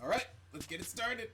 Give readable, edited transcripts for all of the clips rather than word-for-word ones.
Alright, let's get it started.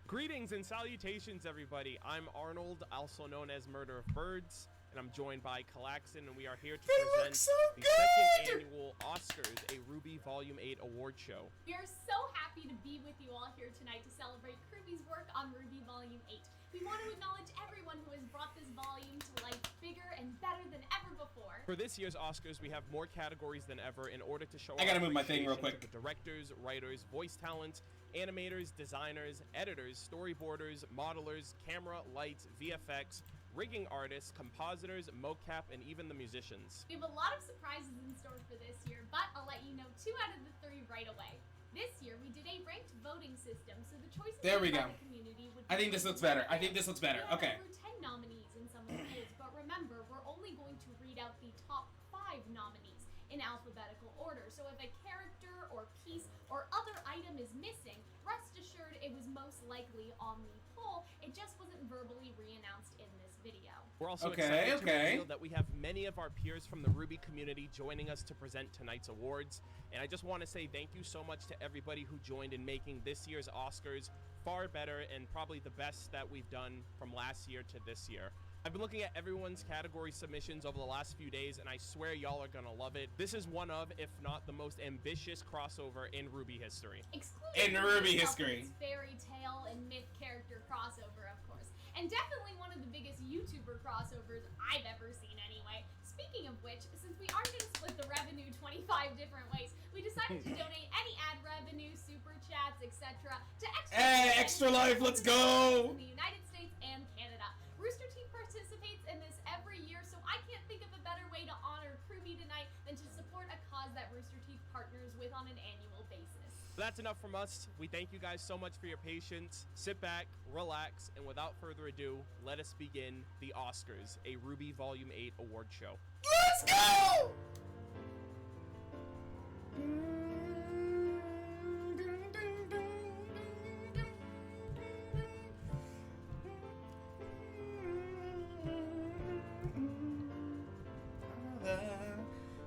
Greetings and salutations, everybody. I'm Arnold, also known as Murder of Birds, and I'm joined by Calaxon, and we are here to present the second annual Oscars, a RWBY Volume 8 award show. We are so happy to be with you all here tonight to celebrate RWBY's work on RWBY Volume 8. We want to acknowledge everyone who has brought this volume to life bigger and better than ever before. For this year's Oscars, we have more categories than ever in order to show I gotta move my thing real quick. The directors, writers, voice talent, animators, designers, editors, storyboarders, modelers, camera, lights, VFX, rigging artists, compositors, mocap, and even the musicians. We have a lot of surprises in store for this year, but I'll let you know 2 out of the 3 right away. This year, we did a ranked voting system, so the choices there we by go. the community would I think this looks better. I think this looks better. Okay. There were 10 nominees in some of the polls, but remember, we're only going to read out the top 5 nominees in alphabetical order. So if a character or piece or other item is missing, rest assured it was most likely on the poll. It just wasn't verbally re-announced in this video. We're also excited to reveal that we have many of our peers from the RWBY community joining us to present tonight's awards. And I just want to say thank you so much to everybody who joined in making this year's Oscars far better and probably the best that we've done from last year to this year. I've been looking at everyone's category submissions over the last few days, and I swear y'all are gonna love it. This is one of, if not the most ambitious crossover in RWBY history. In RWBY history. Fairy tale and myth character crossover, of course. And definitely one of the biggest YouTuber crossovers I've ever seen anyway. Speaking of which, since we aren't gonna split the revenue 25 different ways, we decided to donate any ad revenue, super chats, etc. to Extra Life, let's go! In the United States and Canada. Rooster Teeth participates in this every year, so I can't think of a better way to honor RWBY tonight than to support a cause that Rooster Teeth partners with on an annual basis. So that's enough from us. We thank you guys so much for your patience. Sit back, relax, and without further ado, let us begin the Oscars, a RWBY Volume 8 award show. Let's go!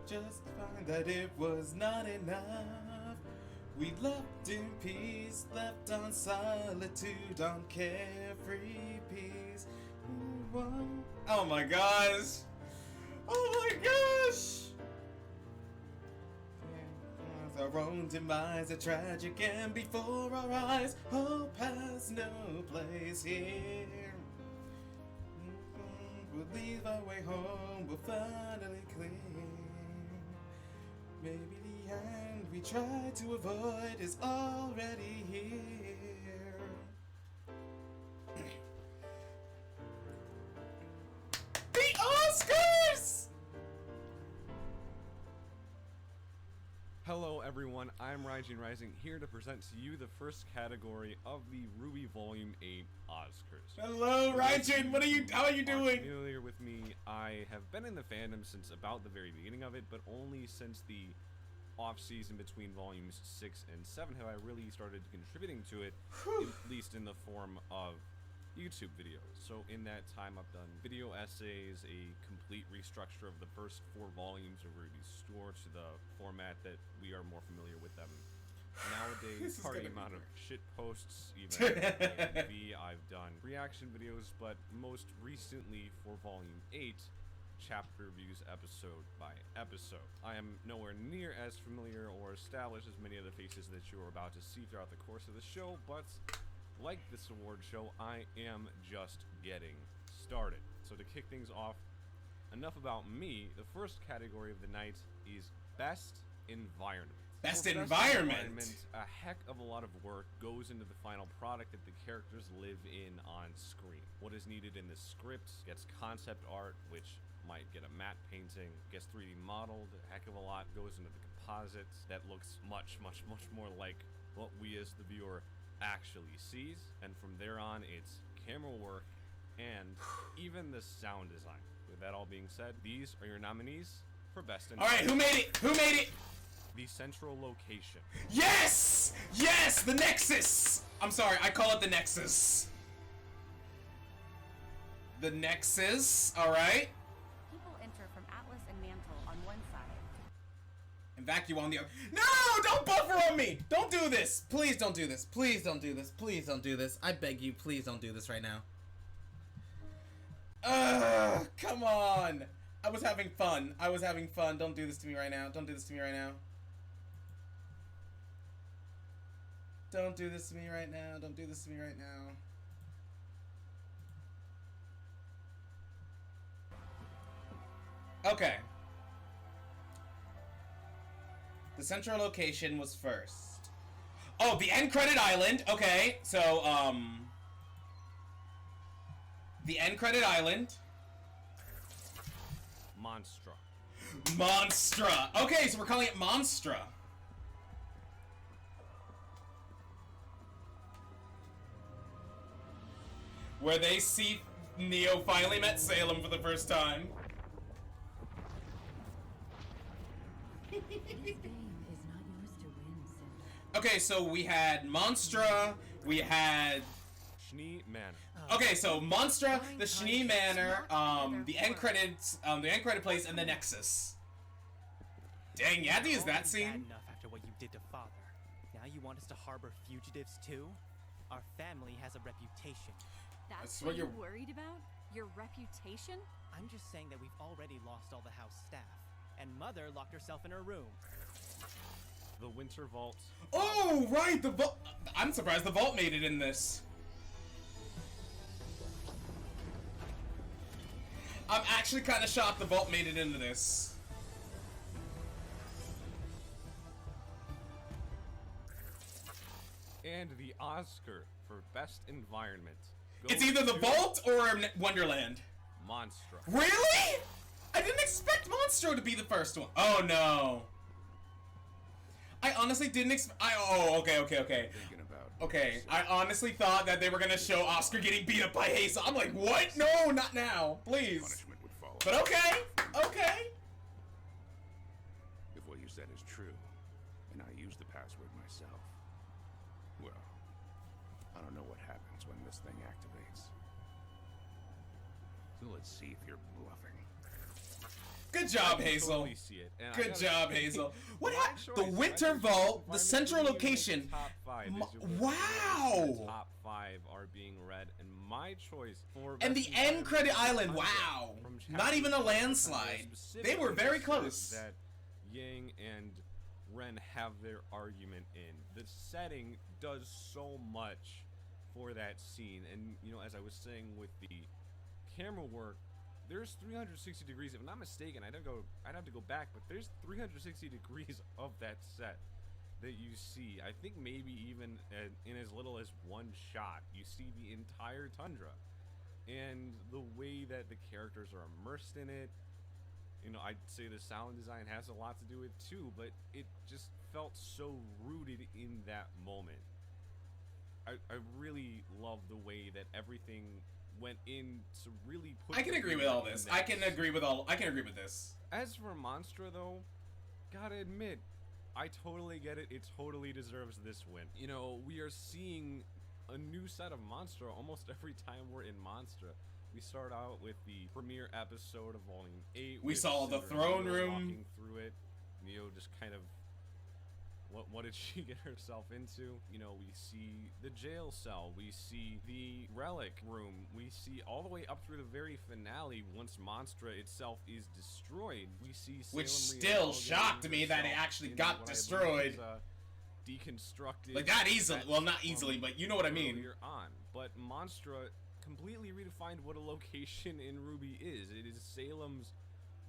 Just find that it was not enough. We left in peace, left on solitude, on carefree peace. Oh my gosh! Oh my gosh! Our own demise, a tragic and before our eyes. Hope has no place here. We'll leave our way home, we'll finally clear. Maybe the end we try to avoid is already here. The Oscars! Hello everyone, I'm Ryujin Rising, here to present to you the first category of the RWBY Volume 8 Oscars. Hello Ryujin, how are you doing? Familiar with me, I have been in the fandom since about the very beginning of it, but only since the off-season between Volumes 6 and 7 have I really started contributing to it, at least in the form of YouTube videos. So in that time I've done video essays, a complete restructure of the first 4 volumes of RWBY's store to the format that we are more familiar with them nowadays. Party amount of shit posts, even on TV. I've done reaction videos, but most recently for Volume 8, chapter reviews episode by episode. I am nowhere near as familiar or established as many of the faces that you are about to see throughout the course of the show, but like this award show, I am just getting started. So to kick things off, enough about me. The first category of the night is Best Environment. Best environment! A heck of a lot of work goes into the final product that the characters live in on screen. What is needed in the script gets concept art, which might get a matte painting, gets 3D modeled, a heck of a lot goes into the composites that looks much more like what we as the viewer actually sees, and from there on it's camera work and even the sound design. With that all being said, these are your nominees for Best Environment. Alright, who made it? Who made it? The central location. Yes! Yes! The Nexus! I'm sorry, I call it the Nexus. The Nexus, alright. People enter from Atlas and Mantle on one side. vacuum on the... No! Don't buffer on me! Don't do this! Please don't do this. Please don't do this. Please don't do this. I beg you, please don't do this right now. Ugh! Come on! I was having fun. I was having fun. Don't do this to me right now. Don't do this to me right now. Don't do this to me right now. Don't do this to me right now. Okay. The central location was first. Oh, the end credit island. Okay, so, the end credit island. Monstra. Monstra. Okay, so we're calling it Monstra. Where they see Neo finally met Salem for the first time. This game is not yours to win, Cinder. Okay, so we had Monstra, we had... Schnee Manor. Okay, so Monstra, the Schnee Manor, the end credits, the end credit place, and the Nexus. Dang, you had to use that Bad scene? enough after what you did to father. Now you want us to harbor fugitives too? Our family has a reputation. That's what what you're you're- worried about? Your reputation? I'm just saying that we've already lost all the house staff. And Mother locked herself in her room. The Winter Vault. Oh, right, the vault. I'm surprised the vault made it in this. I'm actually kind of shocked the vault made it into this. And the Oscar for Best Environment. It's goes either the to vault or Wonderland. Monstra. Really? I didn't expect Monstro to be the first one. Oh no. I honestly didn't expect. Okay. Thinking about. Okay, I honestly thought that they were gonna show Oscar getting beat up by Hazel. I'm like, what? No, not now, please. Punishment would follow. But okay. If what you said is true, and I use the password myself, well, I don't know what happens when this thing activates. So let's see if you're bluffing. Good job, I can Hazel. totally see it. And I Good gotta job, say, Hazel. What my happened? The choice, Winter I think Vault, the environment central really is in location. the top 5 as you would Wow. say. The top 5 are being read, and my choice for And Best the end Environment credit is island. Tundra Wow. from Not Chapter even a 2 of landslide. Tundra, They were very specifically close. That Yang and Ren have their argument in. The setting does so much for that scene, and you know, as I was saying with the camera work, there's 360 degrees. If I'm not mistaken, I'd have to go back, but there's 360 degrees of that set that you see. I think maybe even in as little as one shot, you see the entire tundra, and the way that the characters are immersed in it. You know, I'd say the sound design has a lot to do with it too, but it just felt so rooted in that moment. I really love the way that everything went in to really put. I can agree with all this. I can agree with this. As for Monstra, though, gotta admit, I totally get it. It totally deserves this win. You know, we are seeing a new set of Monstra almost every time we're in Monstra. We start out with the premiere episode of Volume 8. We with saw the Cinder and throne Neo room. walking through it. Neo just kind of, what did she get herself into? You know, we see the jail cell. We see the relic room. We see all the way up through the very finale. Once Monstra itself is destroyed, we see Salem Which still reintegrating shocked me that it herself actually into got what I believe destroyed. is a deconstructed. Like that easily. set Well, not from easily, but you know what I mean. earlier on. But Monstra completely redefined what a location in RWBY is. It is Salem's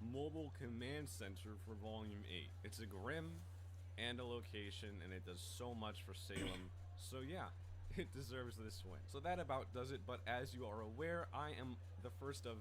mobile command center for Volume 8. It's a grim and a location, and it does so much for Salem. So yeah, it deserves this win. So that about does it, but as you are aware, I am the first of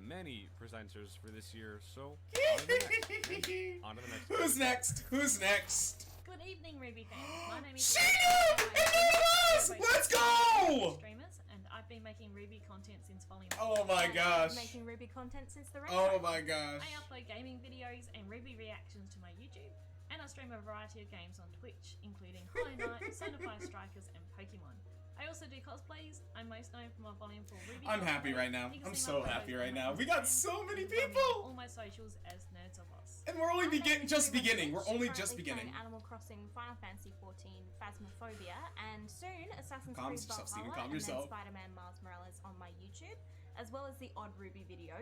many presenters for this year, so on to the next. On to the next. Who's next? Who's next? Good evening, RWBY fans. My name is Shayna! Yes! Let's go! Streamers, and I've been making RWBY content since volume. Oh my gosh. Making RWBY content since the Oh my gosh. I upload gaming videos and RWBY reactions to my YouTube, and I stream a variety of games on Twitch, including Hollow Knight, Sonify Strikers, and Pokemon. I also do cosplays. I'm most known for my Volume 4 RWBY. I'm happy cosplay. right now. You can I'm see so my happy photos right on my now. We got Instagram. so many You can find me people! on all my socials as Nerds of Us. And we're only just beginning. We're only just Currently beginning. playing Animal Crossing, Final Fantasy 14, Phasmophobia, and soon Assassin's Calm Creed yourself, Steven, Valhalla, calm and yourself. then Spider-Man Miles Morales on my YouTube, as well as the odd RWBY video.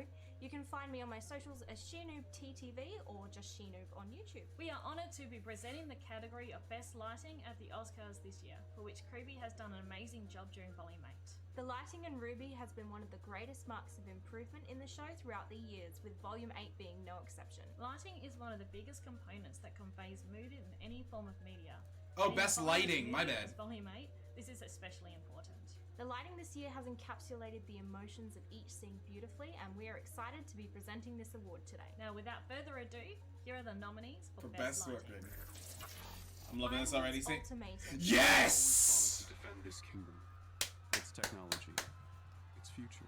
You can find me on my socials as SheNoobTTV or just SheNoob on YouTube. We are honoured to be presenting the category of Best Lighting at the Ozcars this year, for which RWBY has done an amazing job during Volume 8. The lighting in RWBY has been one of the greatest marks of improvement in the show throughout the years, with Volume 8 being no exception. Lighting is one of the biggest components that conveys mood in any form of media. Oh, And in best Volume lighting, my 2 bad. as Volume 8, this is especially important. The lighting this year has encapsulated the emotions of each scene beautifully, and we are excited to be presenting this award today. Now, without further ado, here are the nominees for, For Best best work. Lighting. I'm loving this already. See? Ultimatum. Yes! To defend this kingdom, its technology, its future,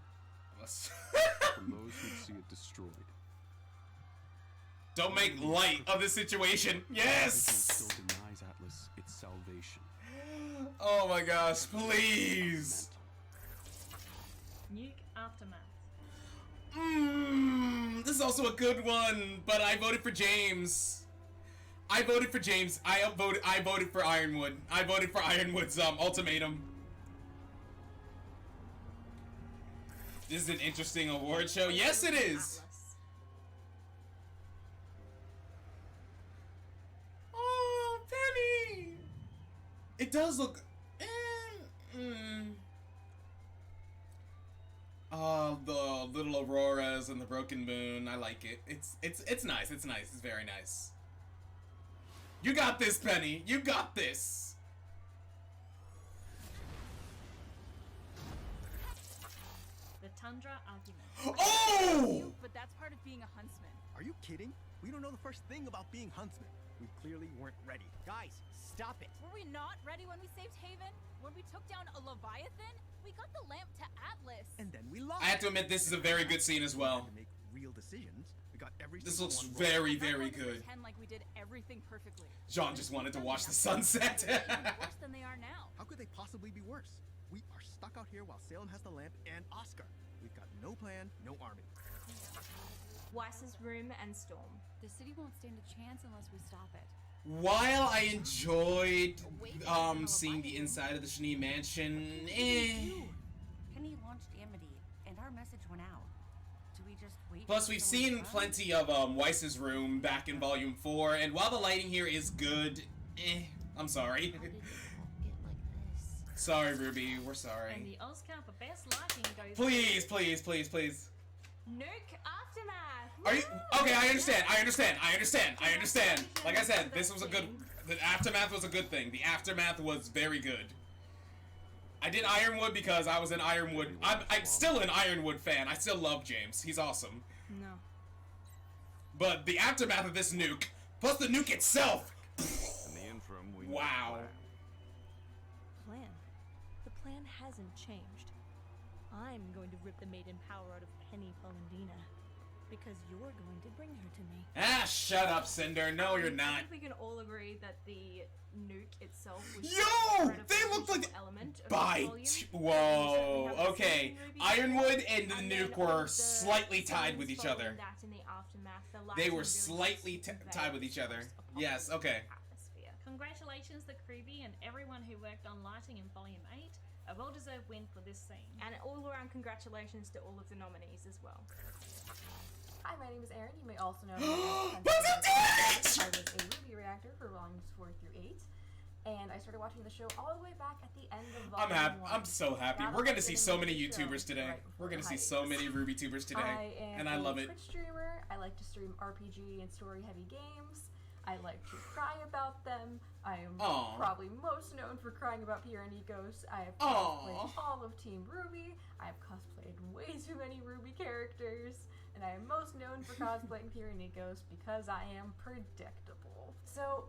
from those who see it destroyed. Don't make light of the situation. Yes! Still denies Atlas its salvation. Oh my gosh, please. Nuke Aftermath. This is also a good one, but I voted for James. I voted for James. I voted for Ironwood. I voted for Ironwood's ultimatum. This is an interesting award show. Yes, it is. Oh, Penny. It does look. The little auroras and the broken moon. I like it. It's nice. It's nice. It's very nice. You got this, Penny. You got this. The Tundra Argument. Oh! But that's part of being a huntsman. Are you kidding? We don't know the first thing about being huntsmen. We clearly weren't ready. Guys, stop it. Were we not ready when we saved Haven? When we took down a Leviathan? We got the lamp to Atlas. And then we lost. I have to admit, this is a very good scene as well. To make real decisions. We got every This single looks one very, I'm not very going to good. Pretend like we did everything perfectly. John just wanted to watch the sunset. Worse than they are now. How could they possibly be worse? We are stuck out here while Salem has the lamp and Oscar. We've got no plan, no army. Weiss's Room and Storm. The city won't stand a chance unless we stop it. While I enjoyed seeing the inside of the Shani Mansion, Penny launched Amity, and our message went out. Do we just wait? Plus, we've seen plenty of Weiss's Room back in Volume 4, and while the lighting here is good, I'm sorry. How did it get like this? Sorry, Ruby, we're And sorry. the Oscar for Best Lighting goes Please, please, please, please. Nuke Aftermath. Are you okay? I understand. Like I said, this was a good. The Aftermath was a good thing. The Aftermath was very good. I did Ironwood because I was an Ironwood. I'm still an Ironwood fan. I still love James. He's awesome. No. But the aftermath of this nuke, plus the nuke itself. In the interim, we Wow. Plan. The plan hasn't changed. I'm going to rip the maiden power out of Penny Polendina. Because you're going to bring her to me. Ah, shut up, Cinder. No, you're I not. think we can all agree that the nuke itself was Yo! They looked like element of bite. Whoa. Okay. Ironwood and the nuke were slightly tied with each other. They were slightly tied with each other. Yes. Okay. Atmosphere. Congratulations to RWBY and everyone who worked on lighting in Volume 8. A well-deserved win for this scene. And all-around congratulations to all of the nominees as well. Hi, my name is Erin. You may also know me What's as up, Dad? I was a RWBY reactor for volumes 4 through 8, and I started watching the show all the way back at the end of I'm volume happy. 1. I'm so happy. Now We're that gonna I'm see getting so into many the show YouTubers today. right before We're gonna the see so hiatus. many RWBY tubers today, I am and I love a it. Twitch streamer. I like to stream RPG and story-heavy games. I like to cry about them. I am Aw. probably most known for crying about Pierre and Nikos. I have Aw. cosplayed all of Team RWBY. I have cosplayed way too many RWBY characters. And I am most known for cosplaying Pierre and Nikos because I am predictable. So,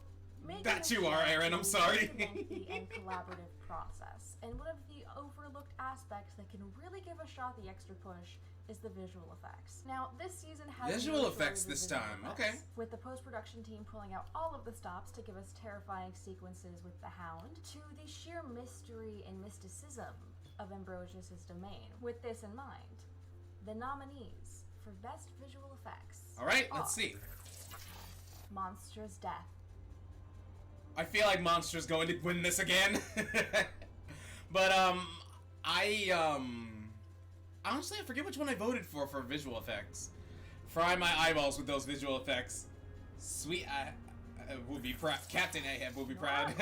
making That a you are, show Aaron, I'm is sorry. a lengthy and collaborative process. And one of the overlooked aspects that can really give a shot the extra push is the visual effects. Now, this season has visual no effects shortage of this visual time. effects, Okay. with the post-production team pulling out all of the stops to give us terrifying sequences with the Hound, to the sheer mystery and mysticism of Ambrosius's domain. With this in mind, the nominees for Best Visual Effects. All right, are let's see. Monster's Death. I feel like Monster's going to win this again. But, honestly, I forget which one I voted for visual effects. Fry my eyeballs with those visual effects. Sweet, will be proud. Captain Ahab will be proud.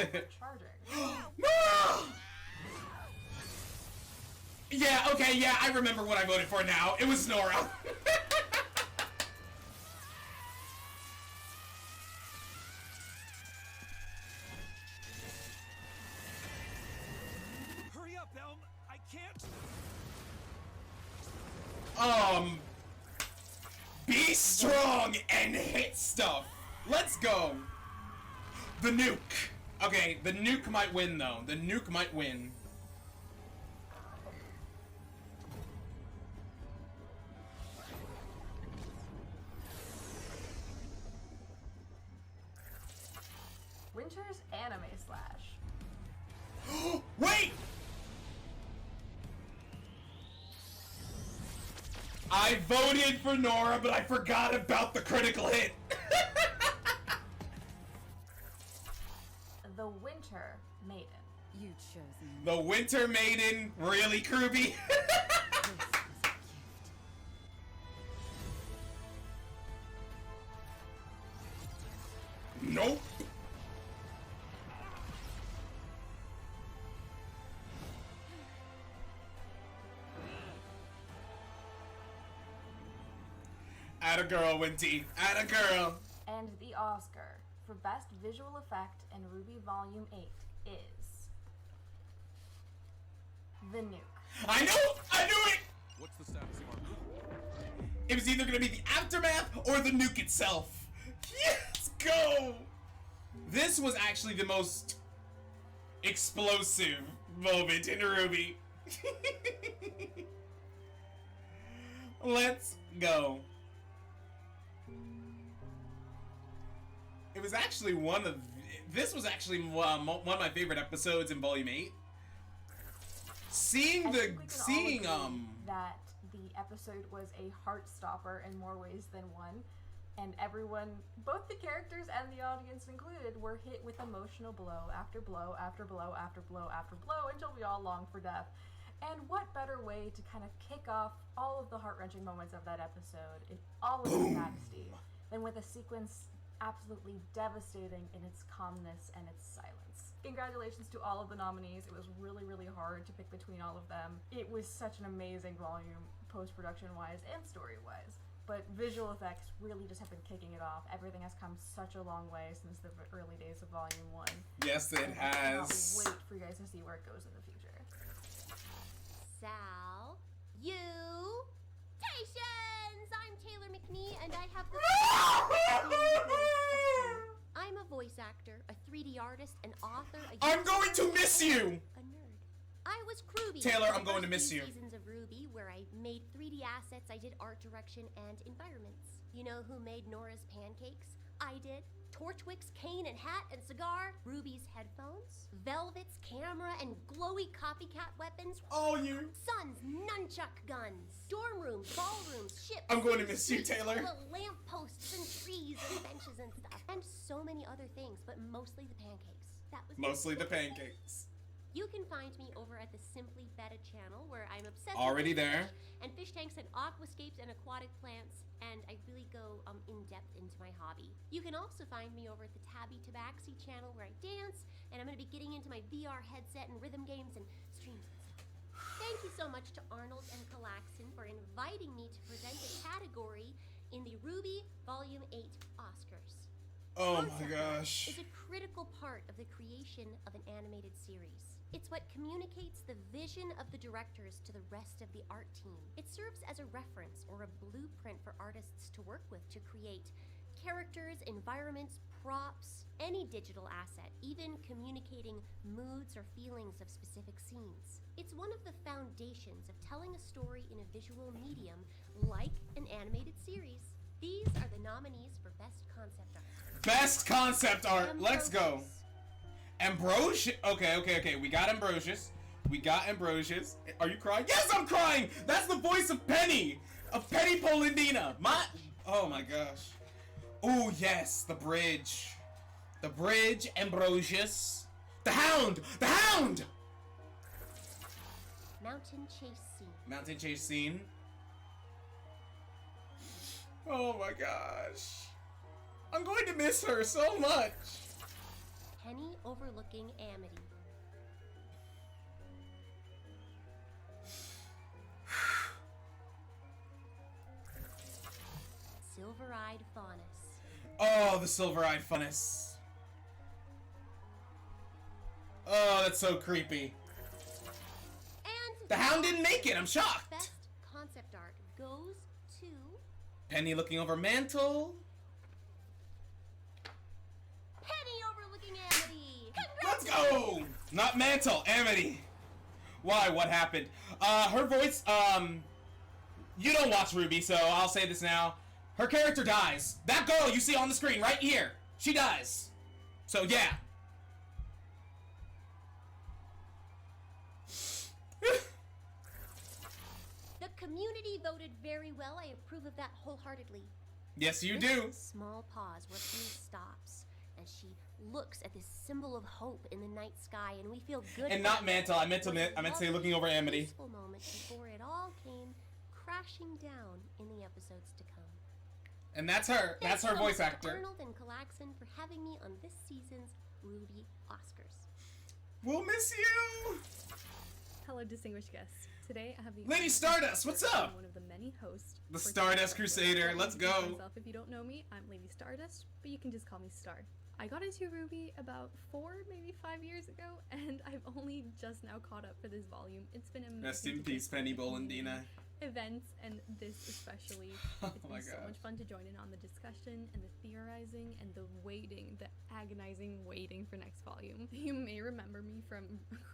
No! Yeah, okay, yeah, I remember what I voted for now. It was Nora. Hurry up, Elm! I can't. Be strong and hit stuff. Let's go. The nuke. Okay, the nuke might win though. The nuke might win. Winter's Anime Slash. Wait! I voted for Nora, but I forgot about the critical hit. The Winter Maiden. You chose me. The Winter Maiden, really, Kruby? Nope. Atta girl, Winty. Atta girl. And the Oscar for Best Visual Effect in RWBY Volume 8 is the nuke. I knew it! What's the status of our group? It was either gonna be the aftermath or the nuke itself. Let's go! This was actually the most explosive moment in RWBY. Let's go. It was actually this was actually one of my favorite episodes in Volume 8. Seeing that the episode was a heart stopper in more ways than one, and everyone, both the characters and the audience included, were hit with emotional blow after blow after blow after blow after blow until we all longed for death. And what better way to kind of kick off all of the heart-wrenching moments of that episode in all of its majesty than with a sequence absolutely devastating in its calmness and its silence. Congratulations to all of the nominees. It was really, really hard to pick between all of them. It was such an amazing volume, post-production-wise and story-wise. But visual effects really just have been kicking it off. Everything has come such a long way since the early days of Volume 1. Yes, it has. I cannot wait for you guys to see where it goes in the future. Salutations! I'm Taylor McNee, and I have the I'm a voice actor, a 3D artist, an author, I'm going to miss you! A nerd. I was RWBY. Taylor, I'm going to miss you. Seasons of RWBY, where I made 3D assets, I did art direction and environments. You know who made Nora's pancakes? I did. Torchwick's cane and hat and cigar, Ruby's headphones, Velvet's camera and glowy copycat weapons. Oh, you. Sun's nunchuck guns, dorm rooms, ballrooms, ships. I'm going to miss you, Taylor. Lamp posts and trees and benches and stuff, and so many other things, but mostly the pancakes. That was mostly the pancakes. You can find me over at the Simply Betta channel, where I'm obsessed already with there and fish tanks and aquascapes and aquatic plants, and I really go in depth into my hobby. You can also find me over at the Tabby Tabaxi channel, where I dance, and I'm going to be getting into my VR headset and rhythm games and streams and stuff. Thank you so much to Arnold and Calaxon for inviting me to present a category in the RWBY Volume 8 Oscars. Oh my gosh. Is a critical part of the creation of an animated series. It's what communicates the vision of the directors to the rest of the art team. It serves as a reference or a blueprint for artists to work with to create characters, environments, props, any digital asset, even communicating moods or feelings of specific scenes. It's one of the foundations of telling a story in a visual medium like an animated series. These are the nominees for Best Concept Art. Best Concept Art! Let's go! Ambrosius. Okay. We got Ambrosius. Are you crying? Yes, I'm crying! That's the voice of Penny! Of Penny Polendina! Oh my gosh. Oh yes, the bridge. The bridge, Ambrosius. The Hound! The Hound! Mountain chase scene. Oh my gosh. I'm going to miss her so much. Penny overlooking Amity. Silver-eyed Faunus. Oh, the silver-eyed Faunus. Oh, that's so creepy. And the Hound didn't make it. I'm shocked. Best concept art goes to Penny looking over Mantle. Penny overlooking Amity. Let's go. Not Mantle, Amity. Why? What happened? Her voice. You don't watch RWBY, so I'll say this now. Her character dies. That girl you see on the screen right here, she dies. So yeah. The community voted very well. I approve of that wholeheartedly. Yes, you do. Small pause where Penny stops and she looks at this symbol of hope in the night sky, and we feel good. And not Mantle. I meant to say looking over Amity. Peaceful moment before it all came crashing down in the episodes to come. And that's her. That's her voice actor. Arnold and Calaxon for having me on this season's RWBY Oscars. We'll miss you. Hello, distinguished guests. Today I have the Lady Stardust. What's up? One of the many hosts. The Stardust Crusader. Let's go. Myself, if you don't know me, I'm Lady Stardust, but you can just call me Star. I got into RWBY about 4, maybe 5 years ago, and I've only just now caught up for this volume. It's been amazing. Rest in peace, Penny Bolendina. Events, and this especially. It's been so much fun to join in on the discussion and the theorizing and the waiting, the agonizing waiting for next volume. You may remember me from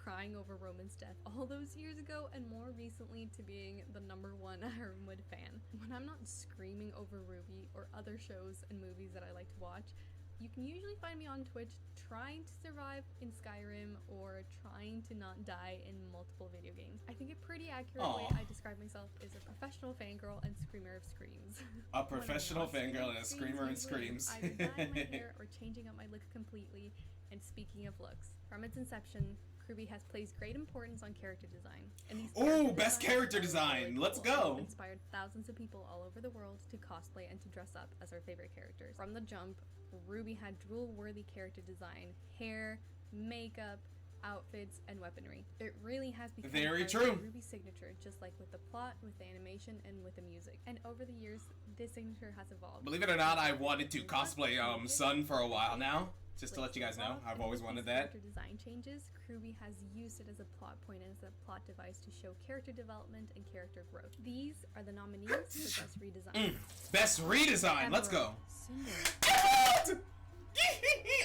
crying over Roman's death all those years ago, and more recently to being the #1 Ironwood fan. When I'm not screaming over RWBY or other shows and movies that I like to watch, you can usually find me on Twitch trying to survive in Skyrim or trying to not die in multiple video games. I think a pretty accurate way I describe myself is a professional fangirl and screamer of screams. A professional fangirl and a screamer and screams. Either dyeing my hair or changing up my look completely. And speaking of looks, from its inception, RWBY has placed great importance on character design. And these best character design! Let's go! Inspired thousands of people all over the world to cosplay and to dress up as their favorite characters. From the jump, RWBY had drool-worthy character design, hair, makeup, outfits, and weaponry. It really has become very part true. of the RWBY signature, just like with the plot, with the animation, and with the music. And over the years, this signature has evolved. Believe it or not, I wanted to cosplay Sun for a while now. Just to let you guys know, I've always wanted that. Character design changes, RWBY has used it as a plot point and as a plot device to show character development and character growth. These are the nominees for Best Redesign. Best Redesign, let's go.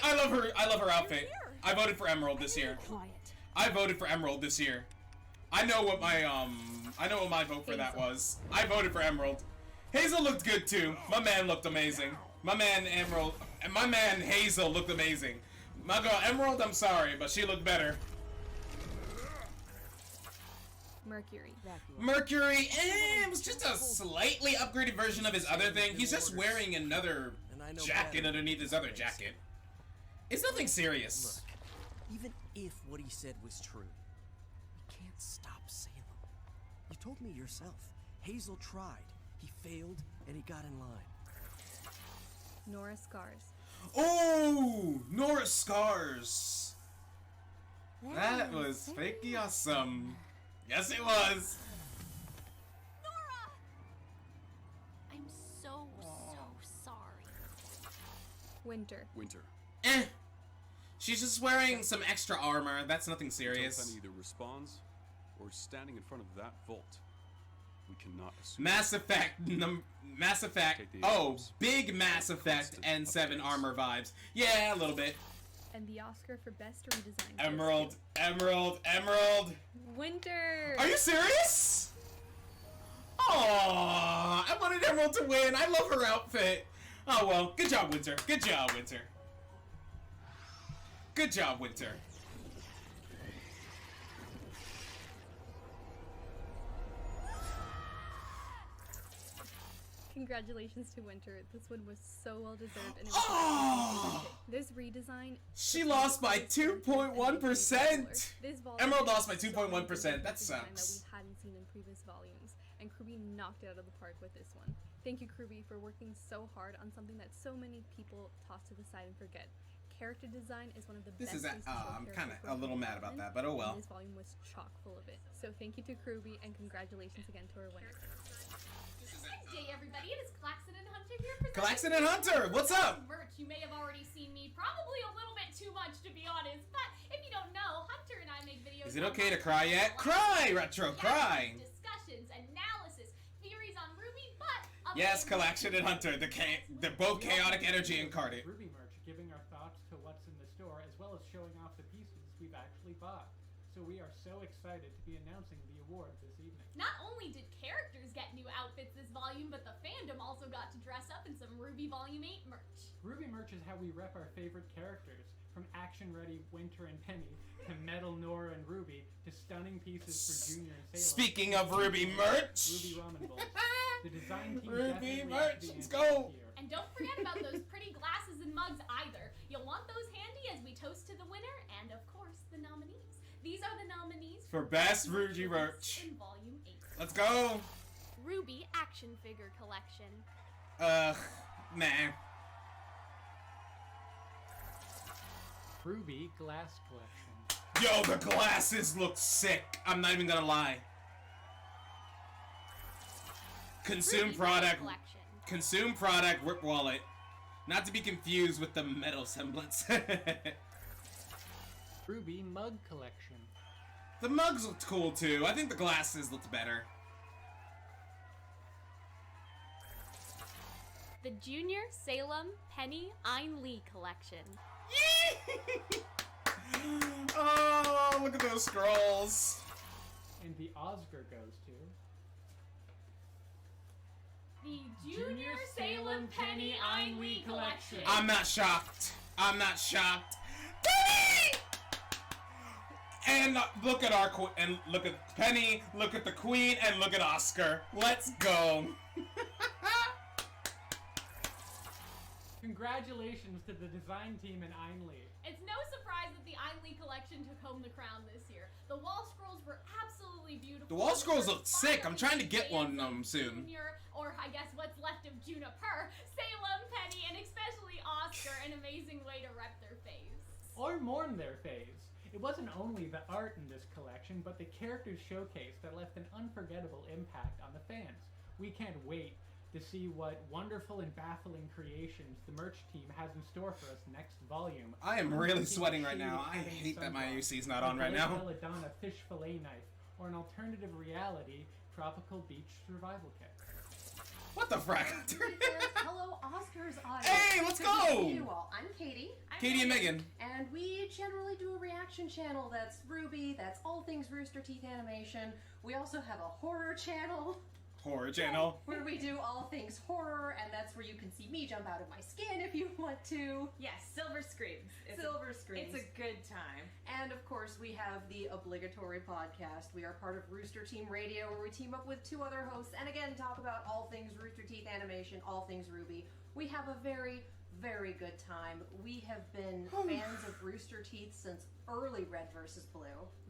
Emerald! I love her outfit. I voted for Emerald this year. I voted for Emerald this year. I know what my vote for that was. I voted for Emerald. Hazel looked good too. My man looked amazing. My man Emerald and my man Hazel looked amazing. My girl Emerald, I'm sorry, but she looked better. Mercury, it was just a slightly upgraded version of his other thing. He's just wearing another jacket underneath his other jacket. It's nothing serious. Look, even if what he said was true, we can't stop Salem. You told me yourself. Hazel tried. He failed, and he got in line. Nora Scars. Oh, Nora Scars. That was fakey awesome. Yes, it was. Nora! I'm so sorry. Winter. She's just wearing some extra armor. That's nothing serious. Penny either responds or is standing in front of that vault. We cannot assume. Mass Effect. Take the Oh, exams. big Mass Effect and 7 Armor vibes. Yeah, a little bit. And the Oscar for Best Redesign. Emerald. Winter! Are you serious? Aww, I wanted Emerald to win. I love her outfit. Oh well, good job, Winter. Good job, Winter. Good job, Winter. Congratulations to Winter. This one was so well deserved, and it was this redesign. She lost by 2.1%. Emerald lost by 2.1%. That That sucks. we hadn't seen in previous volumes, and Kruby knocked it out of the park with this one. Thank you, Kruby, for working so hard on something that so many people toss to the side and forget. Character design is one of the This best is ways to show I'm character kind of a growth little and mad about development, that, but oh well. and this volume was chock full of it. So thank you to Kruby, and congratulations again to our winner. Good day, everybody. It is Klaxon and Hunter here. presenting Klaxon and Hunter, what's up? Merch. You may have already seen me, probably a little bit too much to be honest. But if you don't know, Hunter and I make videos. Is it okay to cry yet? Cry, Retro, cry. Discussions, analysis, theories on RWBY, but Yes, Klaxon and Hunter, they're both chaotic energy incarnate. RWBY merch, giving our thoughts to what's in the store, as well as showing off the pieces we've actually bought. So we are so excited to be announcing the award this evening. Not only did characters get new outfits this volume, but the fandom also got to dress up in some RWBY Volume 8 merch. RWBY merch is how we rep our favorite characters, from action-ready Winter and Penny, to metal Nora and Ruby, to stunning pieces for Junior and Salem. Speaking of RWBY merch, RWBY Ramen Bowls. The design team RWBY definitely merch, has to be let's go! here. And don't forget about those pretty glasses and mugs either. You'll want those handy as we toast to the winner and, of course, the nominees. These are the nominees for Best RWBY merch. in Volume 8. Let's go! RWBY Action Figure Collection. Nah. RWBY Glass Collection. Yo, the glasses look sick. I'm not even gonna lie. Consume RWBY product. Collection. Consume product. Rip wallet. Not to be confused with the metal semblance. RWBY Mug Collection. The mugs looked cool too. I think the glasses looked better. The Junior Salem Penny Ein Lee Collection. Oh, look at those scrolls. And the Oscar goes to... The Junior Salem Penny Ein Lee Collection. I'm not shocked. I'm not shocked. Penny! And look at our and look at Penny, look at the Queen, and look at Oscar. Let's go. Congratulations to the design team in Ainley. It's no surprise that the Ein Lee collection took home the crown this year. The wall scrolls were absolutely beautiful. The wall scrolls look sick. I'm trying to get one soon. Junior, or I guess what's left of Juniper, Salem, Penny, and especially Oscar, an amazing way to rep their faves. Or mourn their faves. It wasn't only the art in this collection, but the characters showcased that left an unforgettable impact on the fans. We can't wait to see what wonderful and baffling creations the merch team has in store for us next volume. I am really sweating right now. I hate that my AC is not on right now. Belladonna fish fillet knife, or an alternative reality tropical beach survival kit. What the frack? Hello, Oscars audience. Hey, let's Good go! to see you all. I'm Katie. Katie and Megan. And we generally do a reaction channel that's RWBY, that's all things Rooster Teeth animation. We also have a horror channel. Horror channel. Where we do all things horror, and that's where you can see me jump out of my skin if you want to. Yes, Silver Screams. Silver Screams. It's a good time. And of course, we have the obligatory podcast. We are part of Rooster Team Radio, where we team up with 2 other hosts, and again, talk about all things Rooster Teeth animation, all things RWBY. We have a very, very good time. We have been fans of Rooster Teeth since early Red vs. Blue.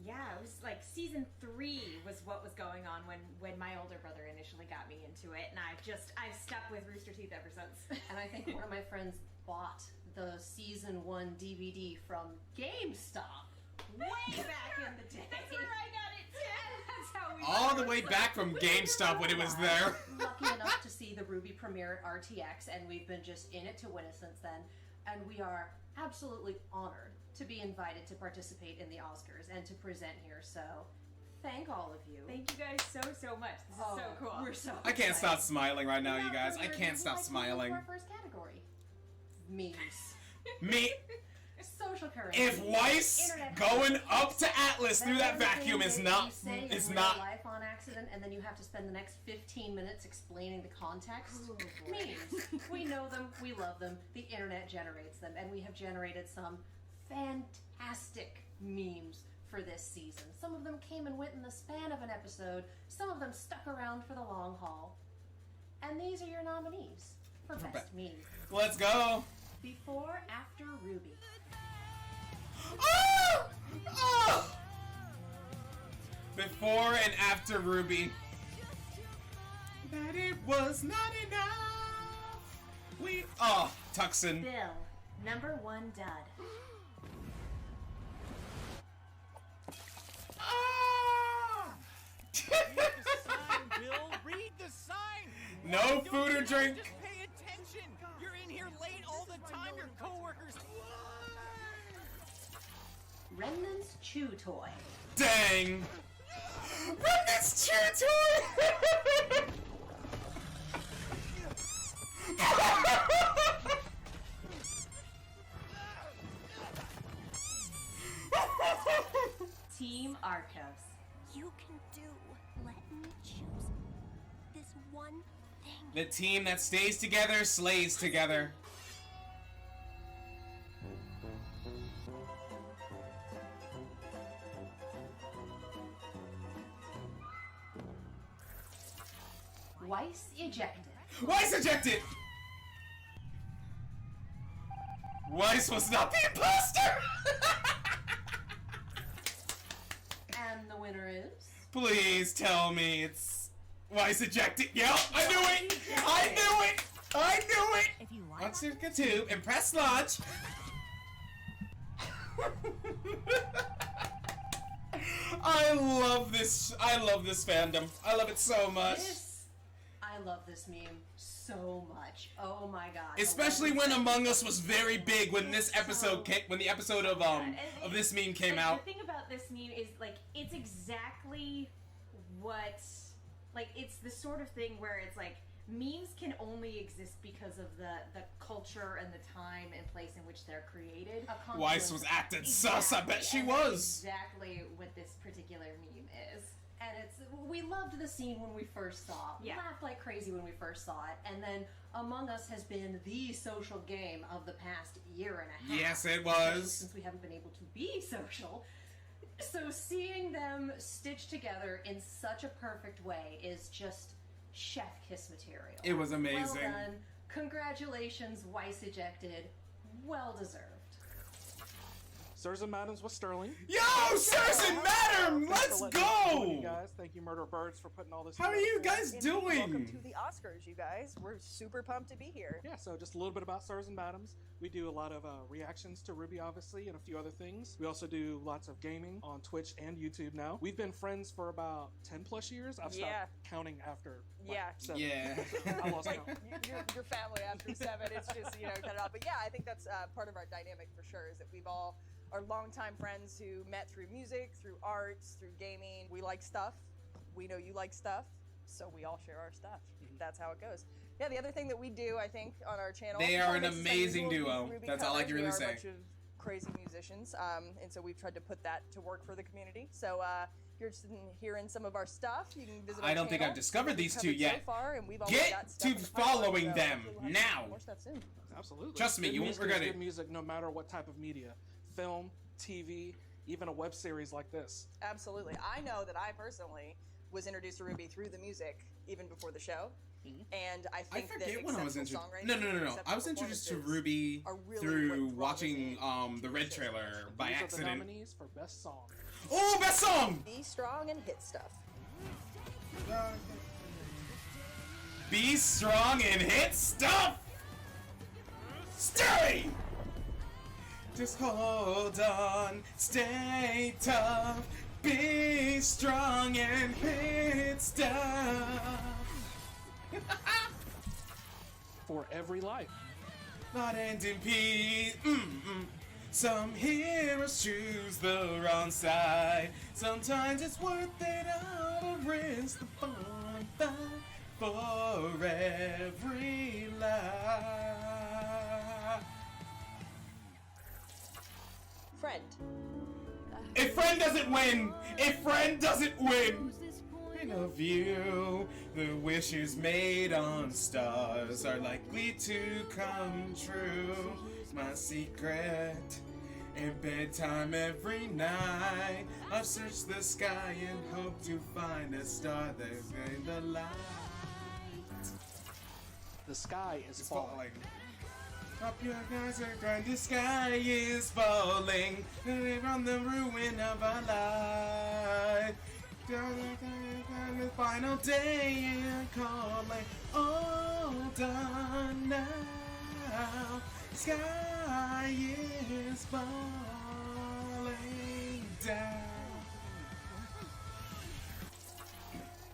Yeah, it was like season 3 was what was going on when my older brother initially got me into it, and I've stuck with Rooster Teeth ever since. And I think one of my friends bought the season 1 DVD from GameStop way back in the day. That's where I got it too. That's how we All the way back from GameStop when it was there. Lucky enough to see the RWBY premiere at RTX, and we've been just in it to win it since then. And we are absolutely honored to be invited to participate in the Oscars and to present here. So thank all of you. Thank you guys so much. This is so cool. We're so I can't excited. stop smiling right now, you guys. I Without further can't ado, stop let's move into smiling. Our first category. Memes. Me. Social currency. If Weiss Internet going currency. up to Atlas through that vacuum is not You say is in not real life on accident, and then you have to spend the next 15 minutes explaining the context. Memes. We know them. We love them. The internet generates them, and we have generated some fantastic memes for this season. Some of them came and went in the span of an episode. Some of them stuck around for the long haul. And these are your nominees for best meme. Let's go. Before, after RWBY. Oh! Oh! Before and after RWBY. That it was not enough. Tuxin. Bill, number 1 dud. Read the sign, Bill. Read the sign. No Don't food or you drink. Just pay attention. You're in here late all the time. Your coworkers. Remnant's Chew Toy. Dang. Remnant's Chew Toy. Team Arcos. You can do. Let me choose this one thing. The team that stays together slays together. Weiss ejected. Weiss ejected! Weiss was not the imposter! And the winner is... Please tell me it's Weiss ejected. Yep, I knew it! I knew it! I knew it! If you Launch Circuit 2 and press launch. I love this fandom. I love it so much. I love this meme so much. Oh my god. Especially when Among Us was very big when this episode when the episode of this meme came out. The thing about this meme is like it's exactly what it's the sort of thing where it's like memes can only exist because of the culture and the time and place in which they're created. Weiss was acting sus, I bet she was. Exactly what this particular meme is. And we loved the scene when we first saw it. We laughed like crazy when we first saw it. And then Among Us has been the social game of the past year and a half. Yes, it was. Since we haven't been able to be social. So seeing them stitched together in such a perfect way is just chef kiss material. It was amazing. Well done. Congratulations, Weiss ejected. Well deserved. Sirs and Madams with Sterling. Yo, Sirs and Madam, let's go! You guys. Thank you, Murder Birds, for putting all this How are you guys Indeed. doing? Welcome to the Oscars, you guys. We're super pumped to be here. Yeah, so just a little bit about Sirs and Madams. We do a lot of reactions to RWBY, obviously, and a few other things. We also do lots of gaming on Twitch and YouTube now. We've been friends for about 10 plus years. I've stopped counting after 7. Yeah. I lost count. Your family after 7. It's just, cut it off. But yeah, I think that's part of our dynamic for sure, is that we've all are longtime friends who met through music, through arts, through gaming. We like stuff. We know you like stuff. So we all share our stuff. That's how it goes. Yeah, the other thing that we do, I think, on our channel... They are an amazing duo. That's all I can really say. We are a bunch of crazy musicians, and so we've tried to put that to work for the community. So if you're interested in hearing some of our stuff, you can visit our I don't think channel. I've discovered these two We've yet. so far, and we've always got Get stuff to in the pipeline, following so them we'll have now. more stuff soon. Absolutely. Trust me, Good you won't music regret is it. Good music, no matter what type of media. Film, TV, even a web series like this. Absolutely. I know that I personally was introduced to RWBY through the music even before the show. And I think I forget that when I was exceptional introduced. songwriting No. and I was introduced to exceptional RWBY are really through what watching the Red trailer by These are the accident. nominees for Best Song. Oh, best song! Be strong and hit stuff. Be strong and hit stuff! Stay! Just hold on, stay tough, be strong and hit stuff. For Every Life. Not end in peace. Some heroes choose the wrong side. Sometimes it's worth it all to risk the fun fight for every life. Friend. If friend doesn't win, if friend doesn't win. Point of view, the wishes made on stars are likely to come true. My secret. In bedtime every night, I've searched the sky and hope to find a star that's in the light. The sky is falling. Up your eyes are grand, the sky is falling. On the ruin of our life. The final day and calling. All done now. Sky is falling down.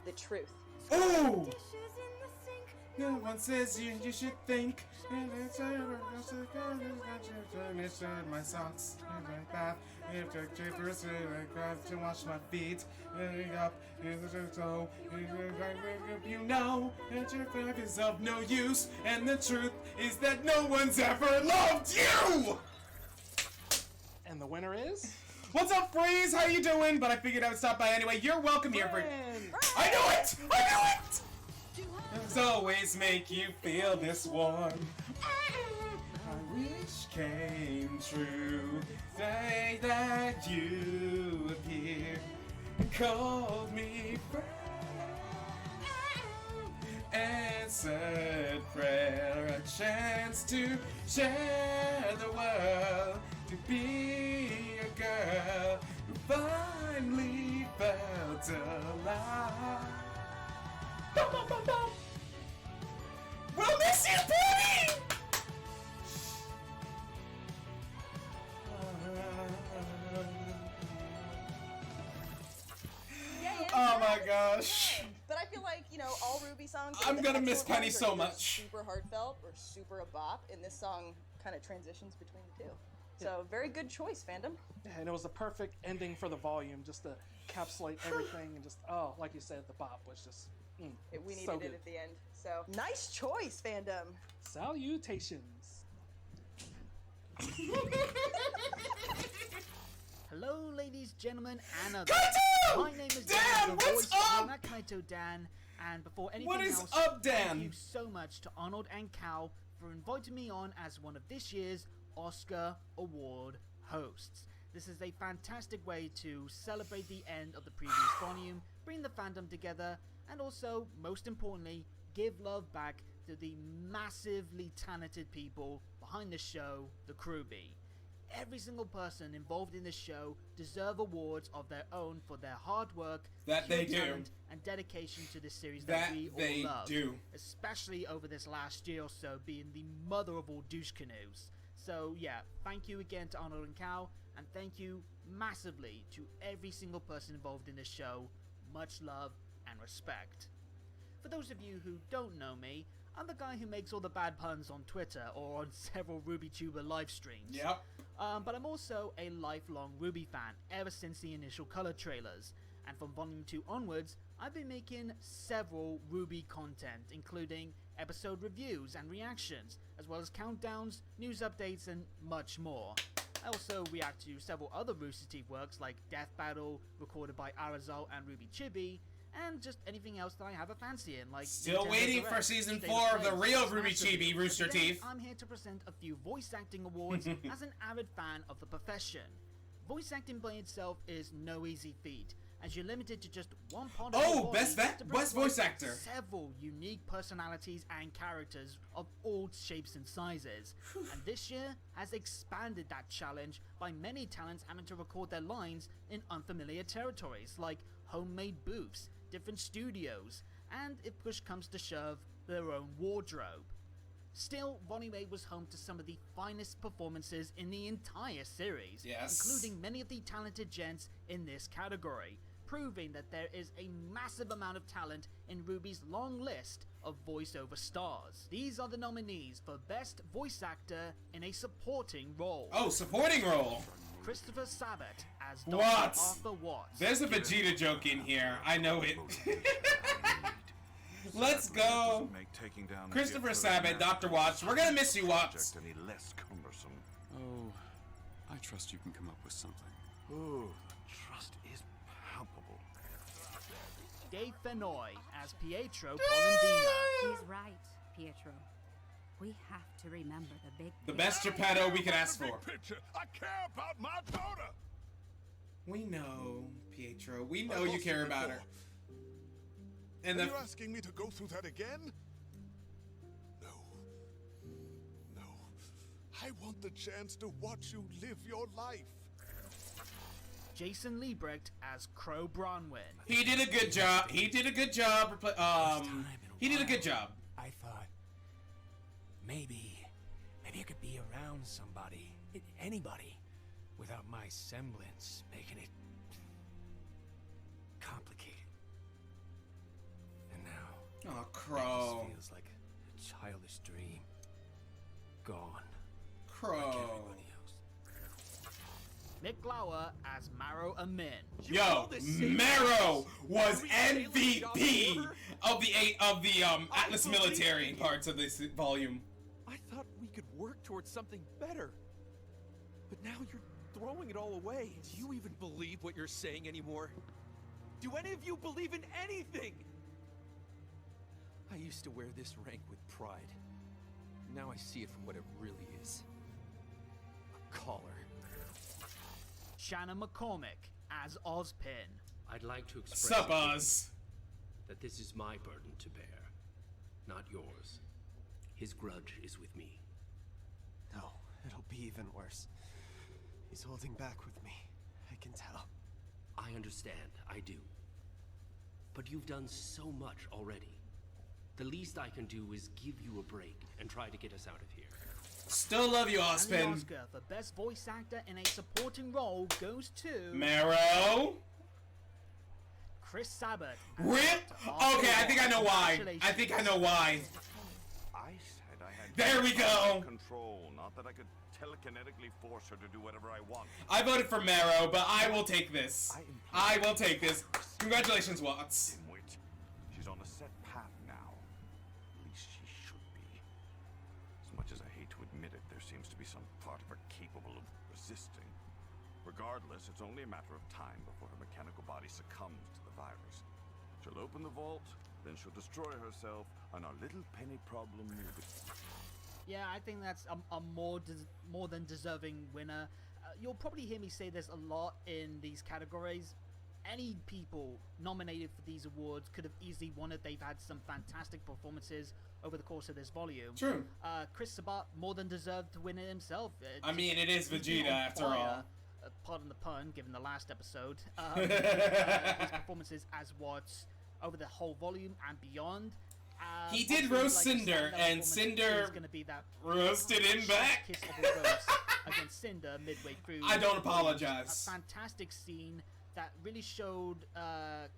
The truth. Ooh! No one says you should think. My socks, my bath, to wash my feet. Up, so you know that your life is of no use, and the truth is that no one's ever loved you. And the winner is? What's up, Freeze? How you doing? But I figured I would stop by anyway. You're welcome here, Freeze. I knew it! I knew it! Does always make you feel this warm. I wish came true. Say that you appeared and called me friend. Answered prayer, a chance to share the world, to be a girl who finally felt alive. Bum, bum, bum, bum. We'll miss you, Penny! Oh my gosh. But I feel like, you know, all RWBY songs. I'm gonna miss Penny so much. Super heartfelt or super a bop, and this song kind of transitions between the two. So very good choice, fandom. Yeah, and it was the perfect ending for the volume, just to encapsulate everything, and just like you said, the bop was just we needed so it good. at the end. So nice choice, fandom. Salutations. Hello, ladies, gentlemen, and others. Kaito! My name is Dan, the what's voice up? of Kaito Dan, and before anything What is else, up, Dan? thank you so much to Arnold and Cal for inviting me on as one of this year's Oscar Award hosts. This is a fantastic way to celebrate the end of the previous volume, bring the fandom together, and also, most importantly, give love back to the massively talented people behind the show, the RWBY. Every single person involved in this show deserve awards of their own for their hard work, That pure they do. talent, and dedication to this series that we they all love. do. Especially over this last year or so being the mother of all douche canoes. So yeah, thank you again to Arnold and Cal, and thank you massively to every single person involved in this show. Much love and respect. For those of you who don't know me, I'm the guy who makes all the bad puns on Twitter or on several RWBYtuber live streams. Yep. But I'm also a lifelong RWBY fan ever since the initial color trailers. And from Volume 2 onwards, I've been making several RWBY content, including episode reviews and reactions, as well as countdowns, news updates, and much more. I also react to several other Rooster Teeth works like Death Battle, recorded by Arazal and Ruby Chibi, and just anything else that I have a fancy in, like Still Nintendo waiting Direct, for season State 4 of the Play, real Smash Ruby Review. Chibi, Rooster But today, Teeth. I'm here to present a few voice acting awards as an avid fan of the profession. Voice acting by itself is no easy feat, as you're limited to just one part of the body best to bring voice forth actor. several unique personalities and characters of all shapes and sizes. And this year has expanded that challenge by many talents having to record their lines in unfamiliar territories like homemade booths, different studios, and if push comes to shove, their own wardrobe. Still, Volume 8 was home to some of the finest performances in the entire series, Yes. including many of the talented gents in this category, proving that there is a massive amount of talent in RWBY's long list of voiceover stars. These are the nominees for Best Voice Actor in a Supporting Role. Oh, supporting role! Christopher Sabat as Dr. Watts. Arthur Watts. There's a Vegeta joke in here. I know it. Let's go. Christopher Sabat, Dr. Watts. We're gonna miss you, Watts. Any less cumbersome. Oh, I trust you can come up with something. Ooh, the trust is palpable. Dave Fennoy as Pietro Polendina. He's right, Pietro. We have to remember the big The best Geppetto we could ask for. I care about my daughter. We know, Pietro. We know you care about her. And Are you asking me to go through that again? No. No. I want the chance to watch you live your life. Jason Liebrecht as Crow Bronwyn. He did a good job. He did a good job. He did a good job. I thought maybe I could be around somebody, anybody, without my semblance making it complicated. And now, oh, Crow. It feels like a childish dream. Gone. Crow. Like everybody else. Mick Lauer as Marrow Amin. Yo, Marrow was MVP of the Atlas military parts of this volume. I thought we could work towards something better. But now you're throwing it all away. Do you even believe what you're saying anymore? Do any of you believe in anything? I used to wear this rank with pride. Now I see it for what it really is. A collar. Shannon McCormick as Ozpin. I'd like to express Sup, Oz? that this is my burden to bear, not yours. His grudge is with me. No, it'll be even worse. He's holding back with me. I can tell. I understand, I do. But you've done so much already. The least I can do is give you a break and try to get us out of here. Still love you, And the Ozpin. Oscar for Best Voice Actor in a Supporting Role goes to Marrow. Chris Sabat. Rip. Okay, I think I know why. I think I know why. I said I had There we go. control, not that I could telekinetically force her to do whatever I want. I voted for Marrow, but I will take this. I will take this. Congratulations, Watts. Dimwit. She's on a set path now. At least she should be. As much as I hate to admit it, there seems to be some part of her capable of resisting. Regardless, it's only a matter of time before her mechanical body succumbs to the virus. She'll open the vault, then she'll destroy herself, and our little penny problem will be... Yeah, I think that's a more than deserving winner. You'll probably hear me say this a lot in these categories. Any people nominated for these awards could have easily won it. They've had some fantastic performances over the course of this volume. True. Chris Sabat more than deserved to win it himself. I mean, it is He's been Vegeta on after fire. all. Pardon the pun, given the last episode. His performances as Watts over the whole volume and beyond. He did obviously, roast like, Cinder, standout and performance Cinder is gonna be that roasted him back. kiss of a roast against Cinder midway through. I don't apologize. A fantastic scene that really showed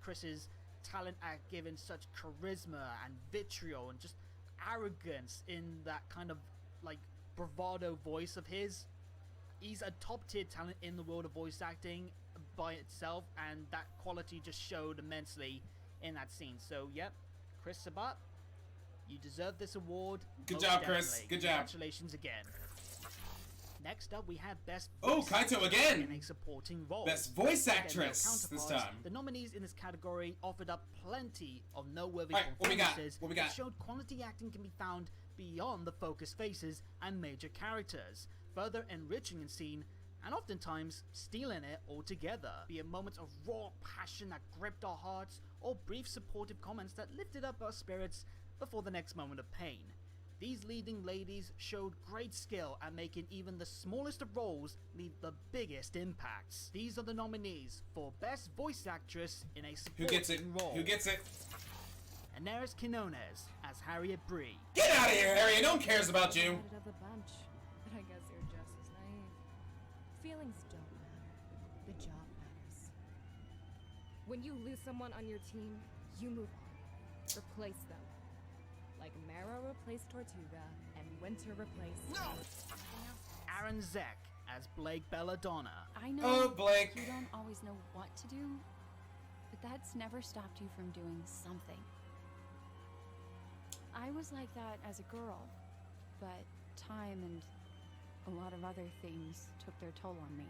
Chris's talent at giving such charisma and vitriol and just arrogance in that kind of like bravado voice of his. He's a top tier talent in the world of voice acting by itself, and that quality just showed immensely in that scene. So, yep, Chris Sabat, you deserve this award. Good most job, Chris. definitely. Good job. Congratulations again. Next up, we have Best Oh, Voice Kaito Actor again. in a Supporting Role. Best Voice Again, their Actress this counterparts, time. The nominees in this category offered up plenty of noteworthy Alright, what we got? performances What we that got? showed quality acting can be found beyond the focused faces and major characters, further enriching a scene and oftentimes stealing it altogether. Be it moments of raw passion that gripped our hearts, or brief supportive comments that lifted up our spirits before the next moment of pain. These leading ladies showed great skill at making even the smallest of roles leave the biggest impacts. These are the nominees for Best Voice Actress in a Who Supporting gets it? Role. Who gets it? Anaris Quinones as Harriet Bree. Get out of here, Harriet. No one cares about you. Of the bunch, but I guess you're just as naive. Feelings don't matter. The job matters. When you lose someone on your team, you move on. Replace them. Like Mara replaced Tortuga, and Winter replaced... No! Aaron Zek as Blake Belladonna. I know Oh, Blake. you don't always know what to do, but that's never stopped you from doing something. I was like that as a girl, but time and a lot of other things took their toll on me.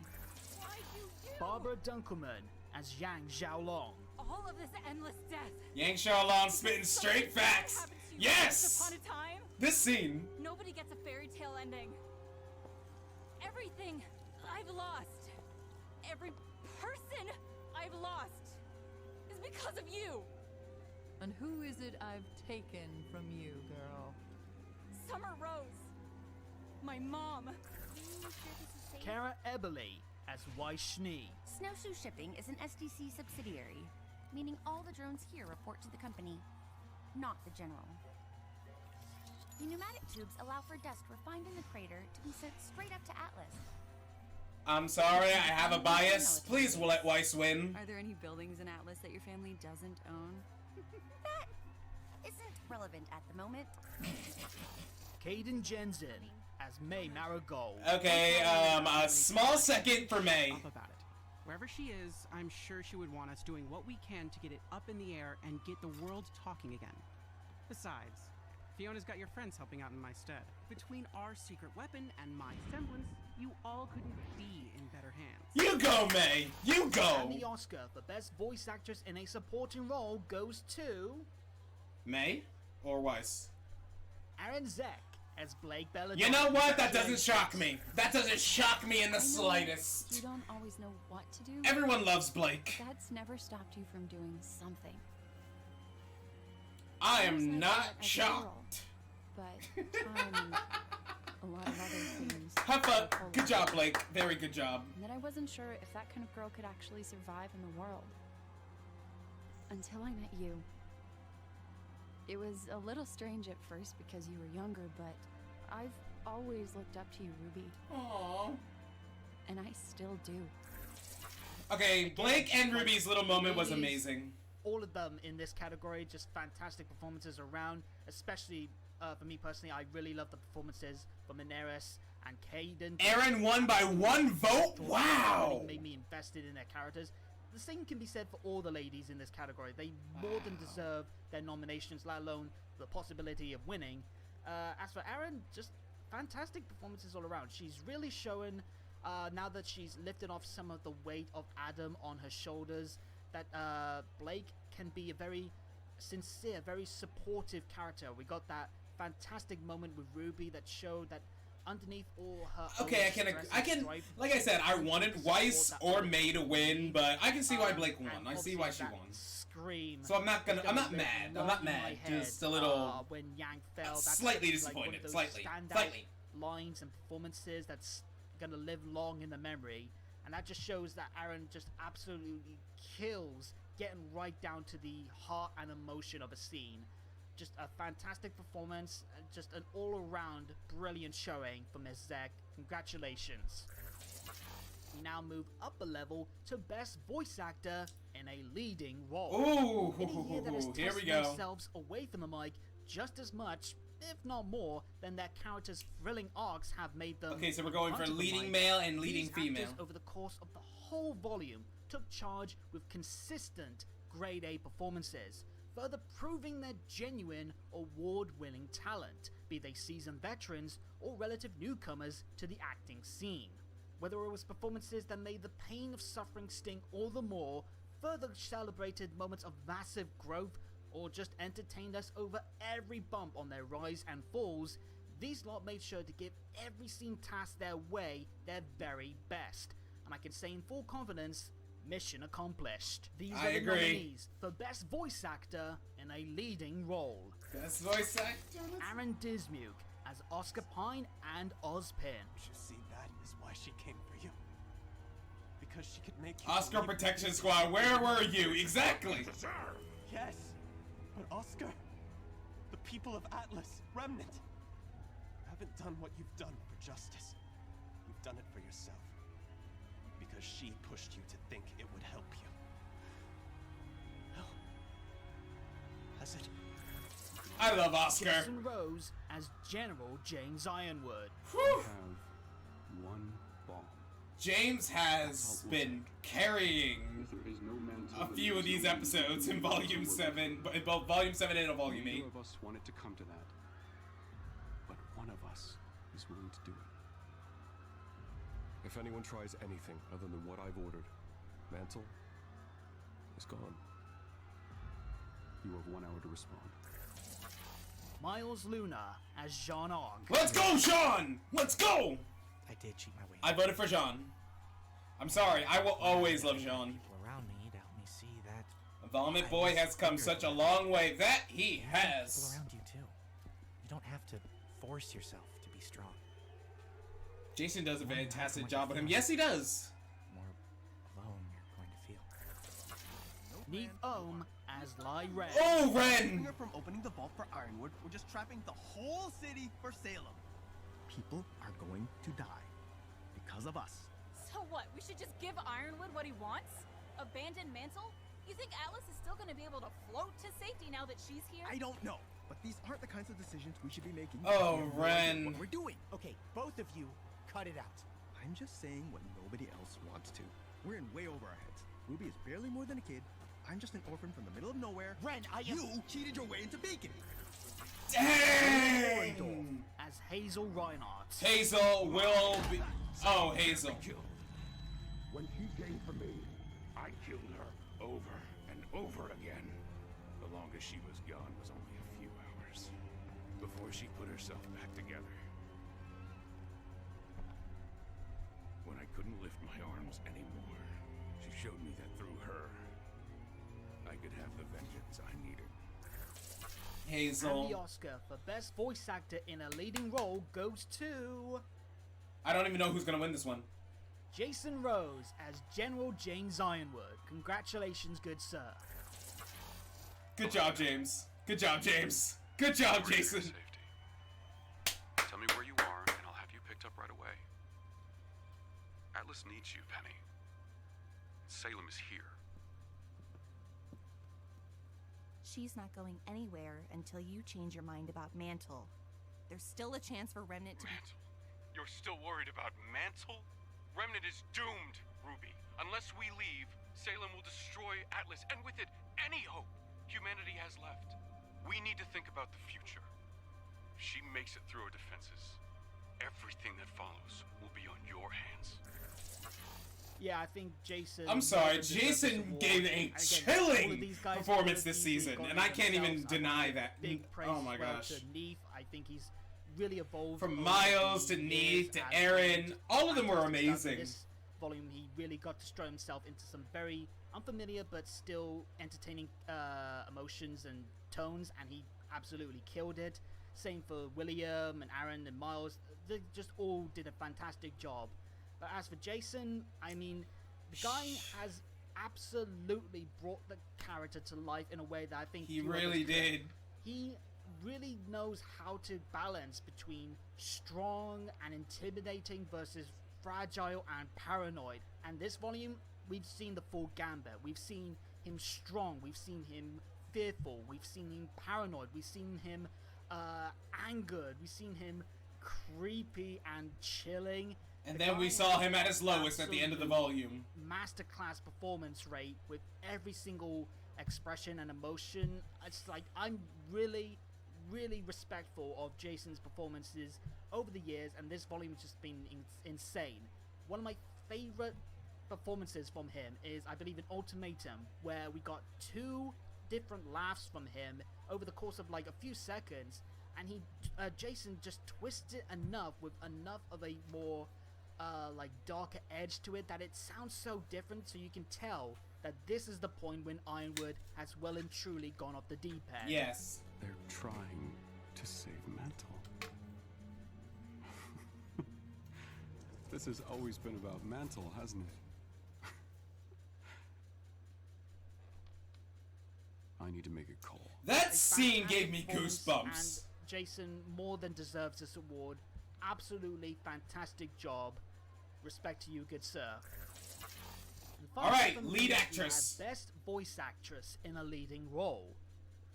Why you? Barbara Dunkelman as Yang Xiaolong. All of this endless death. Yang Xiaolong spitting straight facts. Yes! Once upon a time, This scene. nobody gets a fairy tale ending. Everything I've lost, every person I've lost, is because of you. And who is it I've taken from you, girl? Summer Rose. My mom. Kara Eberly as Wai Schnee. Snowshoe Shipping is an SDC subsidiary, meaning all the drones here report to the company, not the general. The pneumatic tubes allow for dust refined in the crater to be sent straight up to Atlas. I'm sorry, I have a bias. Please let Weiss win. Are there any buildings in Atlas that your family doesn't own? That isn't relevant at the moment. Kaden Jensen as May Marigold. Okay, a small second for May. Up about it. Wherever she is, I'm sure she would want us doing what we can to get it up in the air and get the world talking again. Besides, Fiona's got your friends helping out in my stead. Between our secret weapon and my semblance, you all couldn't be in better hands. You go, May! You go! And the Oscar for Best Voice Actress in a Supporting Role goes to... May or Weiss? Aaron Zek as Blake Belladonna. You know what? That doesn't shock me. That doesn't shock me in the slightest. You don't always know what to do. Everyone loves Blake. That's never stopped you from doing something. I am not shocked. But time and a lot of other things. Have fun. Good job, Blake. Very good job. And that I wasn't sure if that kind of girl could actually survive in the world. Until I met you. It was a little strange at first because you were younger, but I've always looked up to you, Ruby. Aww. And I still do. Okay, Blake and Ruby's little moment was amazing. All of them in this category, just fantastic performances around. Especially for me personally, I really love the performances from Daenerys and Kaden. Aaron won by 1 vote? Wow! Made me invested in their characters. The same can be said for all the ladies in this category. They more than deserve their nominations, let alone the possibility of winning. As for Aaron, just fantastic performances all around. She's really showing, now that she's lifted off some of the weight of Adam on her shoulders, that Blake can be a very sincere, very supportive character. We got that fantastic moment with Ruby that showed that underneath all her... Okay, I can, like I said, I wanted Weiss or May to win, but I can see why Blake won. I see why she won. Scream. So I'm not mad. I'm not mad. Just a little... when Yang fell. Slightly that's disappointed. Like Slightly. Lines and performances that's gonna live long in the memory. And that just shows that Aaron just absolutely kills getting right down to the heart and emotion of a scene. Just a fantastic performance, just an all-around brilliant showing from Ms. Zek. Congratulations. We now move up a level to Best Voice Actor in a Leading Role. Ooh, here we go. Themselves away from the mic just as much, if not more, than their characters' thrilling arcs have made them. Okay, so we're going for leading male and leading female. Actors over the course of the whole volume took charge with consistent grade A performances, further proving their genuine, award-winning talent, be they seasoned veterans or relative newcomers to the acting scene. Whether it was performances that made the pain of suffering sting all the more, further celebrated moments of massive growth, or just entertained us over every bump on their rise and falls, these lot made sure to give every scene task their way their very best. And I can say in full confidence, mission accomplished. These are the nominees for Best Voice Actor in a Leading Role. Best Voice Actor? Aaron Dismuke as Oscar Pine and Ozpin. You see, that is why she came for you. Because she could make you Oscar Protection Squad, where were you? Exactly! Yes, but Oscar, the people of Atlas, Remnant, haven't done what you've done for justice. You've done it for yourself. Because she pushed you to think it would help you. it. I love Oscar. Jason Rose as General James Ironwood. We have one bomb. James has been carrying a few of these episodes in Volume 7, in both Volume 7 and Volume 8. Neither of us want it to come to that, but one of us is willing to do it. If anyone tries anything other than what I've ordered, Mantle is gone. You have 1 hour to respond. Miles Luna as Jean Arc. Let's go, Jean! Let's go! I did cheat my way. I voted for Jean. I'm sorry, I will always love Jean. People around me to help me see that The Vomit Boy has come such a long way. That he has. people around you too. You don't have to force yourself to be strong. Jason does a fantastic job with him. Yes, he does. More alone you're going to feel. Neith Ohm as Lai Ren. Oh, Ren! We're from opening the vault for Ironwood. We're just trapping the whole city for Salem. People are going to die because of us. So what? We should just give Ironwood what he wants? Abandon Mantle? You think Atlas is still going to be able to float to safety now that she's here? I don't know, but these aren't the kinds of decisions we should be making. Oh, We have no idea Ren. What we're doing. Okay, both of you, cut it out. I'm just saying what nobody else wants to. We're in way over our heads. Ruby is barely more than a kid. I'm just an orphan from the middle of nowhere. Ren, You cheated your way into bacon. Dang! As Hazel Reinhardt. Hazel will be. Oh, Hazel. When she came for me, I killed her over and over again. The longest she was gone was only a few hours, before she put herself back together. When I couldn't lift my arms anymore, she showed me that through her, I could have the vengeance I needed. Hazel. And the Oscar for Best Voice Actor in a Leading Role goes to I don't even know who's gonna win this one. Jason Rose as General James Ironwood. Congratulations, good sir. Good job, James. Good job, James. Good job, Jason. Tell me where you are, and I'll have you picked up right away. Atlas needs you, Penny. Salem is here. She's not going anywhere until you change your mind about Mantle. There's still a chance for Remnant to Mantle? You're still worried about Mantle? Remnant is doomed, Ruby. Unless we leave, Salem will destroy Atlas, and with it, any hope humanity has left. We need to think about the future. If she makes it through our defenses, everything that follows will be on your hands. Yeah, I think Jason. I'm sorry, deserves this Jason award. gave a And again, all chilling of these guys performance who this have season, gone and I can't even themselves. I deny give that. Big praise Oh my as well gosh. to Neith. I think he's really evolved From over Miles the to years Neith to as Aaron, all of them were fantastic stuff. amazing. This volume, he really got to throw himself into some very unfamiliar but still entertaining emotions and tones, and he absolutely killed it. Same for William and Aaron and Miles. They just all did a fantastic job. But as for Jason, I mean, the guy has absolutely brought the character to life in a way that I think He few others really could. did. He really knows how to balance between strong and intimidating versus fragile and paranoid. And this volume, we've seen the full gambit. We've seen him strong, we've seen him fearful, we've seen him paranoid, we've seen him angered, we've seen him creepy and chilling. And The then we guy saw has him at his lowest at the end of the volume. Masterclass performance rate with every single expression and emotion. It's like, I'm really respectful of Jason's performances over the years, and this volume has just been insane. One of my favorite performances from him is, I believe, in Ultimatum, where we got 2 different laughs from him over the course of like a few seconds, and Jason just twisted enough with enough of a more like darker edge to it that it sounds so different, so you can tell that this is the point when Ironwood has well and truly gone off the deep end. Yes. They're trying to save Mantle. This has always been about Mantle, hasn't it? I need to make a call. That A scene gave fantastic me performance, goosebumps. And Jason more than deserves this award. Absolutely fantastic job. Respect to you, good sir. And All finally right, from lead me, we actress. have Best voice actress in a leading role.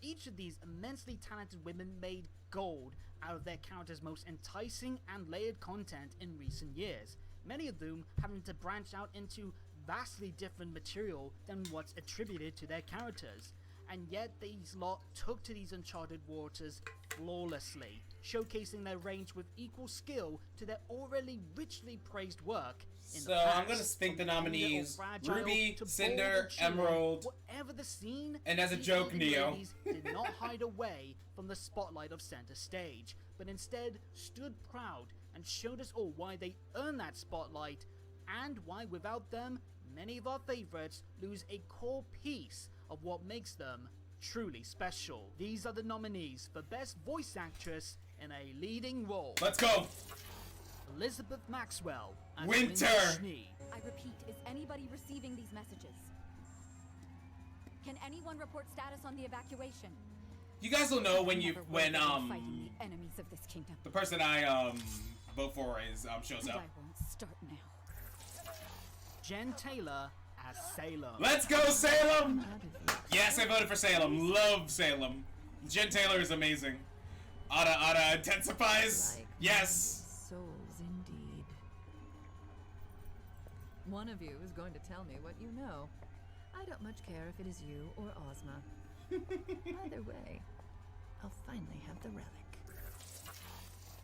Each of these immensely talented women made gold out of their characters' most enticing and layered content in recent years, many of them having to branch out into vastly different material than what's attributed to their characters. And yet these lot took to these uncharted waters flawlessly, showcasing their range with equal skill to their already richly praised work in So the past. I'm gonna think the From tender or nominees: fragile Ruby, to bold Cinder, and chilling, Emerald, whatever the scene, and as a these joke, leading Neo. ladies did not hide away from the spotlight of center stage, but instead stood proud and showed us all why they earned that spotlight, and why without them, many of our favorites lose a core piece of what makes them truly special. These are the nominees for Best Voice Actress in a Leading Role. Let's go! Elizabeth Maxwell as Winter! Lindsay Schnee. I repeat, is anybody receiving these messages? Can anyone report status on the evacuation? You guys will know when Fighting the enemies of this kingdom. the person I vote for is shows And up. I won't start now. Jen Taylor as Salem. Let's go, Salem! Yes, I voted for Salem. Love Salem. Jen Taylor is amazing. Ada intensifies. Yes. Souls indeed. One of you is going to tell me what you know. I don't much care if it is you or Ozma. Either way, I'll finally have the relic.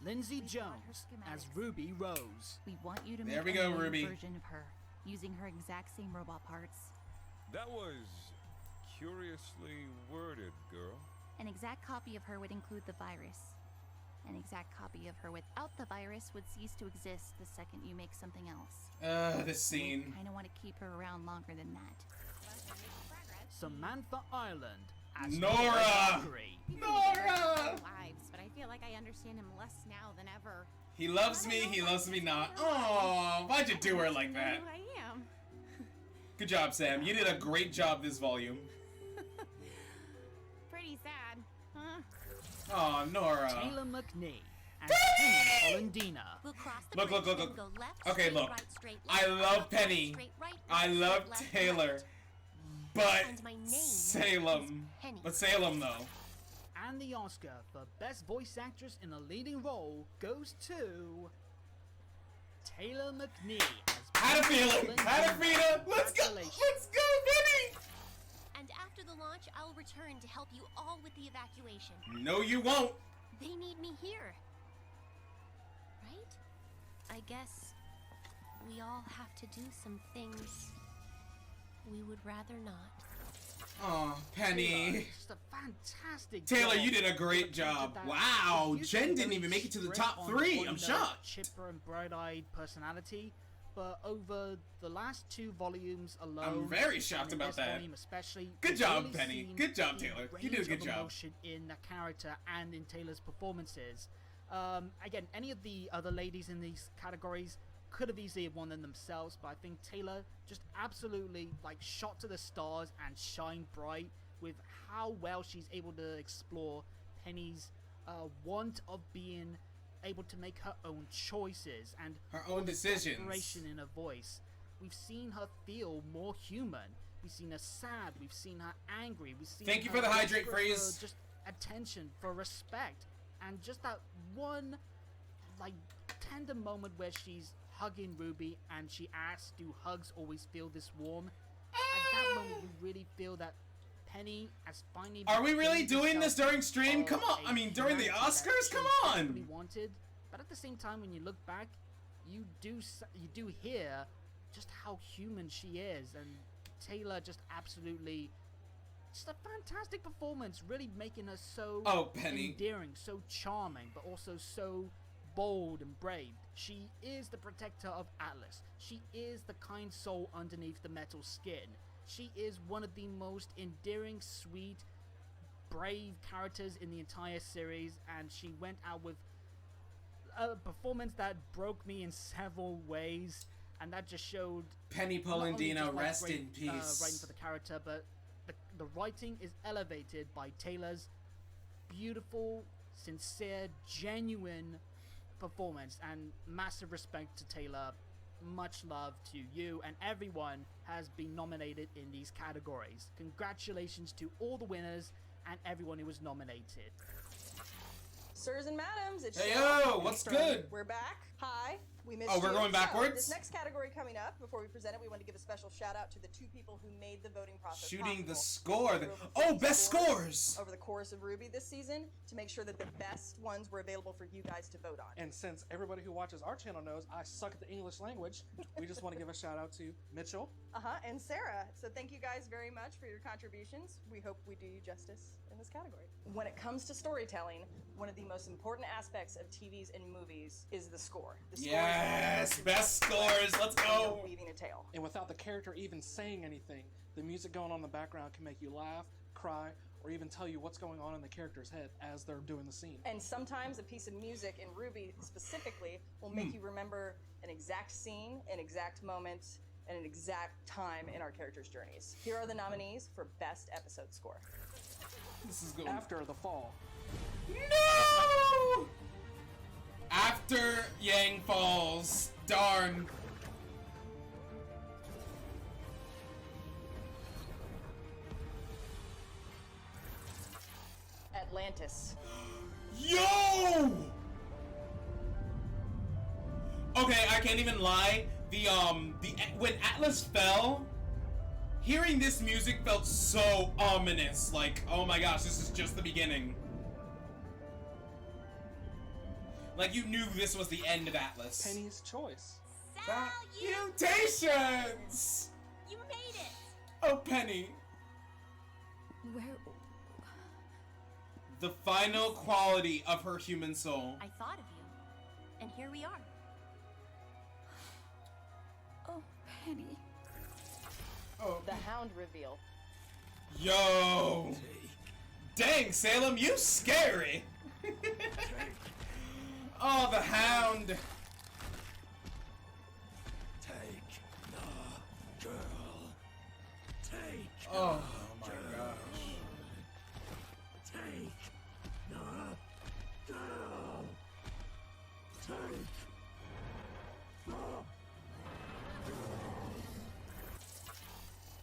Lindsay Jones as Ruby Rose. We want you to There make we a go, new Ruby. version of her, using her exact same robot parts. That was curiously worded, girl. An exact copy of her would include the virus. An exact copy of her without the virus would cease to exist the second you make something else. This scene. I kinda want to keep her around longer than that. Samantha Ireland as Nora! Valkyrie. Nora! Lives, but I feel like I understand him less now than ever. He loves me, he loves me not. Oh, why'd you do her like that? Who I am. Good job, Sam. You did a great job this volume. Pretty sad, huh? Oh, Nora. Taylor McNee as Penny Hollandina. We'll cross the Look, bridge, look, then look. go left, Okay, straight, look. right, straight, I left, love left, Penny. straight, right, I right, love left, Taylor. left. But And my name Salem. is Penny. But Salem, though. And the Oscar for Best Voice Actress in a Leading Role goes to Taylor McNee as Had a feeling. Lindsay. Had a feeling. Let's go. Congratulations. Let's go, Penny. And after the launch, I'll return to help you all with the evacuation. No, you won't. They need me here. Right? I guess we all have to do some things we would rather not. Oh, Penny. Just a fantastic Taylor, job you did a great with the character job. that Wow, is Jen usually didn't very even make it to the straight top on 3. one I'm note, shocked. Chipper and bright-eyed personality, but over the last 2 volumes alone, I'm very shocked and in about this that. volume especially, Good we've job, really Penny. seen Good job, the Taylor. You did a range good of job. emotion in the character and in Taylor's performances. Again, any of the other ladies in these categories could have easily won them themselves, but I think Taylor just absolutely shot to the stars and shined bright with how well she's able to explore Penny's want of being able to make her own choices and Her own decisions. desperation in her voice. We've seen her feel more human. We've seen her sad. We've seen her angry. We've seen Thank you her for the hydrate desperate phrase. for just attention, for respect, and just that one tender moment where she's hugging Ruby and she asks, "Do hugs always feel this warm?" At that moment, you really feel that Penny has finally. Are we really gained doing this herself during stream? of Come on. a I mean, during the humanity that Oscars? she Come desperately on. wanted, but at the same time, when you look back, you do hear just how human she is, and Taylor just absolutely. Just a fantastic performance, really making her so Penny. endearing, so charming, but also so bold and brave. She is the protector of Atlas. She is the kind soul underneath the metal skin. She is one of the most endearing, sweet, brave characters in the entire series, and she went out with a performance that broke me in several ways, and that just showed Penny not only Polendina, just, rest great, in peace. writing for the character, but the writing is elevated by Taylor's beautiful, sincere, genuine performance, and massive respect to Taylor. Much love to you, and everyone has been nominated in these categories. Congratulations to all the winners, and everyone who was nominated. Sirs and madams, it's Hey, Cheryl yo, and what's Sterling. good? We're back. Hi. We missed Oh, you. we're going backwards? So, this next category coming up, before we present it, we want to give a special shout out to the 2 people who made the voting process Shooting the possible. score. Oh, best scores! Over the course of RWBY this season to make sure that the best ones were available for you guys to vote on. And since everybody who watches our channel knows I suck at the English language, we just want to give a shout out to Mitchell. And Sarah. So thank you guys very much for your contributions. We hope we do you justice in this category. When it comes to storytelling, one of the most important aspects of TVs and movies is the score. The score Yes, best scores. Let's go. Weaving a tale. And without the character even saying anything, the music going on in the background can make you laugh, cry, or even tell you what's going on in the character's head as they're doing the scene. And sometimes a piece of music in RWBY specifically will make you remember an exact scene, an exact moment, and an exact time in our characters' journeys. Here are the nominees for Best Episode Score. This is good. After the Fall. No! After Yang falls. Darn. Atlantis. Yo! Okay, I can't even lie. When Atlas fell, hearing this music felt so ominous. Like, oh my gosh, this is just the beginning. Like, you knew this was the end of Atlas. Penny's choice. Salutations! You made it! Oh, Penny. Where? The final quality of her human soul. I thought of you. And here we are. Oh, Penny. Oh. The Hound reveal. Yo! Dang, Salem, you scary! Oh, the Hound! Take the girl. Take oh my gosh. Take the girl. Take the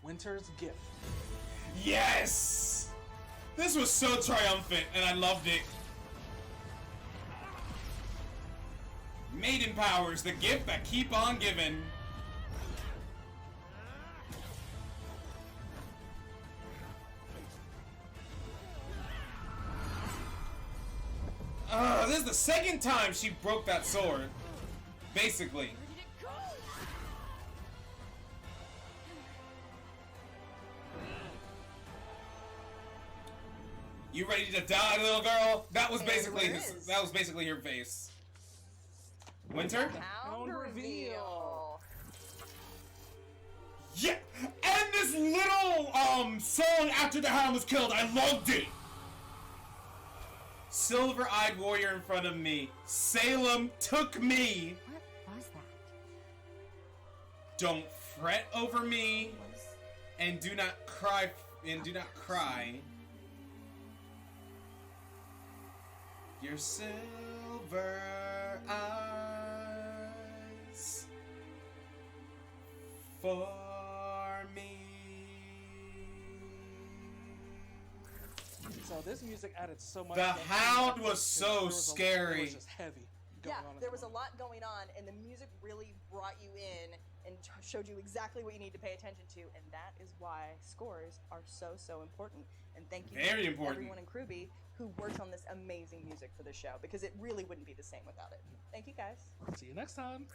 Winter's Gift. Yes! This was so triumphant, and I loved it. Maiden powers, the gift that keep on giving. This is the second time she broke that sword. Basically. You ready to die, little girl? That was basically her face. Winter? Hound reveal. Yeah, and this little song after the hound was killed, I loved it. Silver-eyed warrior in front of me. Salem took me. What was that? Don't fret over me, and do not cry. Cry. Your silver eyes for me. So this music added so much. The Hound was so scary. It was just heavy. Yeah, there was a lot going on, and the music really brought you in and showed you exactly what you need to pay attention to, and that is why scores are so important. And thank you Very to important. everyone in RWBY who worked on this amazing music for the show, because it really wouldn't be the same without it. Thank you guys. See you next time.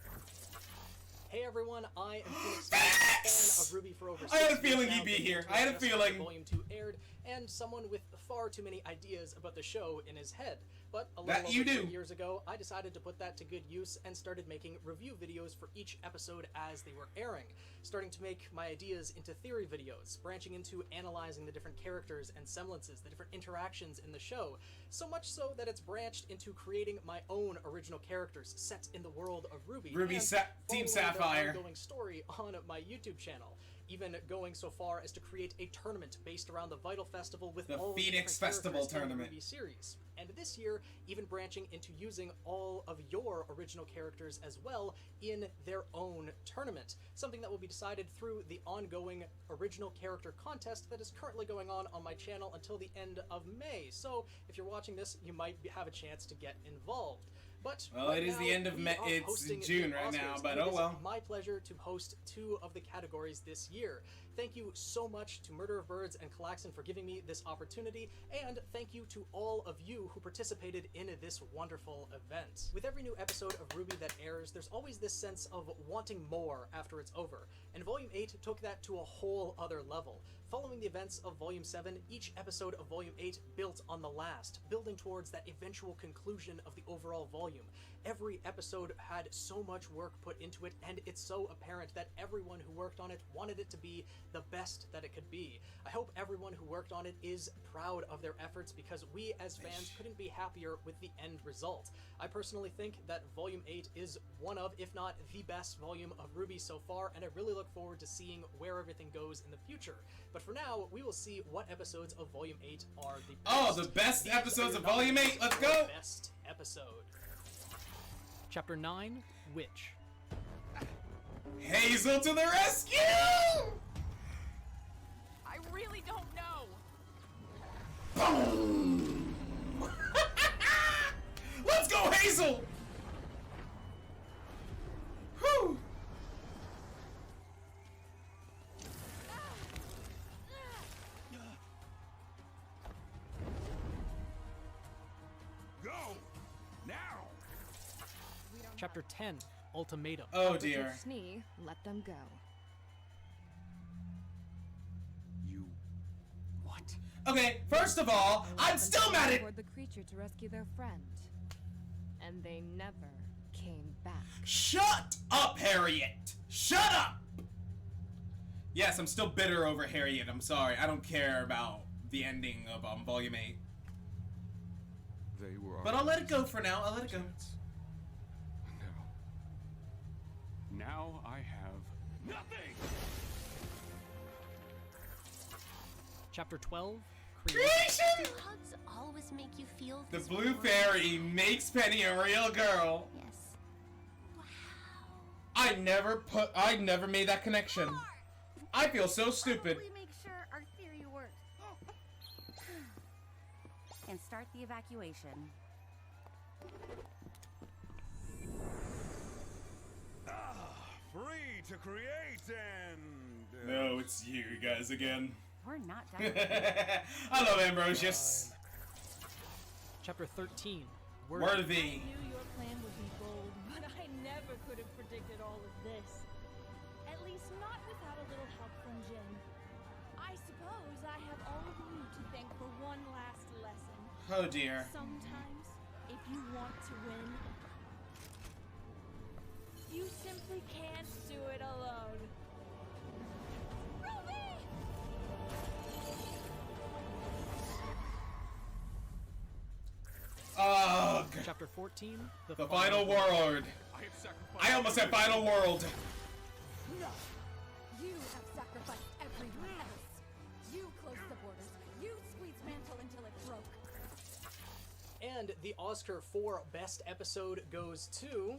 Hey everyone, I am Phoenix, fan of RWBY for over 6 I had a years feeling now, he'd be dating here. to I had a just after feeling. Volume 2 aired, and someone with far too many ideas about the show in his head. But a little That you over do. 2 years ago, I decided to put that to good use and started making review videos for each episode as they were airing, starting to make my ideas into theory videos, branching into analyzing the different characters and semblances, the different interactions in the show, so much so that it's branched into creating my own original characters set in the world of RWBY. RWBY and Team following their Sapphire. ongoing story on my YouTube channel. even going so far as to create a tournament based around the Vital Festival with The all Phoenix the different Festival characters in the tournament. RWBY series. And this year, even branching into using all of your original characters as well in their own tournament. Something that will be decided through the ongoing original character contest that is currently going on my channel until the end of May. So if you're watching this, you might have a chance to get involved. But Well, right it is now, the end of we May. are It's hosting June the right now, Oscars, but and it oh is well. my pleasure to host 2 of the categories this year. Thank you so much to Murder of Birds and Klaxon for giving me this opportunity, and thank you to all of you who participated in this wonderful event. With every new episode of RWBY that airs, there's always this sense of wanting more after it's over, and Volume 8 took that to a whole other level. Following the events of Volume 7, each episode of Volume 8 built on the last, building towards that eventual conclusion of the overall volume. Every episode had so much work put into it, and it's so apparent that everyone who worked on it wanted it to be the best that it could be. I hope everyone who worked on it is proud of their efforts, because we as fans couldn't be happier with the end result. I personally think that Volume 8 is one of, if not the best volume of RWBY so far, and I really look forward to seeing where everything goes in the future. But for now, we will see what episodes of Volume 8 are the best. Oh, the best These episodes are of your Volume 8. nominees Let's for go. Best episode. Chapter 9, Witch. Hazel to the rescue! I really don't know. Boom! Let's go, Hazel! Whew! Go! Now! Chapter 10, Ultimatum. Oh With dear. Snee, let them go. What? Okay, first of all, I'm still mad at. Toward the creature to rescue their friend, and they never came back. Shut up, Harriet! Shut up! Yes, I'm still bitter over Harriet. I'm sorry. I don't care about the ending of Volume 8. They were. But I'll let it go for now. I'll let it go. Now I have nothing. Chapter 12, Creation! Do hugs always make you feel The this Blue way? Fairy makes Penny a real girl. Yes. I never made that connection. I feel so stupid. We make sure our theory works. And start the evacuation. Free to create and... No, it's you guys again. We're not done. I love Ambrosius. Chapter 13, Worthy. I knew your plan would be bold, but I never could have predicted all of this. At least not without a little help from Jin. I suppose I have all of you to thank for one last lesson. Oh dear. Sometimes, if you want to win, you simply can't do it alone. Ruby! Ugh. Chapter 14, The Final World. I almost said Final World. No! You have sacrificed everyone else. You closed the borders. You squeezed Mantle until it broke. And the Oscar for Best Episode goes to...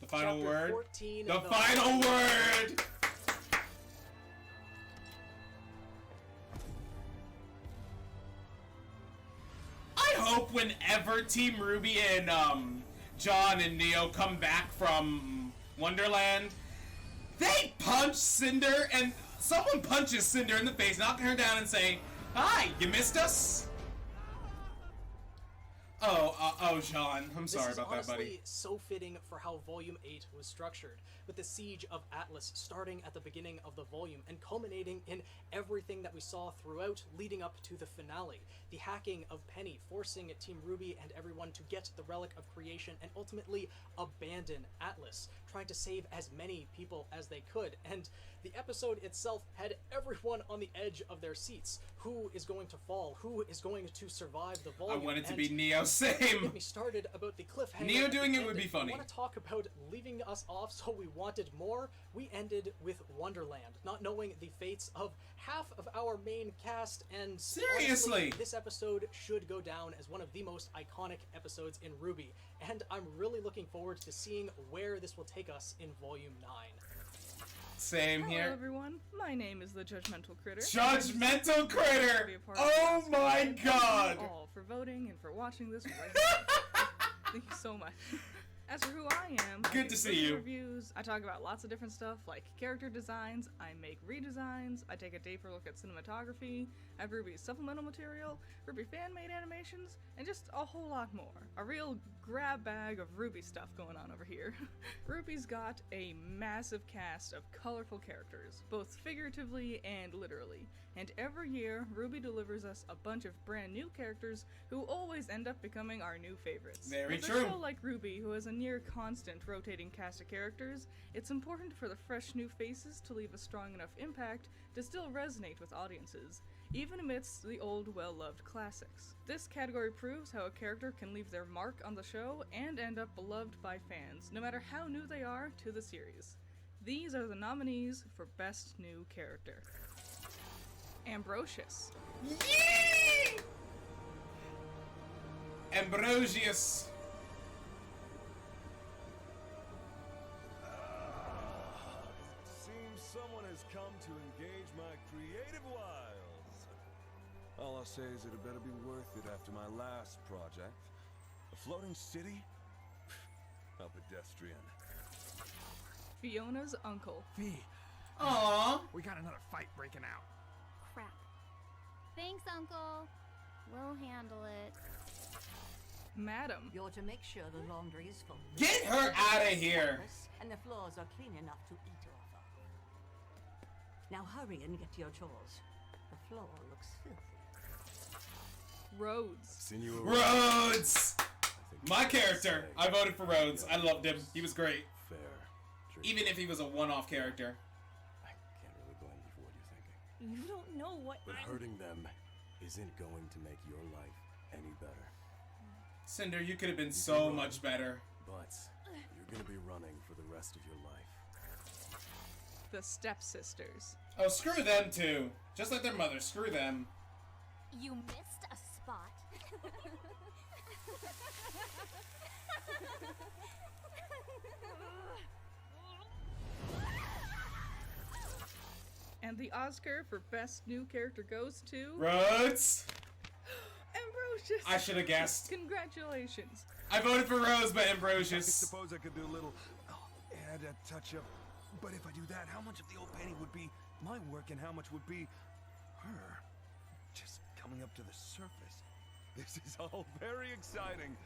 The Final Chapter Word. 14, The Final Word! I hope whenever Team RWBY and John and Neo come back from Wonderland, they punch Cinder and someone punches Cinder in the face, knock her down and say, "Hi, you missed us?" Oh, John. I'm sorry about that, buddy. This is honestly so fitting for how Volume 8 was structured, with the siege of Atlas starting at the beginning of the volume and culminating in everything that we saw throughout leading up to the finale. The hacking of Penny, forcing Team RWBY and everyone to get the Relic of Creation and ultimately abandon Atlas, trying to save as many people as they could. And the episode itself had everyone on the edge of their seats. Who is going to fall? Who is going to survive the volume? I want it to And be Neo same. Get me started about the cliffhanger. Neo at the doing it end. would be If funny. you want to talk about leaving us off so we wanted more? We ended with Wonderland, not knowing the fates of half of our main cast, and Seriously! honestly, this episode should go down as one of the most iconic episodes in RWBY, and I'm really looking forward to seeing where this will take us in Volume 9. Same Hello, here. everyone. My name is the Judgmental Critter. Judgmental Critter! To be a part of Oh this. my Thank god! you all for voting and for watching this right now. Thank you so much. As for who I am, I Good do to see movie you. Reviews. I talk about lots of different stuff like character designs. I make redesigns. I take a deeper look at cinematography. I have RWBY supplemental material, RWBY fan-made animations, and just a whole lot more. A real grab bag of RWBY stuff going on over here. RWBY's got a massive cast of colorful characters, both figuratively and literally. And every year, RWBY delivers us a bunch of brand new characters who always end up becoming our new favorites. Very With true. a show like RWBY, who has a near constant rotating cast of characters, it's important for the fresh new faces to leave a strong enough impact to still resonate with audiences, even amidst the old, well-loved classics. This category proves how a character can leave their mark on the show and end up beloved by fans, no matter how new they are to the series. These are the nominees for Best New Character. Ambrosius. Yee! Ambrosius. Seems someone has come to engage my creative wiles. All I'll say is it had better be worth it after my last project. A floating city? How pedestrian. Fiona's uncle. Fee. Aww. We got another fight breaking out. Crap. Thanks, Uncle. We'll handle it. Madam. You're to make sure the laundry is full. Get her out of here. And the floors are clean enough to eat off of. Now hurry and get to your chores. The floor looks filthy. Rhodes. Rhodes! My character. I voted for Rhodes. I loved him. He was great. Fair. Even if he was a one-off character. Can't really blame you for what you're thinking. You don't know what But hurting them isn't going to make your life any better. Cinder, you could have been so much better. But you're gonna be running for the rest of your life. The Stepsisters. Oh, screw them too. Just like their mother. Screw them. You missed a spot. And the Oscar for Best New Character goes to... Rhodes! Ambrosius! I should have guessed. Congratulations. I voted for Rose, but I Ambrosius. suppose I could do a little add a touch-up. But if I do that, how much of the old painting would be my work and how much would be her? Just coming up to the surface. This is all very exciting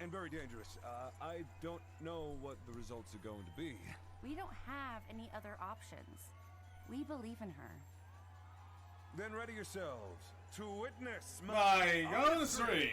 and very dangerous. I don't know what the results are going to be. We don't have any other options. We believe in her. Then ready yourselves to witness My honesty.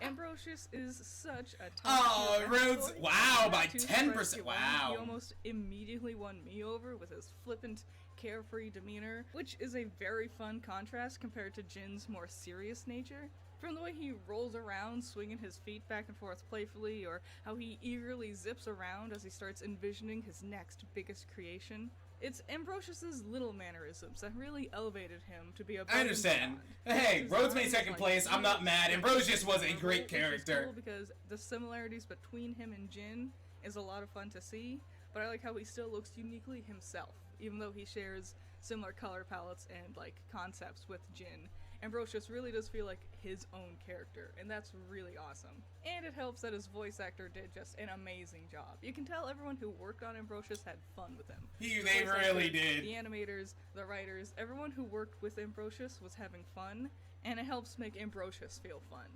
Ambrosius is such a tough Oh, Rhodes! backstory. Wow, Not by to 10%. stress you on, Wow. He almost immediately won me over with his flippant, carefree demeanor, which is a very fun contrast compared to Jin's more serious nature. From the way he rolls around, swinging his feet back and forth playfully, or how he eagerly zips around as he starts envisioning his next biggest creation. It's Ambrosius's little mannerisms that really elevated him to be a. I understand. Hey, Rhodes made second place. I'm not mad. Ambrosius was a great Which is character. cool because the similarities between him and Jin is a lot of fun to see, but I like how he still looks uniquely himself, even though he shares similar color palettes and like concepts with Jin. Ambrosius really does feel like his own character, and that's really awesome. And it helps that his voice actor did just an amazing job. You can tell everyone who worked on Ambrosius had fun with him. They Voice really actors, did. The animators, the writers, everyone who worked with Ambrosius was having fun, and it helps make Ambrosius feel fun.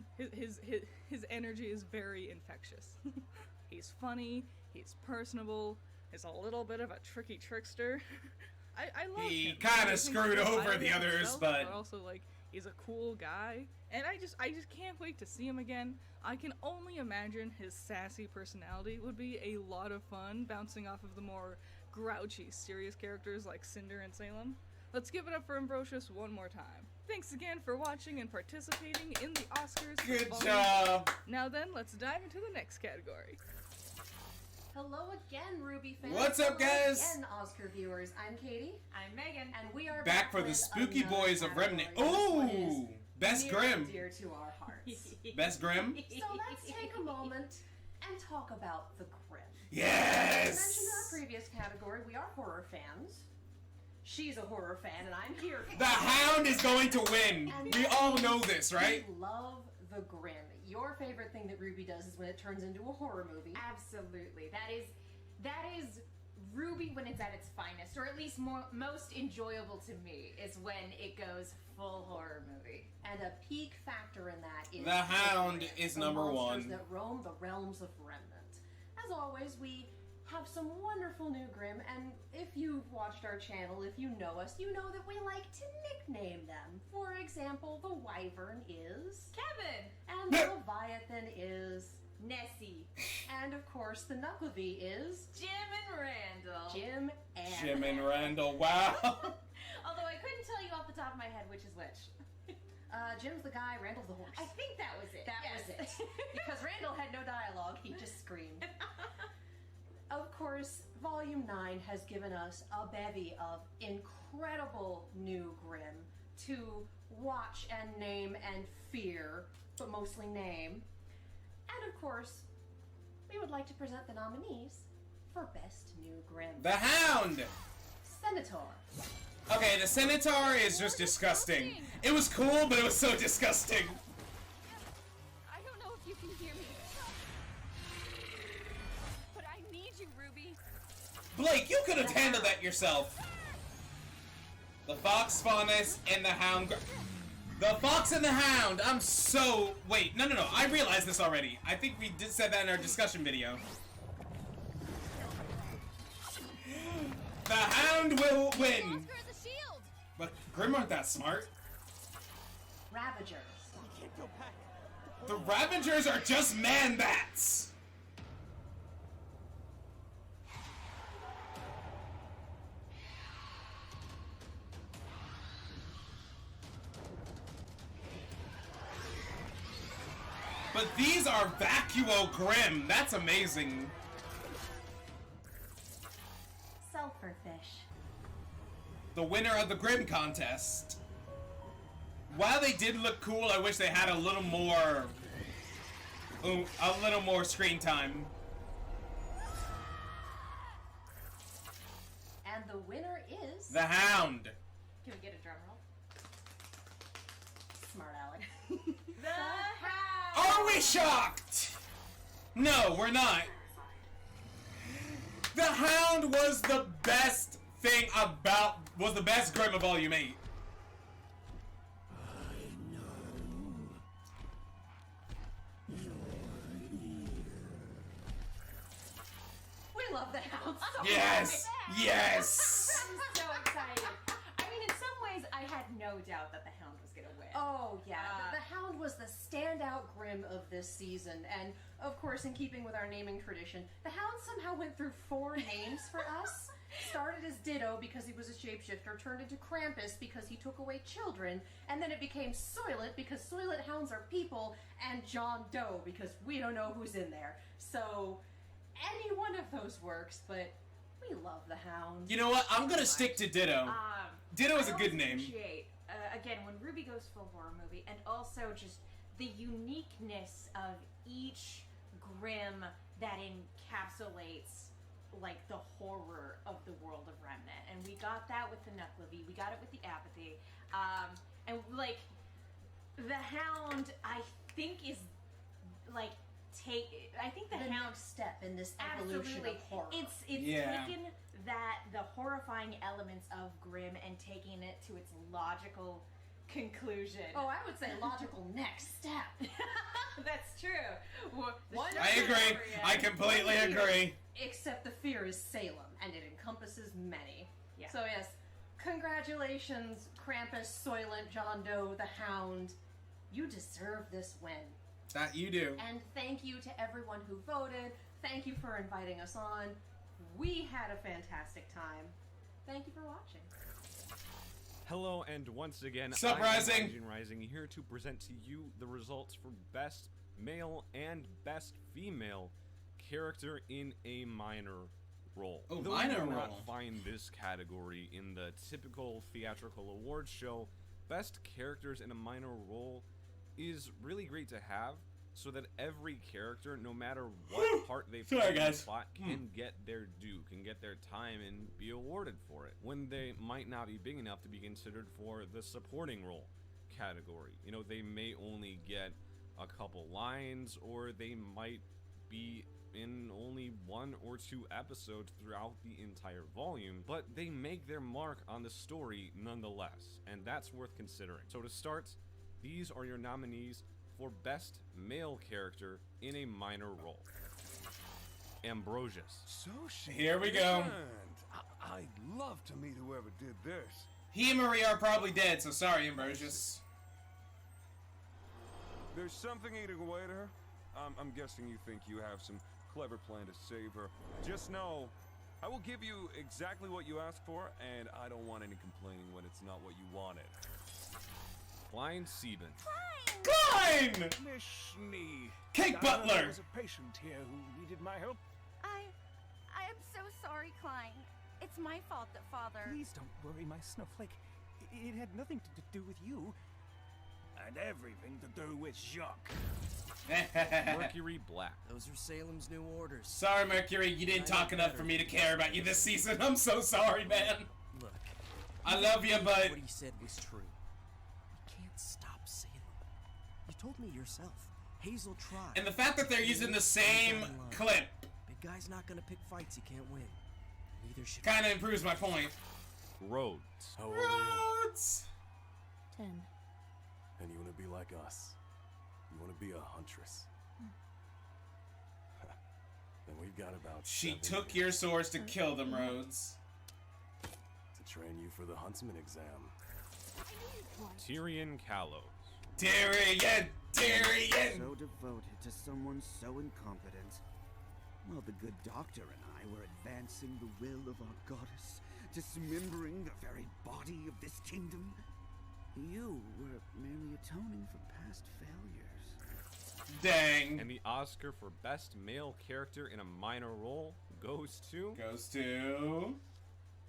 His energy is very infectious. He's funny, he's personable, he's a little bit of a tricky trickster. I love He him. kinda I think screwed he's over violent the others, himself, but- also like he's a cool guy, and I just can't wait to see him again. I can only imagine his sassy personality would be a lot of fun, bouncing off of the more grouchy, serious characters like Cinder and Salem. Let's give it up for Ambrosius one more time. Thanks again for watching and participating in the Oscars. Good Volume job. 8. Now then, let's dive into the next category. Hello again, RWBY fans. What's up, guys? Hello again, Oscar viewers. I'm Katie. I'm Megan. And we are Back for the with Spooky another Boys of category. Remnant. This one is Ooh! Best near Grim. and dear to our hearts. Best Grim? So let's take a moment and talk about the Grim. Yes! As mentioned in our previous category, we are horror fans. She's a horror fan, and I'm here. The Hound is going to win. And We all know this, right? We love the Grim. Your favorite thing that RWBY does is when it turns into a horror movie. Absolutely. That is RWBY when it's at its finest, or at least most enjoyable to me, is when it goes full horror movie. And a peak factor in that is The Hound Grim, is the number monsters one. that roam the realms of Remnant. As always, we have some wonderful new Grim, and if you've watched our channel, if you know us, you know that we like to nickname them. For example, the Wyvern is Kevin! And the Leviathan is Nessie. And of course, the Knucklevi is Jim and Randall. Jim and Randall, wow. Although I couldn't tell you off the top of my head which is which. Jim's the guy, Randall's the horse. I think that was it. That was it. Because Randall had no dialogue, he just screamed. Of course, Volume 9 has given us a bevy of incredible new Grim to watch and name and fear, but mostly name. And of course, we would like to present the nominees for Best New Grim. The Hound! Senator. Okay, the Centaur is just disgusting. It was cool, but it was so disgusting. I don't know if you can hear me, but I need you, RWBY. Blake, you could have handled that yourself. The Fox, Faunus, and the Hound. The Fox and the Hound. I'm so... Wait, no. I realized this already. I think we did said that in our discussion video. The Hound will win. But Grim aren't that smart. Ravagers. The Ravagers are just man-bats. But these are Vacuo Grim. That's amazing. Sulfurfish. The winner of the Grim contest. While they did look cool, I wish they had a little more screen time. And the winner is... The Hound. Can we get a drum roll? Smart Alec. The Hound! Are we shocked? No, we're not. The Hound was the best thing about... was the best Grim of Volume 8. We love the Hound so Yes! much. Yes! I'm so excited. I mean, in some ways, I had no doubt that the Hound was gonna win. Oh, yeah. The Hound was the standout Grim of this season. And, of course, in keeping with our naming tradition, the Hound somehow went through 4 names for us. Started as Ditto because he was a shapeshifter, turned into Krampus because he took away children, and then it became Soylent because Soylent Hounds are people, and John Doe because we don't know who's in there. So, any one of those works, but we love the Hound. You know what? I'm gonna stick to Ditto. Ditto is a I good always name. Appreciate, again, when RWBY goes full horror movie, and also just the uniqueness of each Grim that encapsulates like the horror of the world of Remnant. And we got that with the Knucklevi, we got it with the Apathy, and like the Hound I think is like I think the Hound next step in this evolution absolutely of horror. It's Yeah. taken the horrifying elements of Grim and taking it to its logical conclusion. Oh, I would say logical next step. That's true. I agree. I completely agree. Except the fear is Salem, and it encompasses many. Yeah. So yes, congratulations, Krampus, Soylent, John Doe, the Hound. You deserve this win. That you do. And thank you to everyone who voted. Thank you for inviting us on. We had a fantastic time. Thank you for watching. Hello, and once again, Sup, I Rising? am Rising, here to present to you the results for Best Male and Best Female Character in a Minor Role. Oh, Though minor you will role. not find this category in the typical theatrical awards show, Best Characters in a Minor Role is really great to have, so that every character, no matter what part they play in the plot, can get their due, can get their time, and be awarded for it, when they might not be big enough to be considered for the supporting role category. You know, they may only get a couple lines, or they might be in only 1 or 2 episodes throughout the entire volume, but they make their mark on the story nonetheless, and that's worth considering. So to start, these are your nominees for Best Male Character in a Minor Role. Ambrosius. So Here we go. I'd love to meet whoever did this. He and Marie are probably dead, so sorry, Ambrosius. There's something eating away at her. I'm guessing you think you have some clever plan to save her. Just know, I will give you exactly what you asked for, and I don't want any complaining when it's not what you wanted. Klein Sieben. Klein! Miss Schnee. Cake Butler! There was a patient here who needed my help. I am so sorry, Klein. It's my fault that Father... Please don't worry, my snowflake. It had nothing to do with you. And everything to do with Jacques. Mercury Black. Those are Salem's new orders. Sorry, Mercury, you didn't talk enough for me to care about you this season. I'm so sorry, man. Look. I love you, but... What he said was true. We can't stop Salem. You told me yourself. Hazel tried. And the fact that they're using the same clip Big guy's not gonna pick fights he can't win. Neither should kind of improves my point. Rhodes. How old are you? Rhodes! 10. And you want to be like us? You want to be a huntress? Then we've got about She 7 took years your swords to kill them, Rhodes. to train you for the huntsman exam. Tyrion Kalos. Tyrion! Tyrion! So devoted to someone so incompetent. While the good doctor and I were advancing the will of our goddess, dismembering the very body of this kingdom, you were merely atoning for past failures. Dang. And the Oscar for Best Male Character in a Minor Role goes to...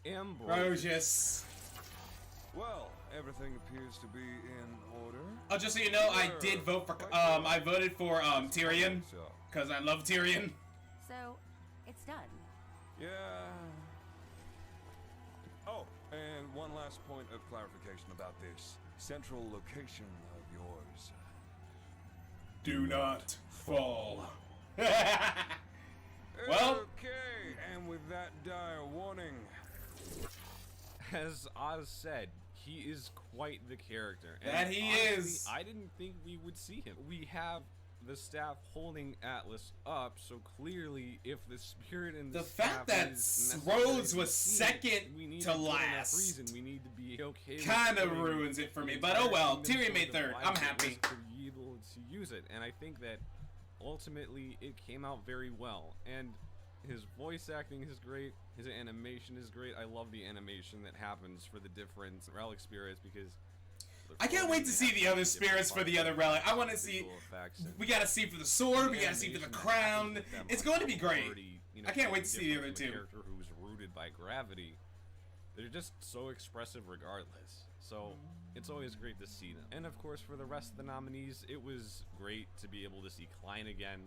Ambrosius. Well, everything appears to be in order. Oh, just so you know, I did vote for, I voted for, Tyrion. Because I love Tyrion. So, it's done. Yeah. Oh, and one last point of clarification about this central location of yours. Do not fall. Well. Okay, and with that dire warning. As Oz said, he is quite the character. And That he honestly, is. I didn't think we would see him. We have the staff holding Atlas up, so clearly, if the spirit and the fact staff that is Rhodes necessary was see second it, we need to a good enough last reason. We need to be okay. with kind of putting ruins it for me, the but oh entire well. kingdom Tyrion to made the third. blind I'm to happy. be able to use it, and I think that ultimately it came out very well. And his voice acting is great. His animation is great. I love the animation that happens for the different relic spirits because I can't wait to see the other spirits for the other relic. I want to see. We gotta see for the sword. We gotta see for the crown. It's going to be great. I can't wait to see the other two. Character who's rooted by gravity. They're just so expressive regardless. So it's always great to see them. And of course, for the rest of the nominees, it was great to be able to see Klein again,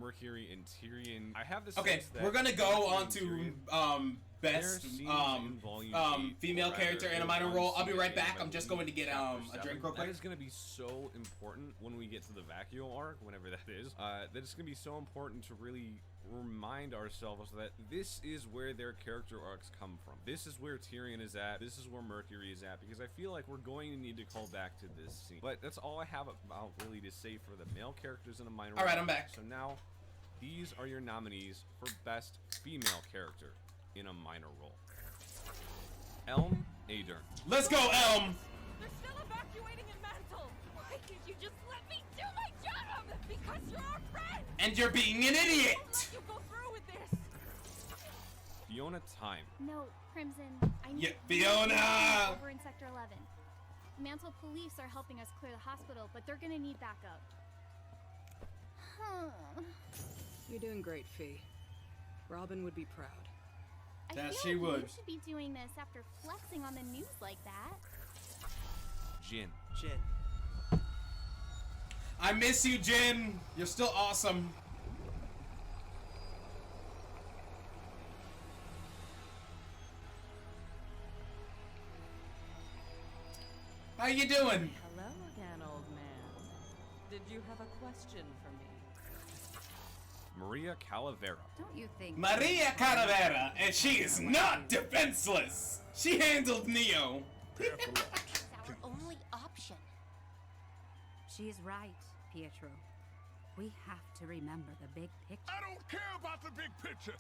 Mercury and Tyrion. I have the sense that we're gonna go Mercury on and to Tyrion, best their scenes in Volume 8, female or character rather, in a minor one role. I'll be scene right in, back. I I'm just believe, going to get chapter a 7. drink real quick. That is going to be so important when we get to the Vacuo arc, whenever that is. That it's going to be so important to really remind ourselves that this is where their character arcs come from. This is where Tyrion is at. This is where Mercury is at, because I feel like we're going to need to call back to this scene. But that's all I have about really to say for the male characters in a minor role. All right, I'm back. So now, these are your nominees for Best Female Character in a Minor Role. Elm Adern. Let's go, Elm! They're still evacuating in Mantle! Why did you just let me do my job? Because you're our friend! And you're being an idiot! I'll let you go through with this! Fiona Time. No, Crimson. I Yeah, need Fiona! over in Sector 11. Mantle police are helping us clear the hospital, but they're gonna need backup. You're doing great, Fee. Robin would be proud. That I feel she like would. You should be doing this after flexing on the news like that. Jin. I miss you, Jin. You're still awesome. How you doing? Hello again, old man. Did you have a question for me? Maria Calavera. Don't you think... Maria Calavera, and she is not defenseless. She handled Neo. Our only option. She is right, Pietro. We have to remember the big picture. I don't care about the big picture.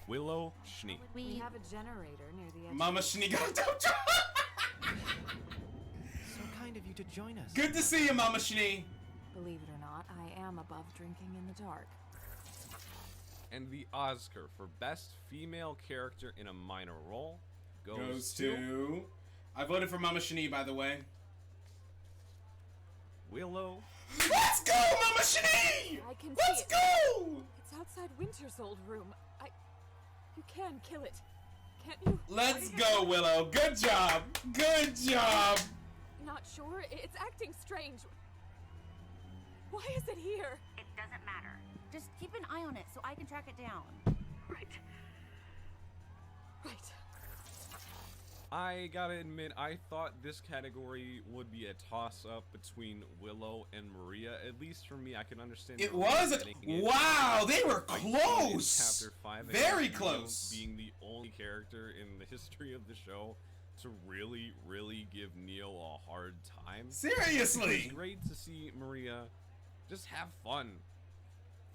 Willow Schnee. We have a generator near the edge. Mama Schnee got So kind of you to join us. Good to see you, Mama Schnee. Believe it or not, I am above drinking in the dark. And the Oscar for Best Female Character in a Minor Role goes to... I voted for Mama Schnee, by the way. Willow. Let's go, Mama Schnee! I can Let's see it. go! It's outside Winter's old room. You can kill it. Can't you? Let's go, Willow. Good job. Good job. Not sure. It's acting strange. Why is it here? It doesn't matter. Just keep an eye on it so I can track it down. Right. I gotta admit, I thought this category would be a toss-up between Willow and Maria. At least for me, I can understand. It Maria was. getting it. Wow, they were I close. Chapter 5, Very and close. Neo being the only character in the history of the show to really give Neo a hard time. Seriously. It's great to see Maria just have fun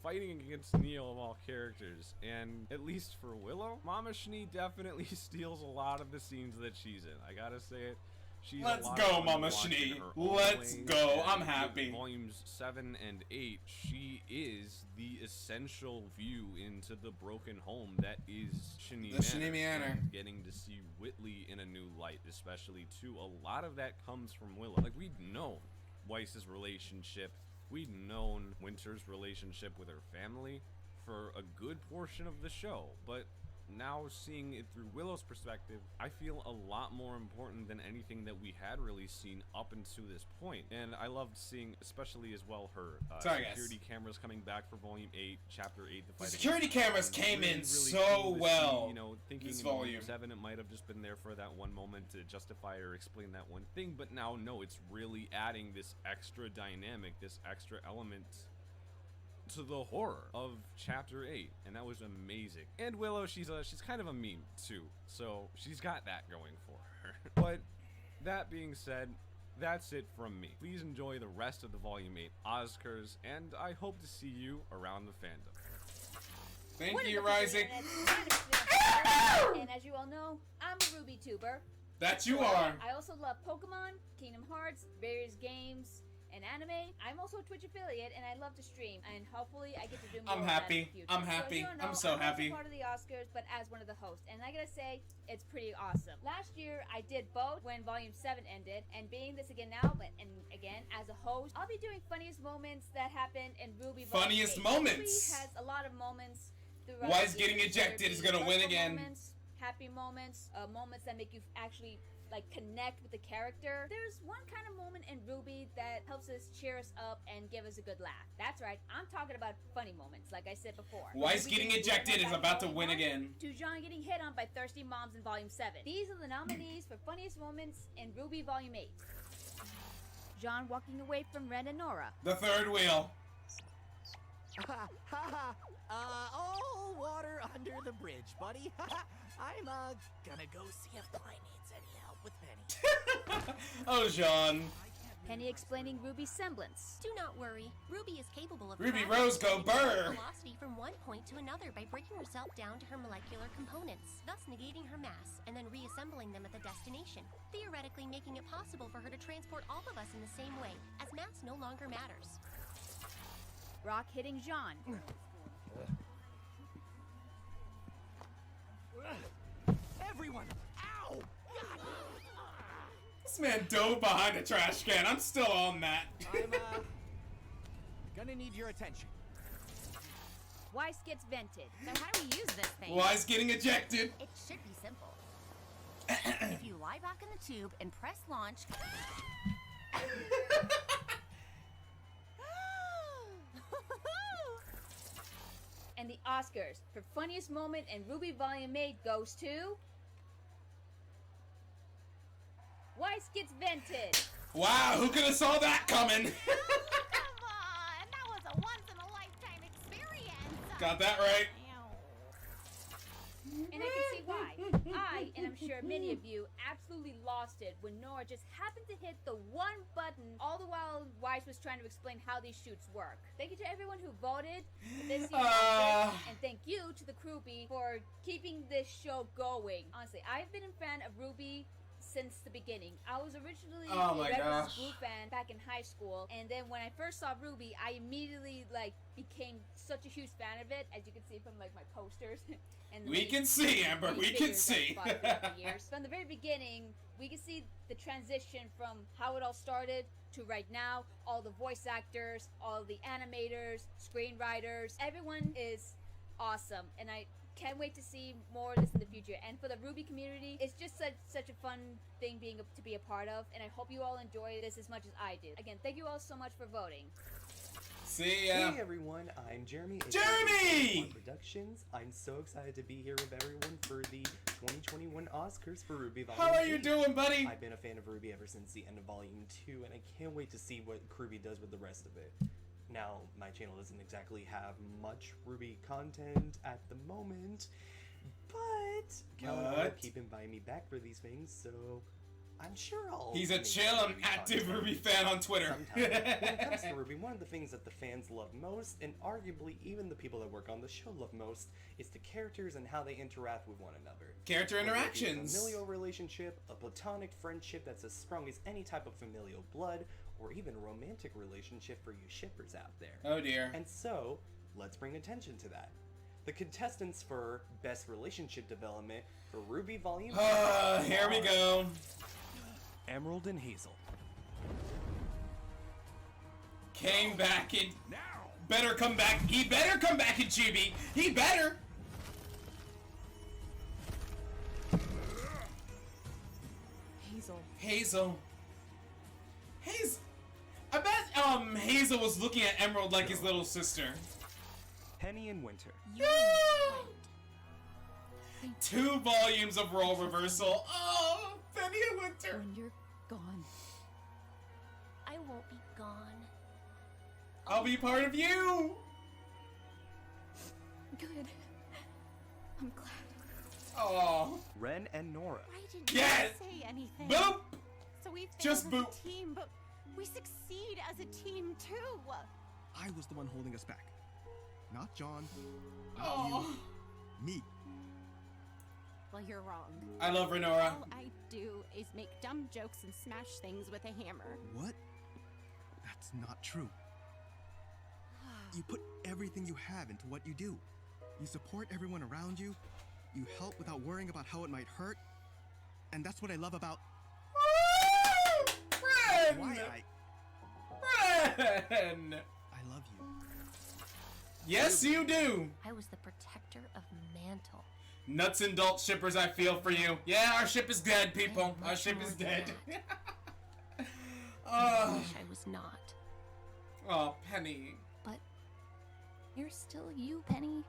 fighting against Neo of all characters, and at least for Willow, Mama Schnee definitely steals a lot of the scenes that she's in. I gotta say it. She's Let's a lot go, of fun Mama to watch in Schnee. her own Let's way, go. and I'm with happy. Volumes 7 and 8, she is the essential view into the broken home that is Schnee The Schnee Manor. and getting to see Whitley in a new light, especially too. A lot of that comes from Willow. Like, we've known Weiss's relationship, we'd known Winter's relationship with her family for a good portion of the show, but now seeing it through Willow's perspective, I feel a lot more important than anything that we had really seen up until this point. And I loved seeing, especially as well, her security cameras coming back for Volume 8, Chapter 8. The fight security against cameras Thrawn. came in Really so cool to well see, you know, thinking this in Volume volume. 7 it might have just been there for that one moment to justify or explain that one thing, but now no, it's really adding this extra dynamic, this extra element to the horror of Chapter 8, and that was amazing. And Willow, she's kind of a meme too, so she's got that going for her. But that being said, that's it from me. Please enjoy the rest of the Volume 8 Ozcars, and I hope to see you around the fandom. Thank you, Rising. And as you all know, I'm a RWBY tuber. That you are. I also love Pokemon, Kingdom Hearts, various games, and anime. I'm also a Twitch affiliate, and I love to stream. And hopefully, I get to do more. I'm of that happy. in the future. I'm So happy. you don't know, I'm so happy. Also part of the Oscars, but as one of the hosts. And I gotta say, it's pretty awesome. Last year, I did both when Volume 7 ended, and being this again now, and again as a host, I'll be doing funniest moments that happened in RWBY. Funniest Volume 8. moments. RWBY has a lot of moments. Throughout Why is the getting season, ejected whether it is be gonna win joyful again. Moments, happy moments, moments that make you actually like connect with the character. There's one kind of moment in RWBY that helps us cheer us up and give us a good laugh. That's right, I'm talking about funny moments, like I said before. Weiss getting ejected is about to win again. To John getting hit on by thirsty moms in Volume 7. These are the nominees for funniest moments in RWBY Volume 8. John walking away from Ren and Nora. The third wheel. All water under the bridge, buddy. I'm gonna go see if Klein needs any help with Penny. Oh, Jean. Penny explaining RWBY's semblance. Do not worry. RWBY is capable of Ruby traveling Rose go at burr. velocity from one point to another by breaking herself down to her molecular components, thus negating her mass and then reassembling them at the destination, theoretically making it possible for her to transport all of us in the same way, as mass no longer matters. Rock hitting Jean. This man dove behind a trash can. I'm still on that. I'm, gonna need your attention. Weiss gets vented. So how do we use this thing? Weiss getting ejected. It should be simple. If you lie back in the tube and press launch... And the Oscars for funniest moment in RWBY Volume 8 goes to... Weiss gets vented. Wow, who could have saw that coming? Come on, that was a once-in-a-lifetime experience. Got that right. And I can see why. I, and I'm sure many of you, absolutely lost it when Nora just happened to hit the one button all the while Weiss was trying to explain how these shoots work. Thank you to everyone who voted for this season, and thank you to the RWBY for keeping this show going. Honestly, I've been a fan of RWBY since the beginning. I was originally a Red Blue fan back in high school, and then when I first saw RWBY, I immediately became such a huge fan of it, as you can see from my posters. And We can see, Amber. We can see. From the very beginning, we can see the transition from how it all started to right now. All the voice actors, all the animators, screenwriters, everyone is awesome, and I can't wait to see more of this in the future. And for the RWBY community, it's just such a fun thing to be a part of, and I hope you all enjoy this as much as I did. Again, thank you all so much for voting. See ya. Hey everyone, I'm Jeremy. Jeremy! Productions. I'm so excited to be here with everyone for the 2021 Oscars for RWBY Volume 8. How are you doing, buddy? I've been a fan of RWBY ever since the end of Volume 2, and I can't wait to see what RWBY does with the rest of it. Now, my channel doesn't exactly have much RWBY content at the moment, but Cal and I keep inviting me back for these things, so I'm sure I'll... He's a chill and active RWBY fan on Twitter. When it comes to RWBY, one of the things that the fans love most, and arguably even the people that work on the show love most, is the characters and how they interact with one another. Character interactions. A familial relationship, a platonic friendship that's as strong as any type of familial blood, or even a romantic relationship for you shippers out there. Oh dear. And so, let's bring attention to that. The contestants for Best Relationship Development for RWBY Volume 8 here we go. Emerald and Hazel. Came back in. Better come back. He better come back in GB. He better. Hazel. I bet Hazel was looking at Emerald like his little sister. Penny and Winter. 2 volumes of role reversal. Oh, Penny and Winter. When you're gone. I won't be gone. I'll be part of you. Good. I'm glad. Oh. Ren and Nora. I didn't Yes! say anything. Boop. So we failed Just as boop. a team, but we succeed as a team too. I was the one holding us back. Not John. Not Oh. you. Me. Well, you're wrong. I love Renora. All I do is make dumb jokes and smash things with a hammer. What? That's not true. You put everything you have into what you do. You support everyone around you. You help without worrying about how it might hurt. And that's what I love about... Ren! Why Ren! I love you. Yes, you do. I was the protector of Mantle. Nuts and Dalt shippers, I feel for you. Yeah, our ship is dead, people. Our ship is dead. I wish I was not. Oh, Penny. But you're still you, Penny.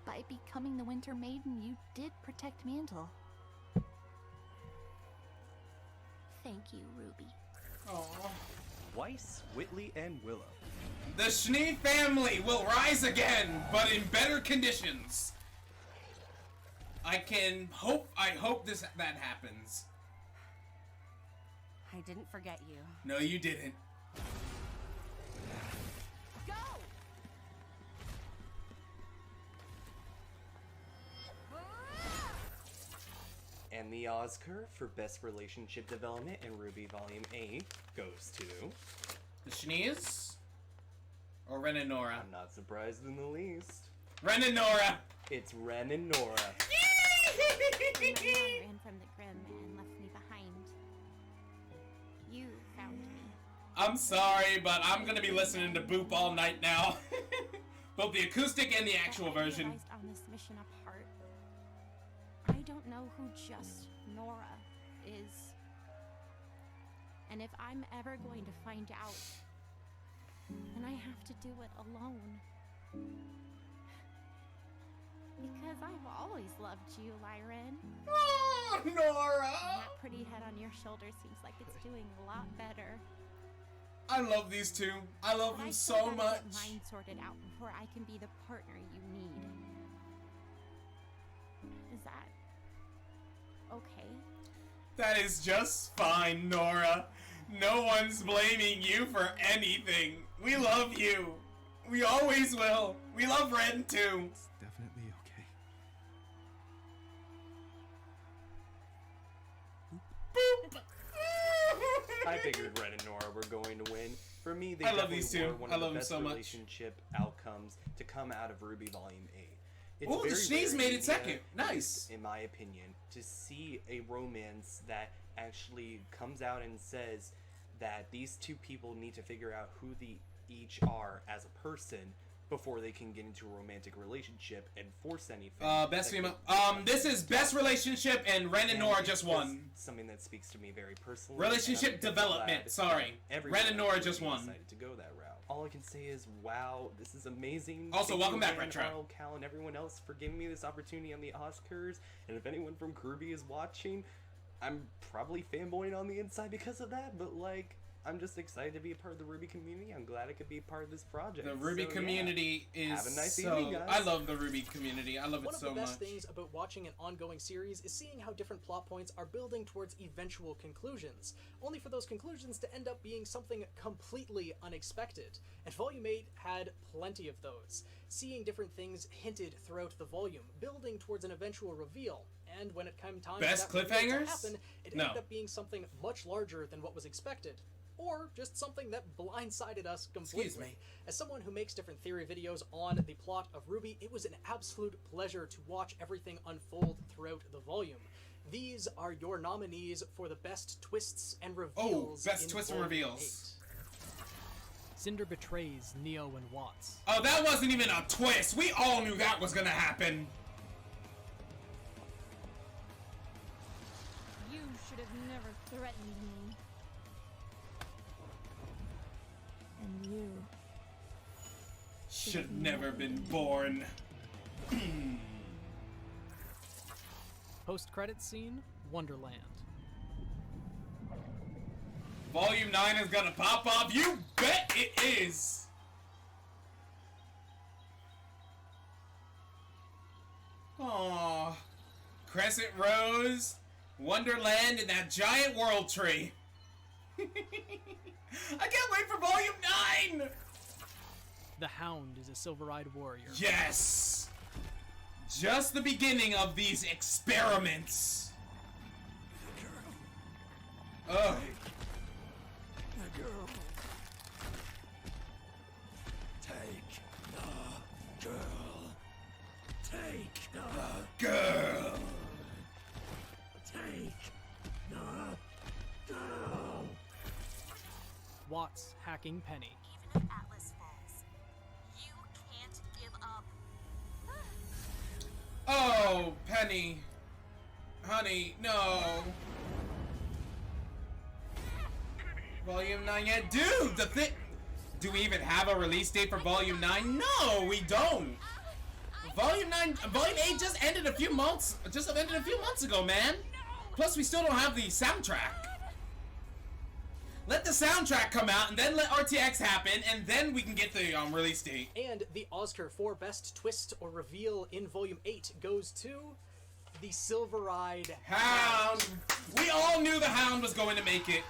By becoming the Winter Maiden, you did protect Mantle. Thank you, Ruby. Aww. Weiss, Whitley, and Willow. The Schnee family will rise again, but in better conditions. I hope that happens. I didn't forget you. No, you didn't. Go! And the Oscar for Best Relationship Development in RWBY Volume 8 goes to... The Schnees? Or Ren and Nora? I'm not surprised in the least. Ren and Nora! It's Ren and Nora. Ran from the Grim and left me behind. I'm sorry, but I'm gonna be listening to Boop all night now. Both the acoustic and the actual version. Realized on this mission apart, I don't know who just Nora is. And if I'm ever going to find out, then I have to do it alone. Because I've always loved you, Lyran. Oh, Nora! And that pretty head on your shoulder seems like it's doing a lot better. I love these two. I love them so much. Get mine sorted out before I can be the partner you need. Is that okay? That is just fine, Nora. No one's blaming you for anything. We love you. We always will. We love Ren too. It's definitely okay. I figured Ren and Nora were going to win. For me, they I love definitely these two. were one I of the love them best so much. relationship outcomes to come out of RWBY Volume 8. It's Ooh, the very Sneeze rare made in it second. media, Nice. in my opinion, to see a romance that actually comes out and says that these two people need to figure out who they each are as a person before they can get into a romantic relationship and force anything. Best female. This is best relationship, and Ren and Nora just won. Something that speaks to me very personally. Relationship and I'm development, glad sorry. that everyone Ren and Nora really just won. decided to go that route. All I can say is, wow, this is amazing. Also, Thank welcome you back, again, Retro. Arnold, Cal, and everyone else for giving me this opportunity on the Oscars. And if anyone from RWBY is watching, I'm probably fanboying on the inside because of that, but like, I'm just excited to be a part of the RWBY community. I'm glad I could be a part of this project. The RWBY community is Have a nice so... evening, guys. I love the RWBY community. I love it so much. One of the best things about watching an ongoing series is seeing how different plot points are building towards eventual conclusions, only for those conclusions to end up being something completely unexpected. And Volume 8 had plenty of those, seeing different things hinted throughout the volume, building towards an eventual reveal. And when it came time Best for that reveal to cliffhangers? happen, it No. ended up being something much larger than what was expected. Or just something that blindsided us completely. Excuse me. As someone who makes different theory videos on the plot of RWBY, it was an absolute pleasure to watch everything unfold throughout the volume. These are your nominees for the best twists and reveals. Oh, best in twists and Volume reveals. 8. Cinder betrays Neo and Watts. Oh, that wasn't even a twist. We all knew that was gonna happen. You should have never threatened me. And you Should have never been born. Post-credits scene, Wonderland. Volume 9 is gonna pop off. You bet it is. Aww. Crescent Rose, Wonderland, and that giant world tree. I can't wait for Volume 9! The Hound is a silver-eyed warrior. Yes! Just the beginning of these experiments. Ugh. The girl. Take the girl. Take the girl. Take the girl. Watts hacking Penny. Even if Atlas falls, you can't give up. Oh, Penny. Honey, no. Volume 9 yet? Dude, the thing... Do we even have a release date for Volume 9? No, we don't. Volume 8 just ended a few months ago, man. Plus, we still don't have the soundtrack. Let the soundtrack come out, and then let RTX happen, and then we can get the release date. And the Oscar for Best Twist or Reveal in Volume 8 goes to the Silver-Eyed Hound. We all knew the Hound was going to make it.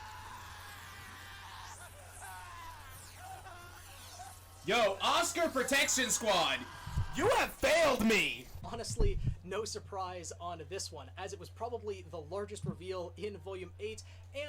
Yo, Oscar Protection Squad, you have failed me. Honestly, no surprise on this one, as it was probably the largest reveal in Volume 8,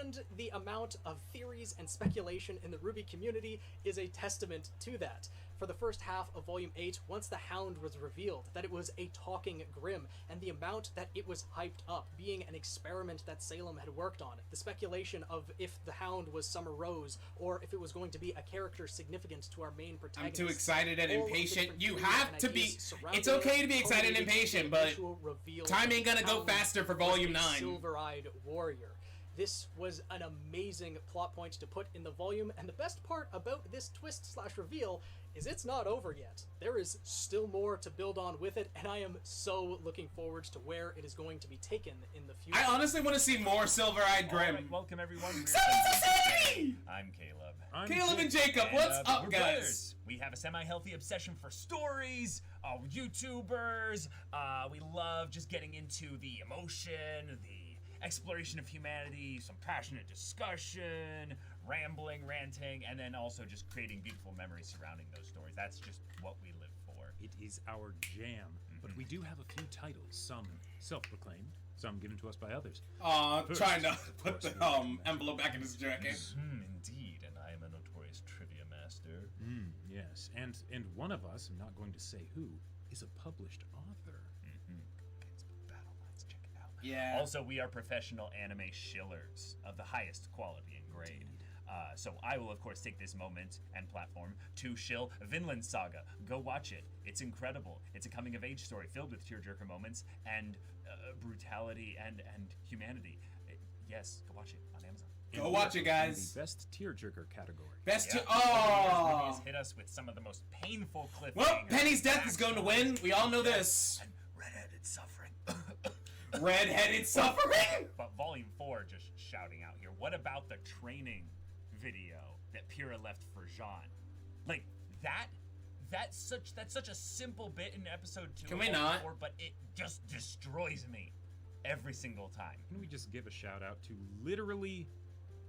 and the amount of theories and speculation in the RWBY community is a testament to that. For the first half of Volume 8, once the Hound was revealed, that it was a talking Grimm, and the amount that it was hyped up, being an experiment that Salem had worked on, the speculation of if the Hound was Summer Rose, or if it was going to be a character significant to our main protagonist. I'm too excited and impatient. You have to be... It's okay to be excited and impatient, but time ain't gonna go faster for Volume 9. Silver-eyed warrior. This was an amazing plot point to put in the volume, and the best part about this twist/reveal is it's not over yet. There is still more to build on with it, and I am so looking forward to where it is going to be taken in the future. I honestly want to see more Silver-Eyed Grimm. Right, welcome everyone. I'm Caleb. Caleb and Jacob, what's up, we're guys? brothers. We have a semi-healthy obsession for stories, YouTubers. We love just getting into the emotion, the exploration of humanity, some passionate discussion, rambling, ranting, and then also just creating beautiful memories surrounding those stories. That's just what we live for. It is our jam. But we do have a few titles, some self-proclaimed, some given to us by others. First, Trying to put the envelope back in his jacket. Indeed, and I am a notorious trivia master. Yes, and one of us, I'm not going to say who, is a published author. Yeah. Also, we are professional anime shillers of the highest quality and grade. So I will, of course, take this moment and platform to shill Vinland Saga. Go watch it. It's incredible. It's a coming-of-age story filled with tearjerker moments and brutality and humanity. Yes, go watch it on Amazon. Go watch it, guys. The best tearjerker category. Oh! Has hit us with some of the most painful cliffhangers. Well, Penny's death is going to win. We all know this. And redheaded suffering. Redheaded suffering? But Volume 4 just shouting out here. What about the training video that Pyrrha left for Jean? Like, that's such a simple bit in episode 2. Can we not? 4, but it just destroys me every single time. Can we just give a shout out to literally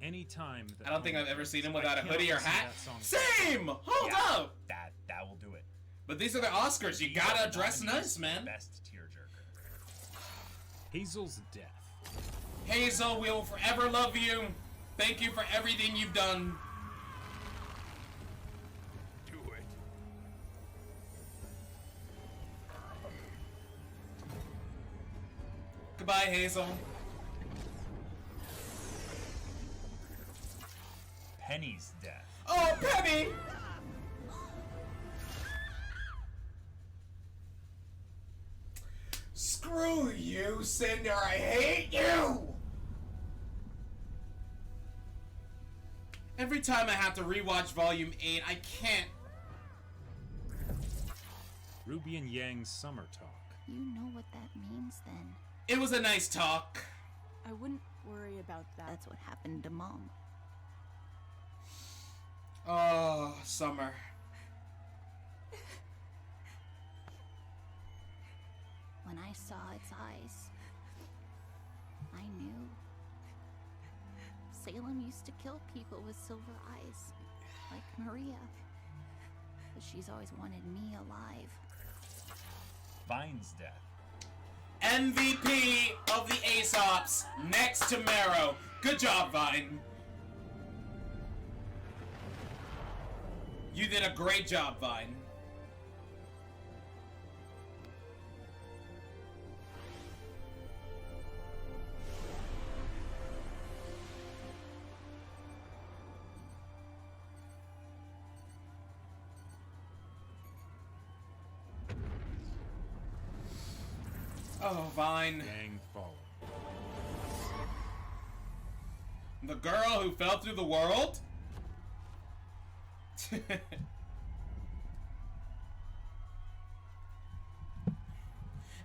any time that I don't think I've ever seen him without a cannot hoodie or listen to hat. that song. Same! Hold up! That will do it. But these are the Oscars. You gotta dress nice, man. Best tearjerker. Hazel's death. Hazel, we will forever love you. Thank you for everything you've done. Do it. Goodbye, Hazel. Penny's death. Oh, Penny! Screw you, Cinder. I hate you! Every time I have to rewatch Volume 8, I can't. Ruby and Yang's summer talk. You know what that means then. It was a nice talk. I wouldn't worry about that. That's what happened to Mom. Oh, Summer. When I saw its eyes, I knew. Salem used to kill people with silver eyes, like Maria. But she's always wanted me alive. Vine's death. MVP of the Aesops, next to Marrow. Good job, Vine. You did a great job, Vine. Oh, Vine. Yang fallen. The girl who fell through the world?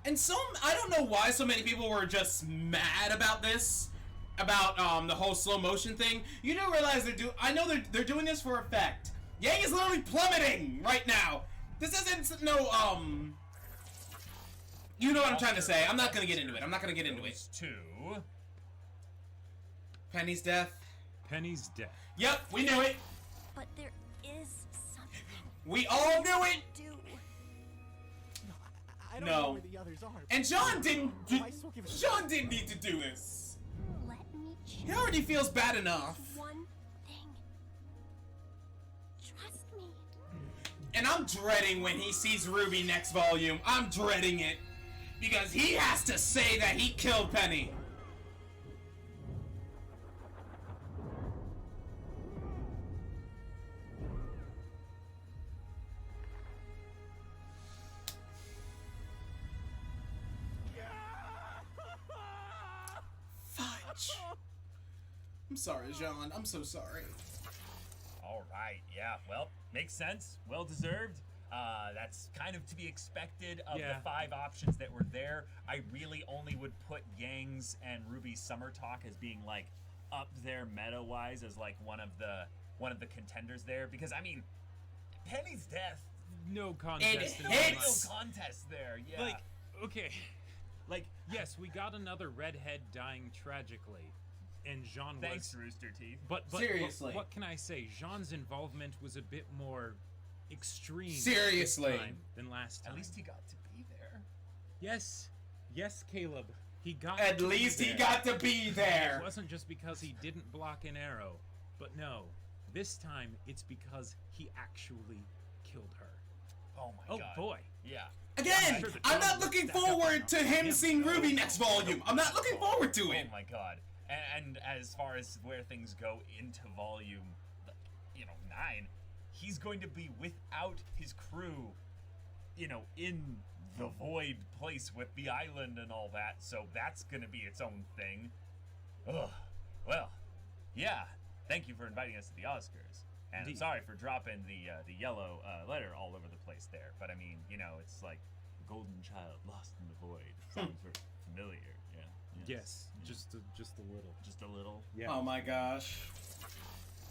And I don't know why so many people were just mad about this, about the whole slow motion thing. You do realize I know they're doing this for effect. Yang is literally plummeting right now. This isn't you know what I'm trying to say. I'm not gonna get into it. To Penny's death. Penny's death. Yep, we knew it. But there is something. We all knew it. Do. No, I don't know No. where the others are. And John didn't. I still give it a John didn't need to do this. Let me He already feels bad enough. one thing. Trust me. And I'm dreading when he sees Ruby next volume. I'm dreading it. Because he has to say that he killed Penny. Fudge. I'm sorry, John. I'm so sorry. All right, yeah, well, makes sense. Well deserved. That's kind of to be expected of the 5 options that were there. I really only would put Yang's and Ruby's Summer Talk as being like up there meta-wise as like one of the contenders there, because I mean, Penny's death. No contest. It hits. No contest there. Yeah. Like, okay. Like, yes, we got another redhead dying tragically, and Jean thanks, was. Rooster Teeth. But Seriously. what can I say? Jean's involvement was a bit more extreme. Seriously. This time than last time. At least he got to be there. Yes, Caleb. He got. At to be least he there. got to be there. It wasn't just because he didn't block an arrow, but no, this time it's because he actually killed her. Oh my god. Oh boy. Yeah. Again, I'm not looking forward to him seeing Ruby next volume. I'm not looking forward to it. Oh my god. And as far as where things go into volume, 9, he's going to be without his crew, in the void place with the island and all that. So that's going to be its own thing. Ugh. Well, yeah. Thank you for inviting us to the Oscars. And I'm sorry for dropping the yellow letter all over the place there. But I mean, it's like golden child lost in the void. Sounds very familiar. Yeah. Yes, just a little. Just a little. Yeah. Oh my gosh.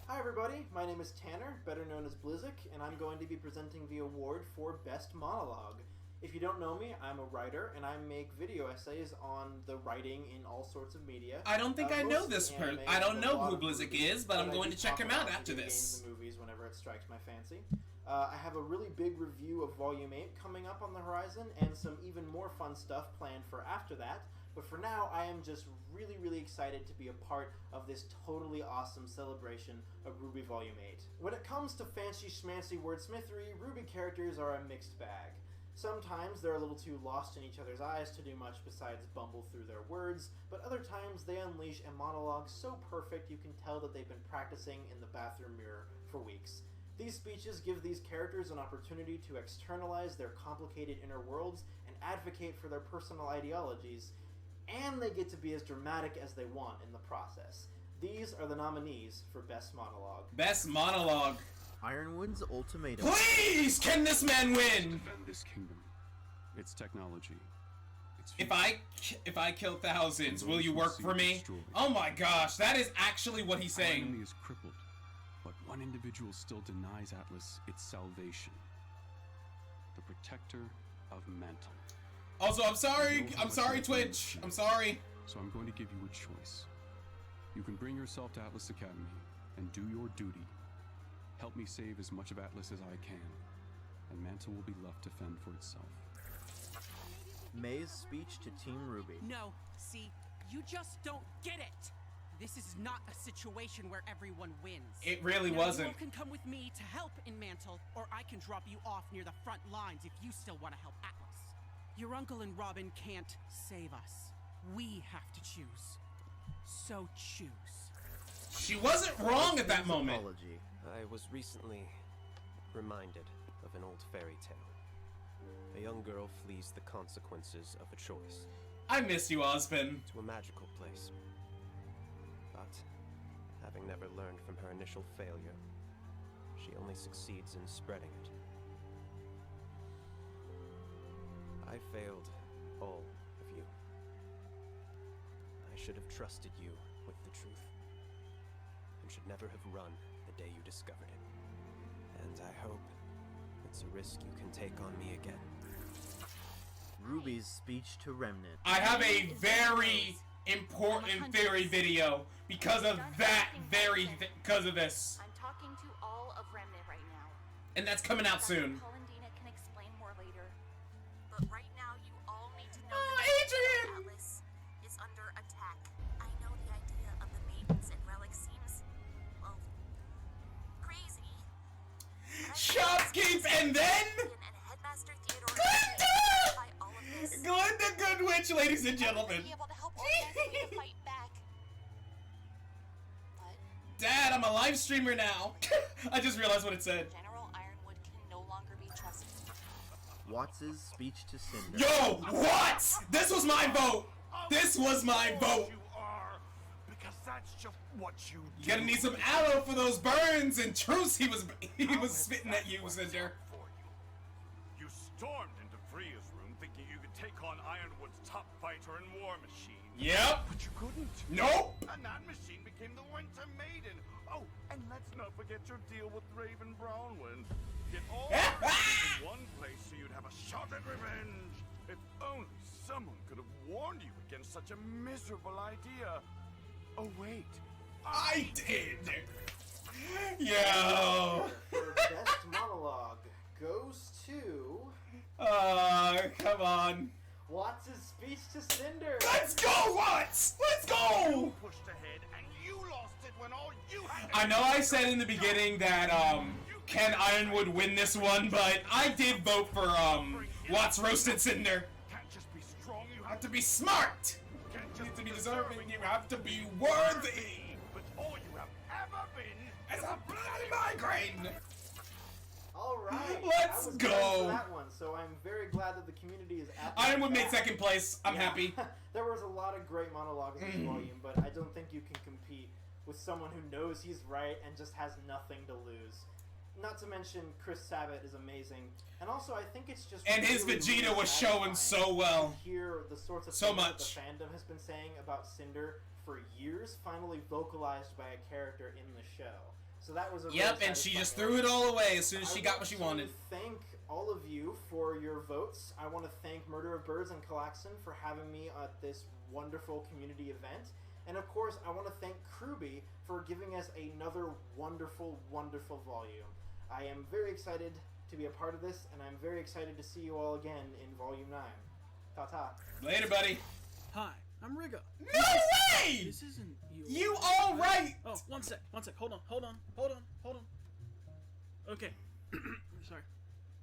Hi everybody, my name is Tanner, better known as Blizzik, and I'm going to be presenting the award for Best Monologue. If you don't know me, I'm a writer, and I make video essays on the writing in all sorts of media. I don't think I know mostly this person. anime I don't and a know lot who of Blizzik movies, is, but I'm I going do to check talk him out about after video this. games and movies whenever it strikes my fancy. I have a really big review of Volume 8 coming up on the horizon, and some even more fun stuff planned for after that. But for now, I am just really, really excited to be a part of this totally awesome celebration of RWBY Volume 8. When it comes to fancy schmancy wordsmithery, RWBY characters are a mixed bag. Sometimes they're a little too lost in each other's eyes to do much besides bumble through their words, but other times they unleash a monologue so perfect you can tell that they've been practicing in the bathroom mirror for weeks. These speeches give these characters an opportunity to externalize their complicated inner worlds and advocate for their personal ideologies, and they get to be as dramatic as they want in the process. These are the nominees for Best Monologue. Best Monologue. Ironwood's Ultimatum. Please, can this man win? Defend this kingdom, its technology, its If I kill thousands, will you work for me? Oh my gosh, that is actually what he's Our saying. enemy is crippled, but one individual still denies Atlas its salvation. The protector of Mantle. Also, I'm sorry, Twitch. I'm sorry. So I'm going to give you a choice. You can bring yourself to Atlas Academy and do your duty. Help me save as much of Atlas as I can, and Mantle will be left to fend for itself. May's speech to Team RWBY. No, see, you just don't get it. This is not a situation where everyone wins. It really Now, wasn't. You all can come with me to help in Mantle, or I can drop you off near the front lines if you still want to help Atlas. Your uncle and Robin can't save us. We have to choose. So choose. She wasn't wrong at that moment. Apology. I was recently reminded of an old fairy tale. A young girl flees the consequences of a choice. I miss you, Osmond. To a magical place. But, having never learned from her initial failure, she only succeeds in spreading it. I failed all of you. I should have trusted you with the truth, and should never have run the day you discovered it. And I hope it's a risk you can take on me again. RWBY's speech to Remnant. I have a very important theory video because of that because of this. I'm talking to all of Remnant right now. And that's coming out soon. Paul and Dina can explain more later. But right now And then Headmaster Theodore Glinda! by all of this. Glinda Goodwitch, ladies and gentlemen. Be able to help organize me to fight back. Dad, I'm a live streamer now. I just realized what it said. General Ironwood can no longer be trusted. Watts' speech to Cinder. Yo, what? This was my vote. This was my vote. Because that's just what you do. You're gonna need some aloe for those burns and truce he was spitting at you, Cinder. You stormed into Freya's room thinking you could take on Ironwood's top fighter and war machine. Yep. But you couldn't. Nope. And that machine became the Winter Maiden. Oh, and let's not forget your deal with Raven Brownwind. Get all in one place so you'd have a shot at revenge. If only someone could have warned you against such a miserable idea. Oh wait, I did. Yo. For best monologue goes to Come on. Watts' speech to Cinder. Let's go, Watts! Let's go! You pushed ahead and you lost it when all you had. I know I said in the beginning that can Ironwood win this one, but I did vote for Watts roasted Cinder. Can't just be strong. You have to be smart. You have to be deserving. You have to be worthy. But all you have ever been is a bloody migraine. All right, Let's I was go. glad for that one, so I'm very glad that the community is at Ironwood made second place. I'm happy. There was a lot of great monologues in this volume, but I don't think you can compete with someone who knows he's right and just has nothing to lose. Not to mention Chris Sabat is amazing, and also I think it's just And his really, Vegeta really was showing satisfying so well. to hear the sorts of So things much. that the fandom has been saying about Cinder for years, finally vocalized by a character in the show. So that was a Yep, really and she just satisfying threw it all away as soon as she got what she want wanted. to thank all of you for your votes. I want to thank Murder of Birds and Klaxon for having me at this wonderful community event. And of course, I want to thank RWBY for giving us another wonderful, wonderful volume. I am very excited to be a part of this, and I'm very excited to see you all again in Volume 9. Ta-ta. Later, buddy. Hi, I'm Rigga. No way! This isn't you. You all right? Oh, one sec. Hold on. Okay. Sorry.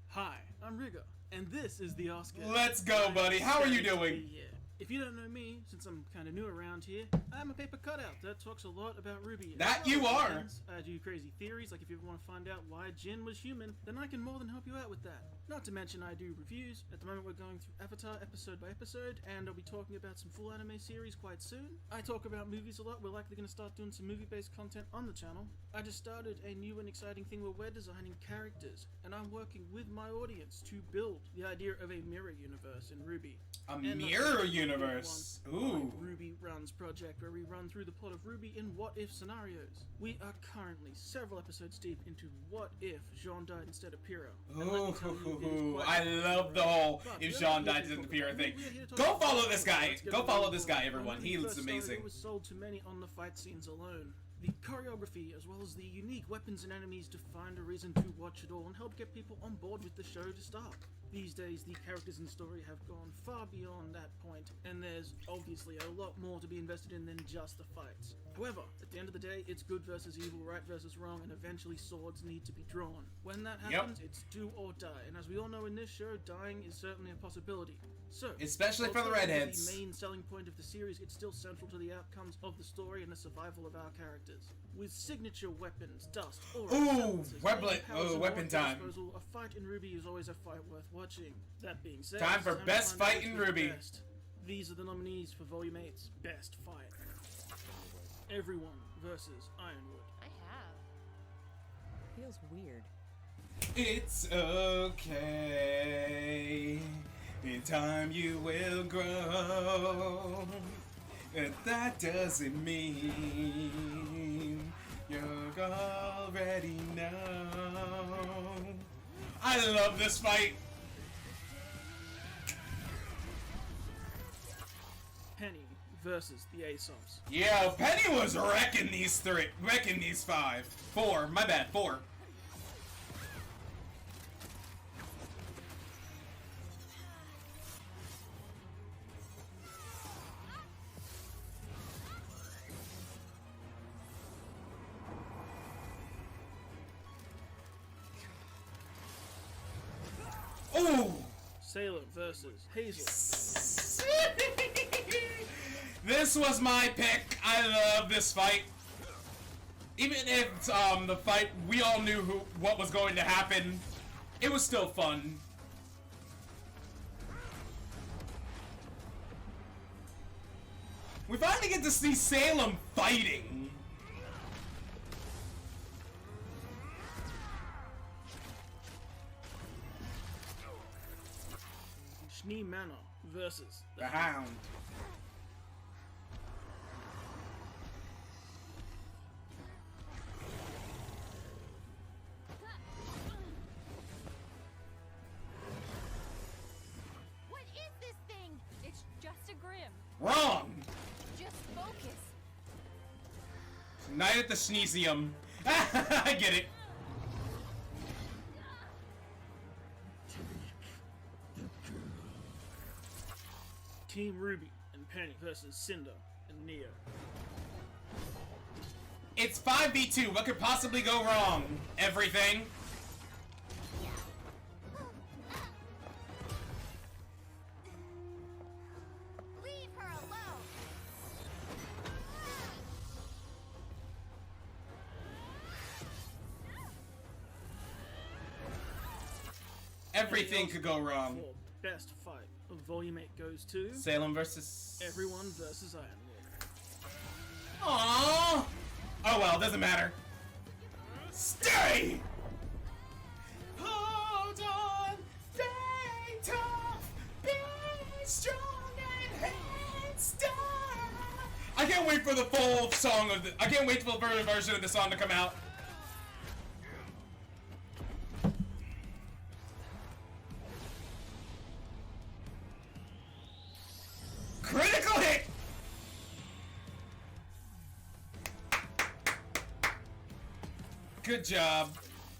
Hi, I'm Rigga, and this is the Ozcars. Let's go, buddy. How are you doing? Yeah. If you don't know me, since I'm kind of new around here, I'm a paper cutout that talks a lot about RWBY. That you are. I do crazy theories, like if you ever want to find out why Jin was human, then I can more than help you out with that. Not to mention I do reviews. At the moment we're going through Avatar episode by episode, and I'll be talking about some full anime series quite soon. I talk about movies a lot. We're likely going to start doing some movie-based content on the channel. I just started a new and exciting thing where we're designing characters, and I'm working with my audience to build the idea of a mirror universe in RWBY. A mirror universe. Ooh. RWBY Runs project, where we run through the plot of RWBY in what-if scenarios. We are currently several episodes deep into what if Jean died instead of Pyro. Ooh, I love the whole if Jean died in the Pyro thing. Go follow this guy. Go follow this guy, everyone. He looks amazing. It was sold to many on the fight scenes alone. The choreography, as well as the unique weapons and enemies, to find a reason to watch it all and help get people on board with the show to start. These days, the characters in the story have gone far beyond that point, and there's obviously a lot more to be invested in than just the fights. However, at the end of the day, it's good versus evil, right versus wrong, and eventually swords need to be drawn. When that happens, it's do or die, and as we all know in this show, dying is certainly a possibility. So, especially for the although redheads. the main selling point of the series, it's still central to the outcomes of the story and the survival of our characters. With signature weapons, dust, auras, weapon time. Disposal, a fight in RWBY is always a fight worth watching. That being said, Time for to best find out fight in which was RWBY. best. These are the nominees for Volume 8's Best Fight. Everyone versus Ironwood. I have. Feels weird. It's okay. In time you will grow. And that doesn't mean you already know. I love this fight. Penny versus the Aesop's. Yeah, Penny was wrecking these four. My bad, four. Ooh! Salem versus Hazel. This was my pick. I love this fight. Even if the fight we all knew what was going to happen, it was still fun. We finally get to see Salem fighting. Schnee Manor versus the Hound. What is this thing? It's just a Grim. Wrong! Just focus. Night at the Sneezium. I get it. Team Ruby and Penny versus Cinder and Neo. It's 5v2. What could possibly go wrong? Everything. Leave her alone. Everything could go wrong. For best fight of Volume 8 goes to Salem versus Everyone versus Ironwood. Aww. Oh well, doesn't matter. Stay! Hold on, stay tough, be strong and headstrong. I can't wait for the full song of the. I can't wait for the version of the song to come out. Critical hit! Good job.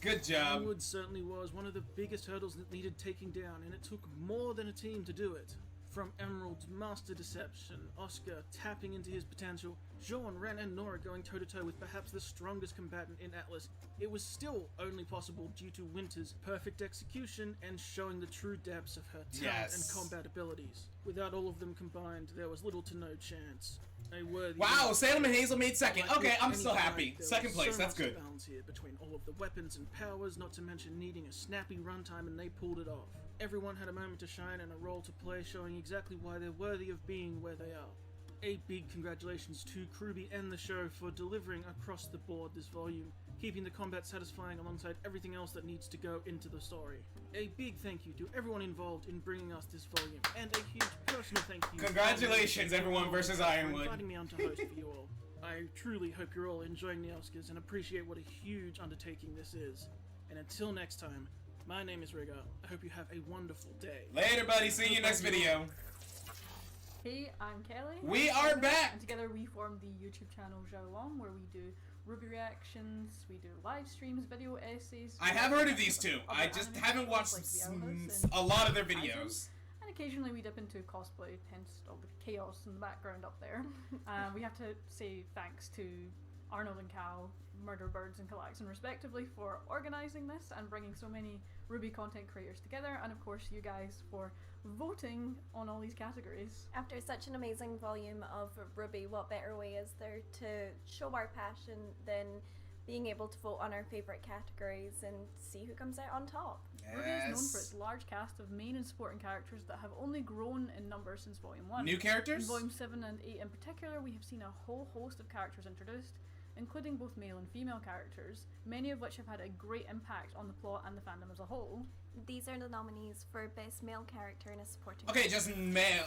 Good job. Ironwood certainly was one of the biggest hurdles that needed taking down, and it took more than a team to do it. From Emerald's master deception, Oscar tapping into his potential, Jean, Ren, and Nora going toe-to-toe with perhaps the strongest combatant in Atlas, it was still only possible due to Winter's perfect execution and showing the true depths of her talent and combat abilities. Without all of them combined, there was little to no chance. A worthy wow, Salem and Hazel made second. Like Okay, with I'm any still fight, happy. there Second was place, so that's much good. balance here between all of the weapons and powers, not to mention needing a snappy runtime, and they pulled it off. Everyone had a moment to shine and a role to play, showing exactly why they're worthy of being where they are. A big congratulations to RWBY and the show for delivering across the board this volume, keeping the combat satisfying alongside everything else that needs to go into the story. A big thank you to everyone involved in bringing us this volume, and a huge personal thank you. Congratulations, everyone versus for Ironwood. inviting me on to host for you all. I truly hope you're all enjoying the Oscars and appreciate what a huge undertaking this is. And until next time, my name is Rigger. I hope you have a wonderful day. Later, buddy. See you in next video. Hey, I'm Kelly. We are back! And together we form the YouTube channel Xiaolong, where we do RWBY reactions, we do live streams, video essays. I have heard of these two. I just haven't watched a lot of their videos. And occasionally we dip into cosplay, hence all the chaos in the background up there. We have to say thanks to Arnold and Cal, Murder Birds and Calaxon respectively, for organising this and bringing so many RWBY content creators together, and of course you guys for voting on all these categories. After such an amazing volume of RWBY, what better way is there to show our passion than being able to vote on our favourite categories and see who comes out on top? RWBY is known for its large cast of main and supporting characters that have only grown in number since Volume 1. New characters? In Volume 7 and 8 in particular, we have seen a whole host of characters introduced, including both male and female characters, many of which have had a great impact on the plot and the fandom as a whole. These are the nominees for Best Male Character in a Supporting Okay, Role. just male.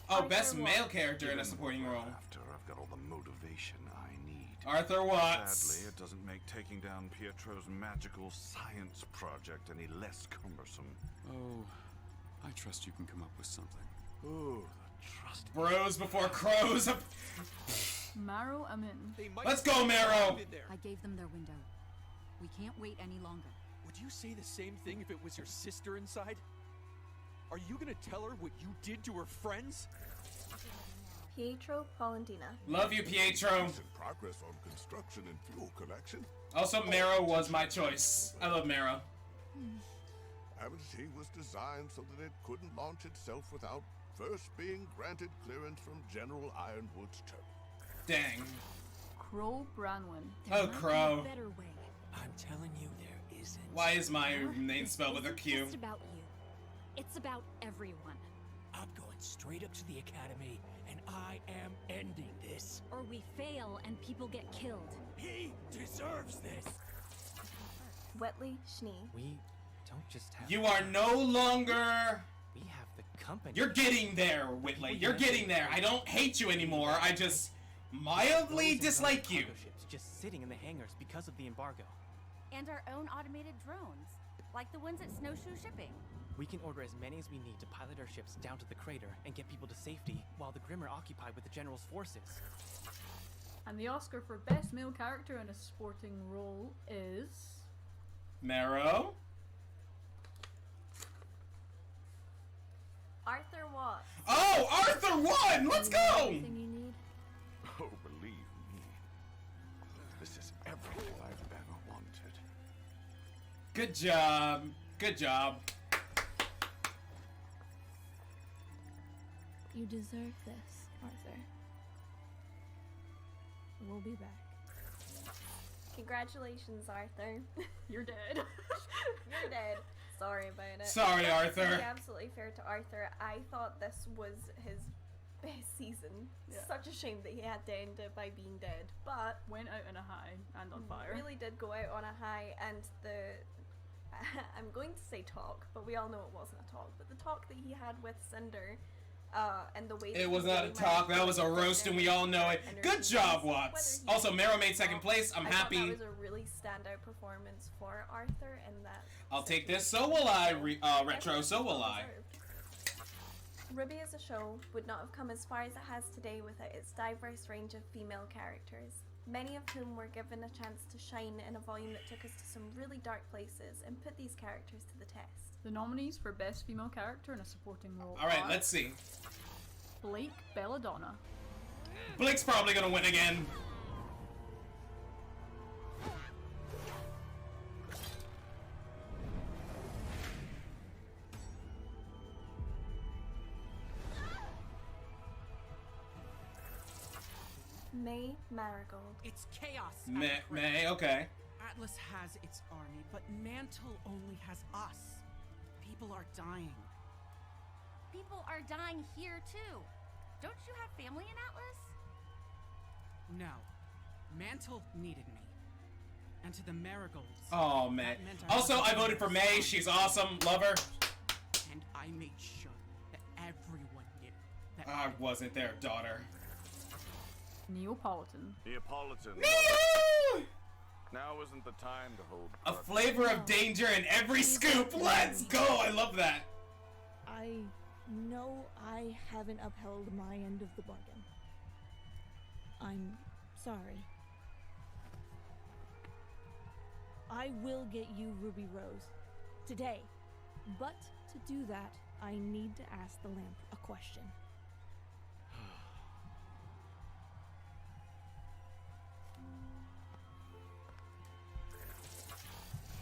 Oh, best male character in a supporting role. After I've got all the motivation I need. Arthur Watts. Sadly, it doesn't make taking down Pietro's magical science project any less cumbersome. Oh, I trust you can come up with something. Ooh, the trust. Bros before crows. Marrow Amin. Let's go, Marrow! I gave them their window. We can't wait any longer. Would you say the same thing if it was your sister inside? Are you gonna tell her what you did to her friends? Pietro Polendina. Love you, Pietro. Progress on construction and fuel collection. Also, Marrow was my choice. I love Marrow. Amity was designed so that it couldn't launch itself without first being granted clearance from General Ironwood's terminal. Dang. Crow Branwen. Oh, Crow. Better way. I'm telling you, there isn't. Why is my name spelled with a Q? It's about you. It's about everyone. I'm going straight up to the academy, and I am ending this. Or we fail and people get killed. He deserves this. Wetly Schnee. We don't just have. You are no longer. We have the company. You're getting there, Whitley. You're getting there. I don't hate you anymore. I just mildly dislike you. Ships just sitting in the hangars because of the embargo. And our own automated drones, like the ones at Snowshoe Shipping. We can order as many as we need to pilot our ships down to the crater and get people to safety while the Grimm are occupied with the General's forces. And the Oscar for Best Male Character in a Supporting Role is... Marrow? Arthur Watts. Oh, Arthur won! Let's go! Everything you need. Oh, believe me, this is everything I've ever wanted. Good job. Good job. You deserve this, Arthur. We'll be back. Congratulations, Arthur. You're dead. You're dead. Sorry about it. Sorry, That's Arthur. To be absolutely fair to Arthur, I thought this was his best season. Yeah. Such a shame that he had to end it by being dead, but went out in a high and on fire. Really did go out on a high, and the I'm going to say talk, but we all know it wasn't a talk. But the talk that he had with Cinder. And the way it was not a talk, that was a roast, and we all know it. Good job, Watts. Also, Marrow made second place. I'm happy. That was a really standout performance for Arthur, and that. I'll take this. So will I, Retro. So will I. RWBY as a show would not have come as far as it has today without its diverse range of female characters, many of whom were given a chance to shine in a volume that took us to some really dark places and put these characters to the test. The nominees for Best Female Character in a Supporting Role Alright, are let's see. Blake Belladonna. Blake's probably gonna win again. May Marigold. It's chaos. May, okay. Atlas has its army, but Mantle only has us. People are dying. People are dying here too. Don't you have family in Atlas? No. Mantle needed me. And to the Marigolds. Oh, May. Also, I voted for May. She's awesome. Love her. And I made sure that everyone knew that I wasn't their daughter. Neapolitan. Neapolitan. Neo! Now isn't the time to hold. A flavor of danger in every scoop. Let's go. I love that. I know I haven't upheld my end of the bargain. I'm sorry. I will get you Ruby Rose today, but to do that, I need to ask the lamp a question.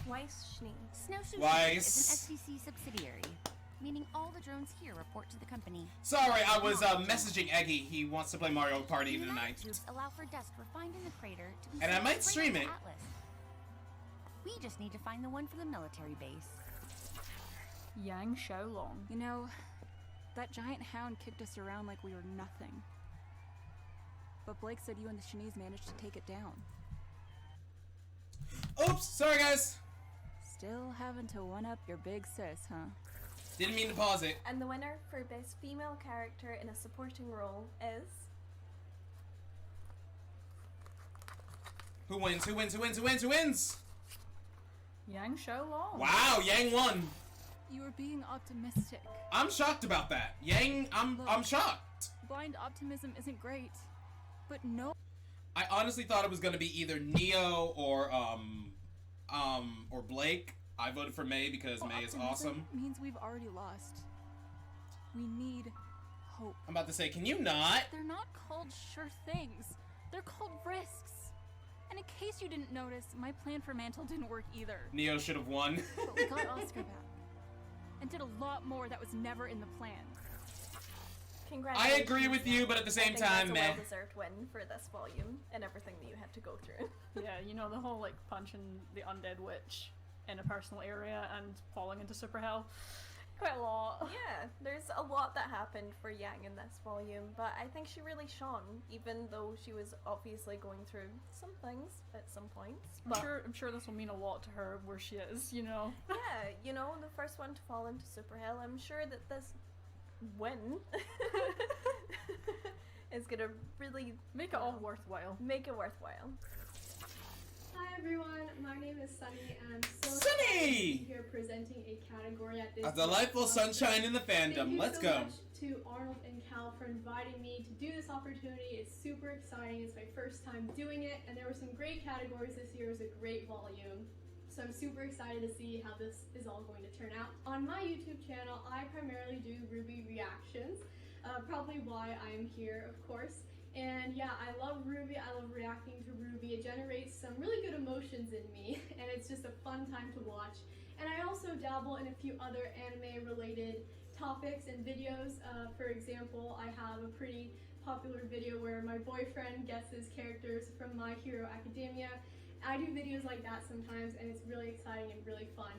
Weiss Schnee. Snowshoe Weiss. Shipping is an SDC subsidiary, meaning all the drones here report to the company. Sorry, I was messaging Eggy. He wants to play Mario Party tonight. Tubes allow for dust refined in the crater to be And I sent might straight stream to it. Atlas. We just need to find the one for the military base. Yang Xiaolong. You know, that giant hound kicked us around like we were nothing. But Blake said you and the Chinese managed to take it down. Oops, sorry guys. Still having to one-up your big sis, huh? Didn't mean to pause it. And the winner for Best Female Character in a Supporting Role is... Who wins? Who wins? Who wins? Who wins? Who wins? Yang Xiaolong. Wow, Yang won. You were being optimistic. I'm shocked about that. Yang, I'm shocked. Blind optimism isn't great, but no. I honestly thought it was gonna be either Neo or Blake. I voted for May because May is awesome. Means we've already lost. We need hope. I'm about to say, can you not? They're not called sure things. They're called risks. And in case you didn't notice, my plan for Mantle didn't work either. Neo should have won. But we got Oscar back. and did a lot more that was never in the plan. Congratulations. I agree with you, but at the same time, that's a meh. well-deserved win for this volume and everything that you had to go through. Yeah, you know, the whole like punching the undead witch in a personal area and falling into super hell. Quite a lot. Yeah, there's a lot that happened for Yang in this volume, but I think she really shone, even though she was obviously going through some things at some points. But I'm sure this will mean a lot to her where she is, you know. yeah, you know, the first one to fall into super hell. I'm sure that this win is gonna really make it all worthwhile. Make it worthwhile. Hi everyone, my name is Sunny, and I'm so Sunny! excited to be here presenting a category at this A delightful sunshine in the fandom. Thank you Let's so go. much to Arnold and Cal for inviting me to do this opportunity. It's super exciting. It's my first time doing it, and there were some great categories this year. It was a great volume. So I'm super excited to see how this is all going to turn out. On my YouTube channel, I primarily do RWBY reactions, probably why I'm here, of course. And yeah, I love RWBY, I love reacting to RWBY. It generates some really good emotions in me, and it's just a fun time to watch. And I also dabble in a few other anime-related topics and videos. For example, I have a pretty popular video where my boyfriend guesses characters from My Hero Academia. I do videos like that sometimes, and it's really exciting and really fun.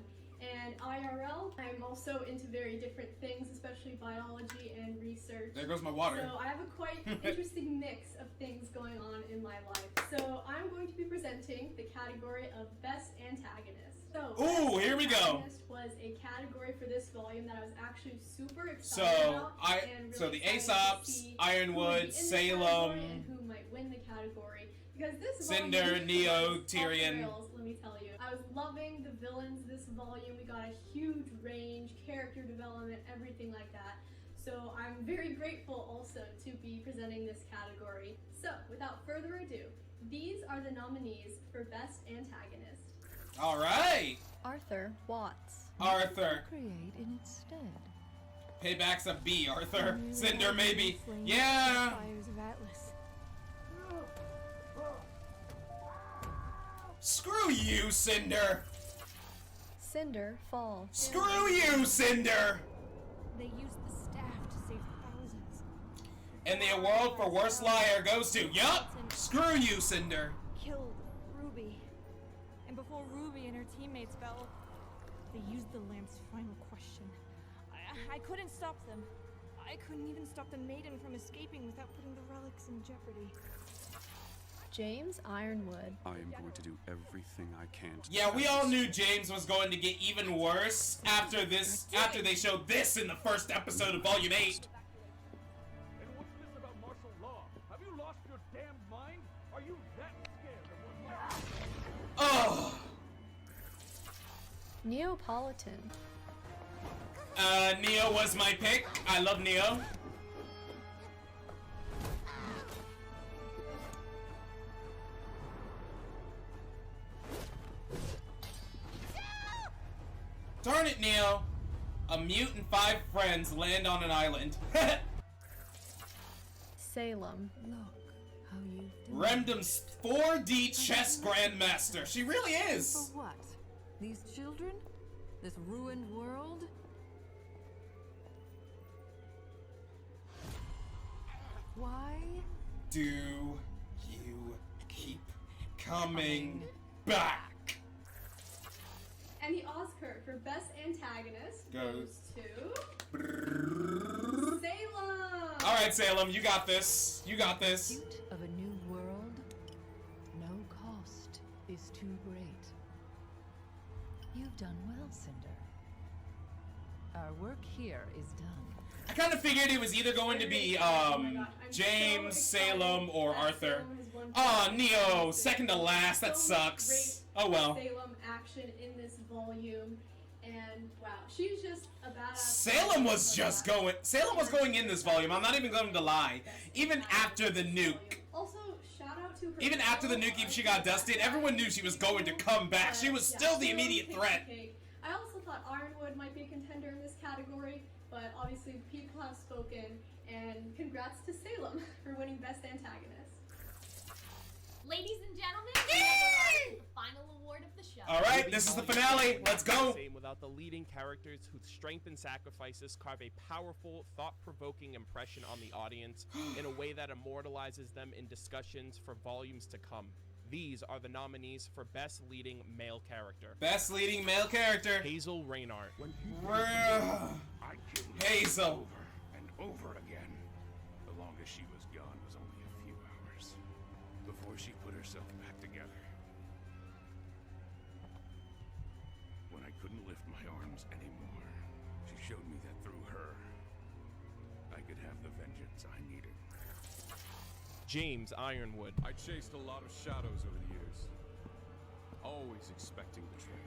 And IRL, I'm also into very different things, especially biology and research. There goes my water. So I have a quite interesting mix of things going on in my life. So I'm going to be presenting the category of Best Antagonist. So Ooh, here we go. Antagonist was a category for this volume that I was actually super excited about. And really So the excited to Aesops, see Ironwood, who would be in the Salem, category and who might win the category. Because this Cinder, volume Neo, was off the Tyrion. rails, let me tell you. I was loving the villains this volume. We got a huge range, character development, everything like that. So I'm very grateful also to be presenting this category. So without further ado, these are the nominees for Best Antagonist. All right. Arthur Watts. Arthur. Create in its stead. Payback's a B, Arthur. Really Cinder, want maybe. to flame Yeah. the fires of Atlas. Screw you, Cinder. Cinder Fall. Screw you, Cinder. They used the staff to save thousands. And the award for worst liar goes to, yup. Screw you, Cinder. Killed RWBY. And before RWBY and her teammates fell, they used the lamp's final question. I couldn't stop them. I couldn't even stop the maiden from escaping without putting the relics in jeopardy. James Ironwood. I am going to do everything I can to Yeah, we all knew James was going to get even worse after this. After they showed this in the first episode of Volume 8. And what's this about martial law? Have you lost your damn mind? Are you that scared of what Oh. Neapolitan. Neo was my pick. I love Neo. Darn it, Neo. A mute and 5 friends land on an island. Salem. Look how you've Remdom's 4D chess grandmaster. She really is. For what? These children? This ruined world? Why? Do you keep coming back? And the Oscar for Best Antagonist Goes to Salem! Alright, Salem, you got this. You got this. Pursuit of a new world? No cost is too great. You've done well, Cinder. Our work here is done. I kind of figured it was either going to be, James, Salem, or Arthur. Aw, Neo, second to last. That sucks. Oh well. Salem action in this volume, and wow, she's just a badass. Salem was just going. Salem was going in this volume. I'm not even going to lie. Even after the nuke. Also, shout out to her. Even after the nuke, she got dusted. Everyone knew she was going to come back. She was still the immediate threat. I also thought Ironwood might be a contender in this category, but obviously people have spoken, and congrats to Salem for winning Best Antagonist. Ladies and gentlemen, the final award of the show. All right. This is the Volume finale. wouldn't Let's be the go. Same without the leading characters whose strength and sacrifices carve a powerful, thought-provoking impression on the audience in a way that immortalizes them in discussions for volumes to come. These are the nominees for Best Leading Male Character. Best leading male character. Hazel Reinhardt. I killed her Hazel. over and over again. The longest she was gone was only a few hours before she put herself back together. When I couldn't lift my arms anymore, she showed me that through her, I could have the vengeance I needed. James Ironwood. I chased a lot of shadows over the years, always expecting betrayal.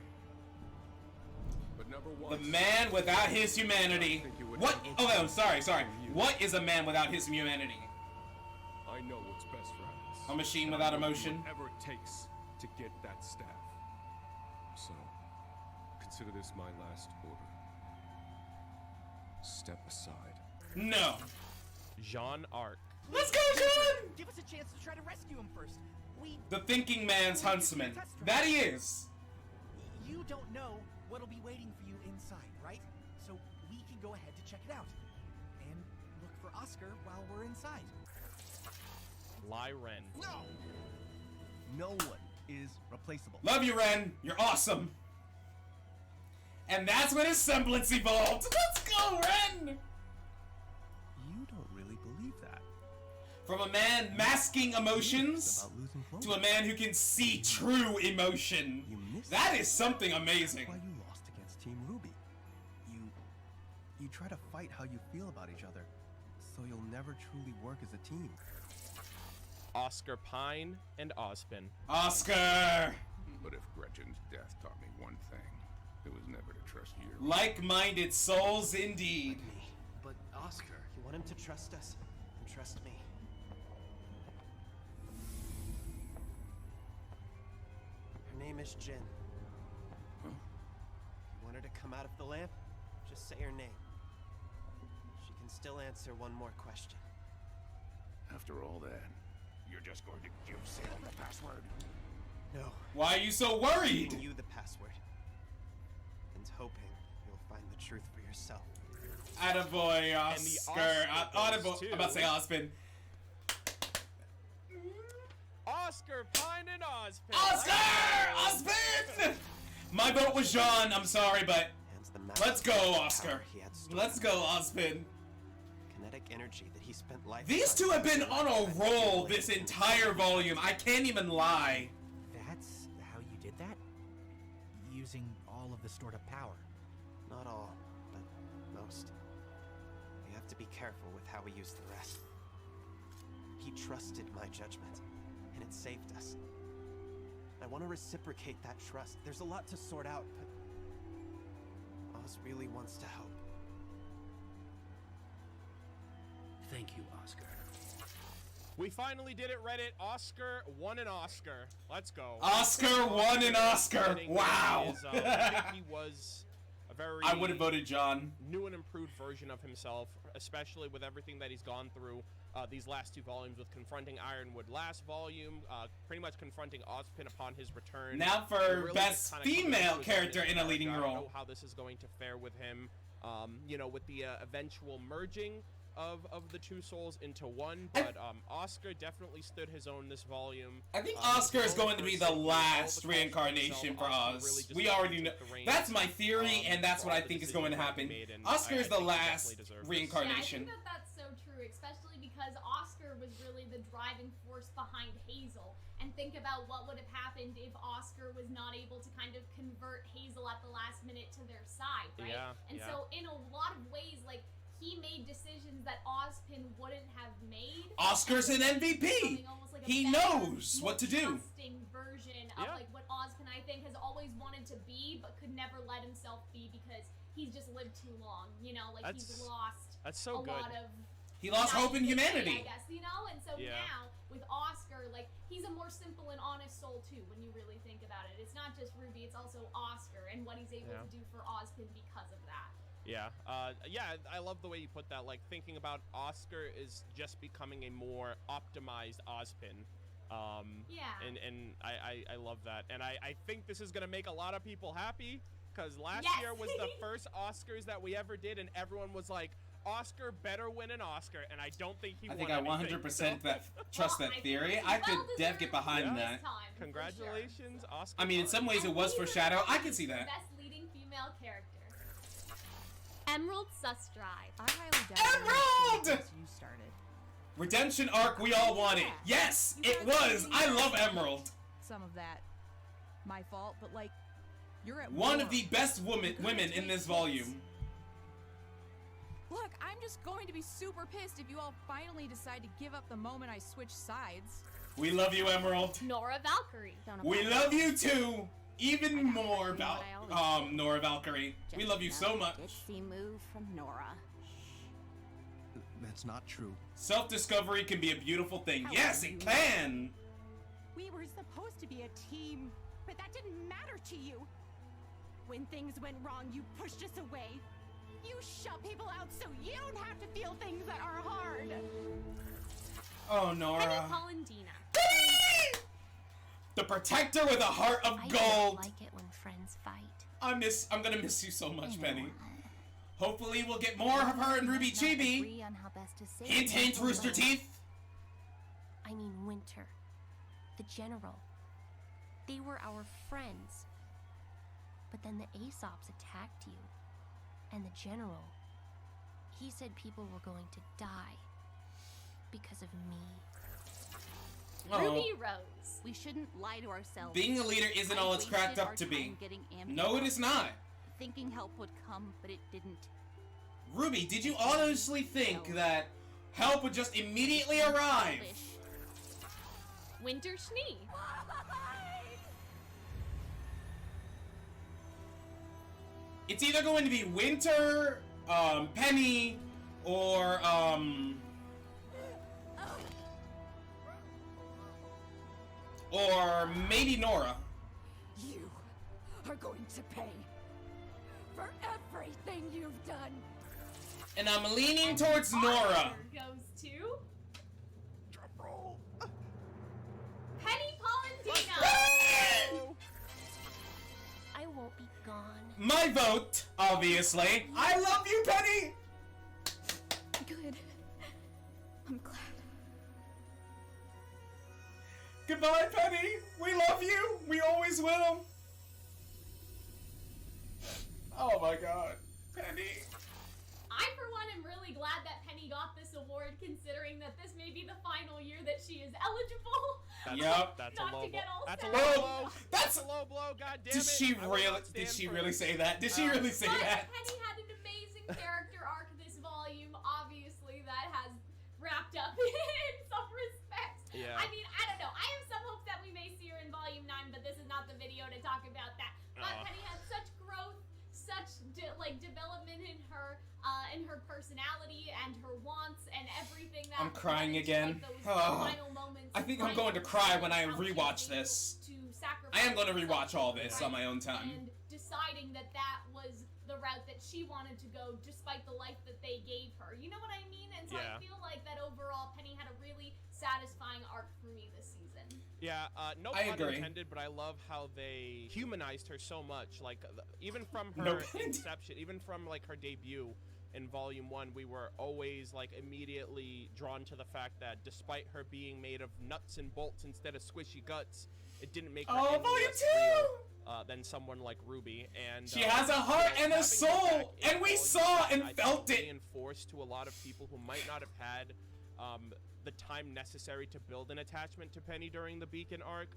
But never once. The man without his humanity. What? Oh, no, sorry. What is a man without his humanity? I know what's best for Atlas. A machine without emotion. Whatever it takes to get that staff. So, consider this my last order. Step aside. No. Jean Arc. Let's go, John! Give us a chance to try to rescue him first. The thinking man's huntsman. That he is. You don't know what'll be waiting for you inside, right? So we can go ahead to check it out. And look for Oscar while we're inside. Lai Ren. No one is replaceable. Love you, Ren. You're awesome. And that's when his semblance evolved. Let's go, Ren! You don't really believe that. From a man masking emotions to a man who can see true emotion. That is something amazing. Why you lost against Team RWBY. You try to fight how you feel about each other, so you'll never truly work as a team. Oscar Pine and Ozpin. Oscar! But if Gretchen's death taught me one thing, it was never to trust you. Like-minded souls indeed. But Oscar, you want him to trust us and trust me. Her name is Jin. Huh? You want her to come out of the lamp? Just say her name. She can still answer one more question. After all that, you're just going to give Salem the password? No. Why are you so worried? Giving you the password. And hoping you'll find the truth for yourself. Attaboy, Oscar. I'm about to say Ozpin. Oscar Pine and Ozpin. Oscar! Ozpin! My vote was Jean. I'm sorry, but let's go, Oscar. Let's go, Ozpin. Kinetic energy that he spent life. These two have been on a roll this entire volume. I can't even lie. That's how you did that? Using all of the stored up power? Not all, but most. We have to be careful with how we use the rest. He trusted my judgment, and it saved us. I want to reciprocate that trust. There's a lot to sort out, but Oz really wants to help. Thank you, Oscar. We finally did it, Reddit. Oscar won an Oscar. Let's go. Oscar won an Oscar. Wow. I think he was a very... I would have voted John. New and improved version of himself, especially with everything that he's gone through these last two volumes with confronting Ironwood last volume, pretty much confronting Ozpin upon his return. Now for Really best kinda coming female into his character own in a leading character. I don't role. know how this is going to fare with him. You know, with the eventual merging of the two souls into one, but Oscar definitely stood his own this volume. I think Oscar is going to be the last reincarnation for Oz. We already know. That's my theory, and that's what I think is going to happen. Oscar is the last reincarnation. Yeah, I think that's so true, especially because Oscar was really the driving force behind Hazel. And think about what would have happened if Oscar was not able to kind of convert Hazel at the last minute to their side, right? Yeah, and so in a lot of ways, like, he made decisions that Ozpin wouldn't have made. Oscar's an MVP. Like He knows what to do. Version of like what Ozpin I think has always wanted to be, but could never let himself be because he's just lived too long. You know, like he's lost so a lot of. He lost hope in humanity. I guess, you know, and so now with Oscar, like he's a more simple and honest soul too. When you really think about it, it's not just RWBY; it's also Oscar and what he's able to do for Ozpin because of that. Yeah, yeah, I love the way you put that. Like, thinking about Oscar is just becoming a more optimized Ozpin. Yeah. And I love that. And I think this is going to make a lot of people happy, because last year was the first Oscars that we ever did, and everyone was like, Oscar better win an Oscar, and I don't think he won anything. 100% trust that theory. I could get behind that. Congratulations, Oscar. I mean, in some ways it was foreshadow. I can see that. Best leading female character. Emerald Sus Drive. I highly doubt Emerald! you started. Redemption arc we all wanted. Yes, it was. I love Emerald. Some of that, my fault, but like, you're at One war. of the best women in this volume. Look, I'm just going to be super pissed if you all finally decide to give up the moment I switch sides. We love you, Emerald. Nora Valkyrie. We love you too. Even more about Nora Valkyrie. We love you so much. Ditzy move from Nora. That's not true. Self-discovery can be a beautiful thing. Yes, it can. We were supposed to be a team, but that didn't matter to you. When things went wrong, you pushed us away. You shut people out so you don't have to feel things that are hard. Oh, Nora. Penny Polendina. The protector with a heart of I gold. don't like it when friends fight. I'm gonna miss you so much, Penny. Hopefully we'll get more of her and Ruby Chibi. Agree on how best to save Hint, hint, Mantle Rooster Lane. Teeth. I mean Winter. The General. They were our friends. But then the Aesops attacked you. And the General, he said people were going to die because of me. Oh. Ruby Rose. We shouldn't lie to ourselves. Being a leader isn't all it's cracked up to be. No, it is not. Thinking help would come, but it didn't. Ruby, did you honestly think that help would just immediately arrive? Winter Schnee. It's either going to be Winter, Penny, or maybe Nora. You are going to pay for everything you've done. And I'm leaning towards Nora. Goes to Penny Polendina. I won't be gone. My vote, obviously. I love you, Penny. Good. I'm glad. Goodbye, Penny. We love you. We always will. Oh my God, Penny. I, for one, am really glad that Penny got this award, considering that this may be the final year that she is eligible. That's Not a low to get all blow. That's a sad. low blow. That's a low blow. God damn it. Did she really say that? Did she really say But that? Penny had an amazing character arc this volume, obviously, that has wrapped up in some respects. Yeah. I mean, I don't know. I have some hopes that we may see her in volume 9, but this is not the video to talk about that. But Penny had such growth, such development in her personality and her wants and everything that I'm crying led into, again. like, those Oh. final moments I think of I'm going to finding cry when I how she rewatch was this. able to sacrifice I am going to herself rewatch all this on my own time. and deciding that that was the route that she wanted to go despite the life that they gave her. You know what I mean? And so Yeah. I feel like that overall Penny had a really satisfying arc for me this season. Yeah, no I pun agree. intended, but I love how they humanized her so much. Like, even from her No pun inception, even from, like, her debut in Volume 1, we were always, like, immediately drawn to the fact that despite her being made of nuts and bolts instead of squishy guts, it didn't make her any Volume less 2! real than someone like Ruby. And She has a heart and a having her soul, back in and we Volume saw 7, and I think felt it. reinforced to a lot of people who might not have had the time necessary to build an attachment to Penny during the Beacon arc.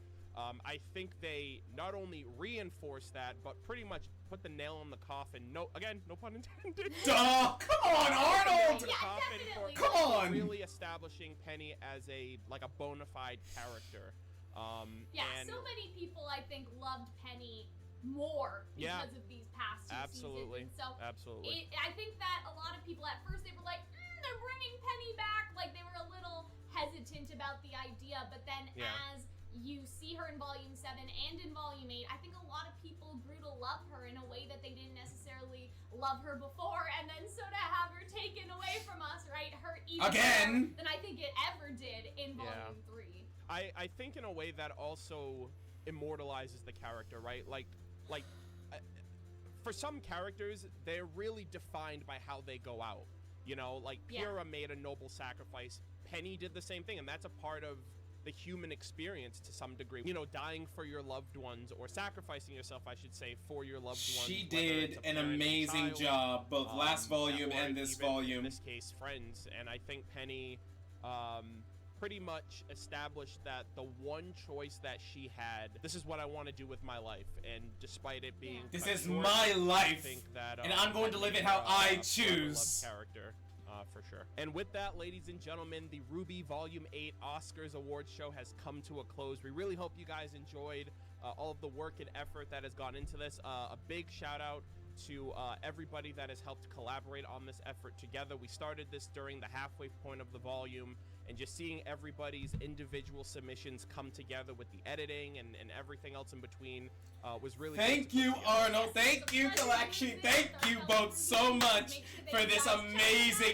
I think they not only reinforced that, but pretty much put the nail in the coffin. No pun intended. Duh! Come on, Arnold! definitely. Come on! Really establishing Penny as a bona fide character. And So many people I think loved Penny more because of these past two absolutely. seasons. And so Absolutely. I think that a lot of people at first they were like, they're bringing Penny back. Like they were a little hesitant about the idea, but then as you see her in Volume 7 and in Volume 8, I think a lot of people grew to love her in a way that they didn't necessarily love her before, and then so to have her taken away from us, right, hurt even Again! more than I think it ever did in Volume 3. I think in a way that also immortalizes the character, right? Like for some characters, they're really defined by how they go out. You know, like Pyrrha made a noble sacrifice. Penny did the same thing, and that's a part of the human experience to some degree. You know, dying for your loved ones, or sacrificing yourself, I should say, for your loved ones. She did an amazing job, both last volume and this volume. In this case, friends, and I think Penny pretty much established that the one choice that she had, this is what I want to do with my life, and despite it being this cut is short, my I life, think that, and I'm going to live it how I choose. Character. For sure. And with that, ladies and gentlemen, the RWBY Volume 8 Oscars Awards show has come to a close. We really hope you guys enjoyed all of the work and effort that has gone into this. A big shout out to everybody that has helped collaborate on this effort together. We started this during the halfway point of the volume, and just seeing everybody's individual submissions come together with the editing and everything else in between was really Thank you, Arnold. Thank you, Collection. Thank you both so much for this amazing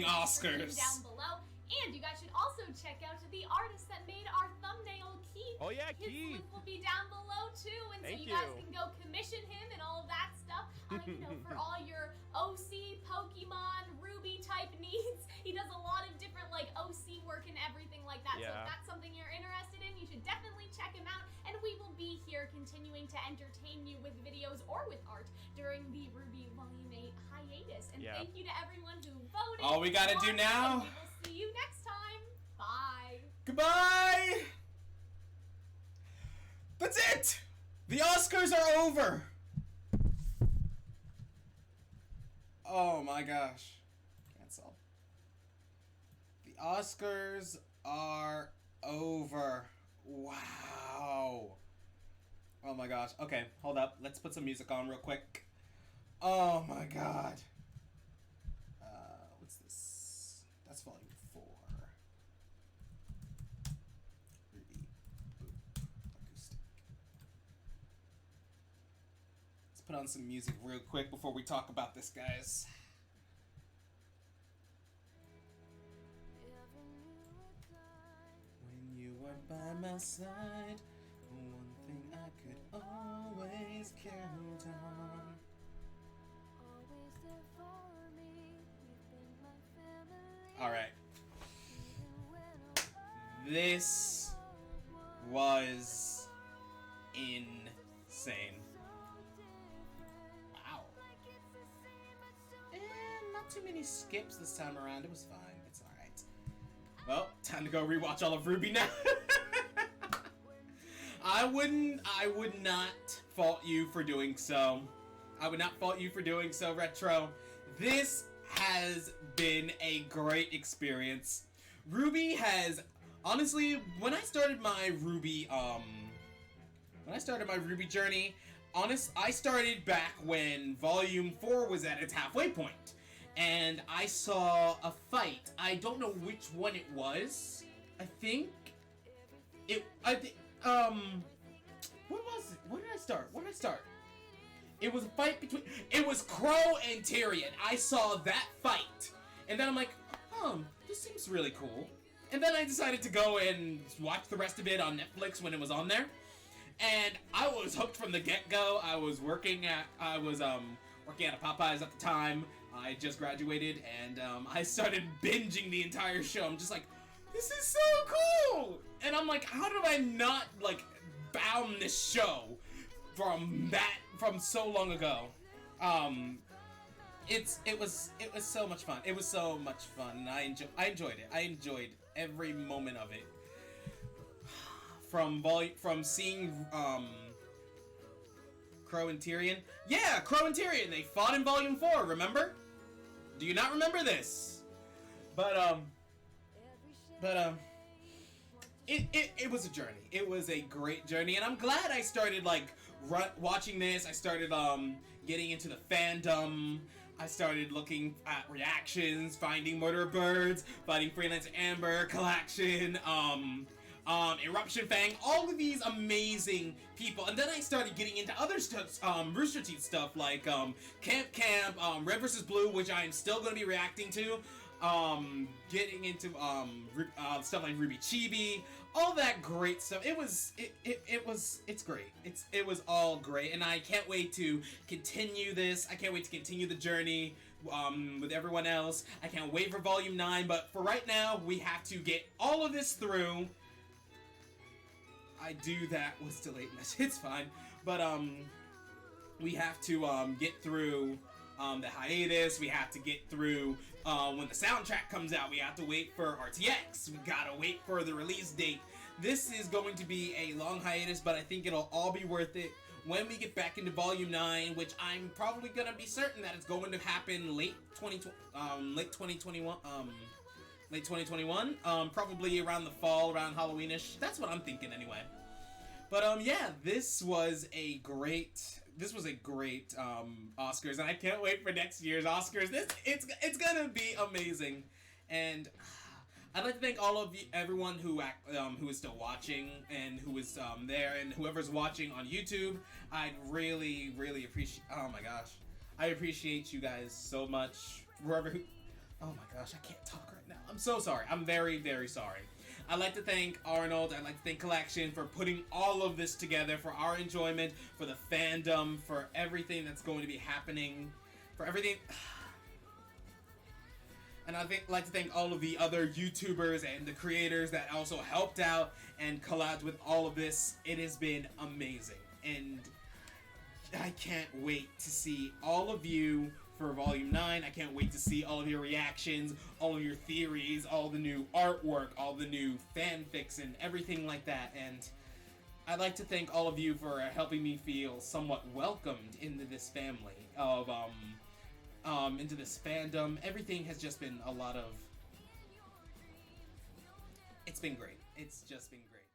Oscars. Down below. And you guys should also check out the artist that made our thumbnail, Keith. Oh yeah, His Keith. link will be down below too, and Thank so you guys you. can go commission him and all of that stuff. You know, for all your OC, Pokemon, RWBY type needs. He does a lot of different like OC work and everything like that. So if Yeah. that's something you're interested in, you should definitely check him out. And we will be here continuing to entertain you with videos or with art during the RWBY Volume 8 hiatus. And Yeah. thank you to everyone who voted. All we gotta do watched, now- and we will see you next time. Bye. Goodbye! That's it! The Oscars are over! Oh my gosh. Cancel. The Oscars are over. Wow. Oh my gosh. Okay, hold up. Let's put some music on real quick. Oh my god. What's this? That's volume 4. RWBY. Boop. Acoustic. Let's put on some music real quick before we talk about this, guys. When you were by my side, one thing I could always count on. Alright. This was insane. Wow. And not too many skips this time around. It was fine. It's alright. Well, time to go rewatch all of RWBY now. I would not fault you for doing so. I would not fault you for doing so, Retro. This has been a great experience. RWBY has, honestly, when I started my RWBY journey, I started back when Volume 4 was at its halfway point, and I saw a fight. I don't know which one it was. I think what was it? Where did I start? It was a fight between, it was Crow and Tyrion. I saw that fight, and then I'm like, this seems really cool. And then I decided to go and watch the rest of it on Netflix when it was on there. And I was hooked from the get-go. I was working at a Popeyes at the time. I just graduated, and I started binging the entire show. I'm just like, this is so cool! And I'm like, how did I not, like, bound this show from so long ago? It was so much fun. It was so much fun, and I enjoyed it. I enjoyed every moment of it. From seeing Crow and Tyrion. Yeah, Crow and Tyrion. They fought in Volume 4. Remember? Do you not remember this? But it was a journey. It was a great journey, and I'm glad I started watching this. I started getting into the fandom. I started looking at reactions, finding Murder Birds, finding Freelancer Amber, Collection, Eruption Fang, all of these amazing people. And then I started getting into other stuff, Rooster Teeth stuff like Camp, Red vs. Blue, which I am still going to be reacting to. getting into stuff like RWBY Chibi, all that great stuff. It's great. It was all great, and I can't wait to continue this. I can't wait to continue the journey with everyone else. I can't wait for Volume 9, but for right now, we have to get all of this through. I do that with delayed message. It's fine, but we have to get through the hiatus. We have to get through when the soundtrack comes out. We have to wait for RTX. We gotta wait for the release date. This is going to be a long hiatus, but I think it'll all be worth it when we get back into Volume 9, which I'm probably gonna be certain that it's going to happen late 2021. Late 2021, probably around the fall, around Halloweenish. That's what I'm thinking anyway. But yeah, this was a great Oscars, and I can't wait for next year's Oscars. It's gonna be amazing, and I'd like to thank all of you, everyone who is still watching and who is there, and whoever's watching on YouTube. I'd really appreciate. Oh my gosh, I appreciate you guys so much. Whoever who. Oh my gosh, I can't talk right now. I'm so sorry. I'm very sorry. I'd like to thank Arnold, I'd like to thank Collection for putting all of this together for our enjoyment, for the fandom, for everything that's going to be happening, for everything. And I'd like to thank all of the other YouTubers and the creators that also helped out and collabed with all of this. It has been amazing, and I can't wait to see all of you for Volume 9. I can't wait to see all of your reactions, all of your theories, all the new artwork, all the new fanfics, and everything like that. And I'd like to thank all of you for helping me feel somewhat welcomed into this family of, into this fandom. Everything has just been a lot of... It's been great. It's just been great.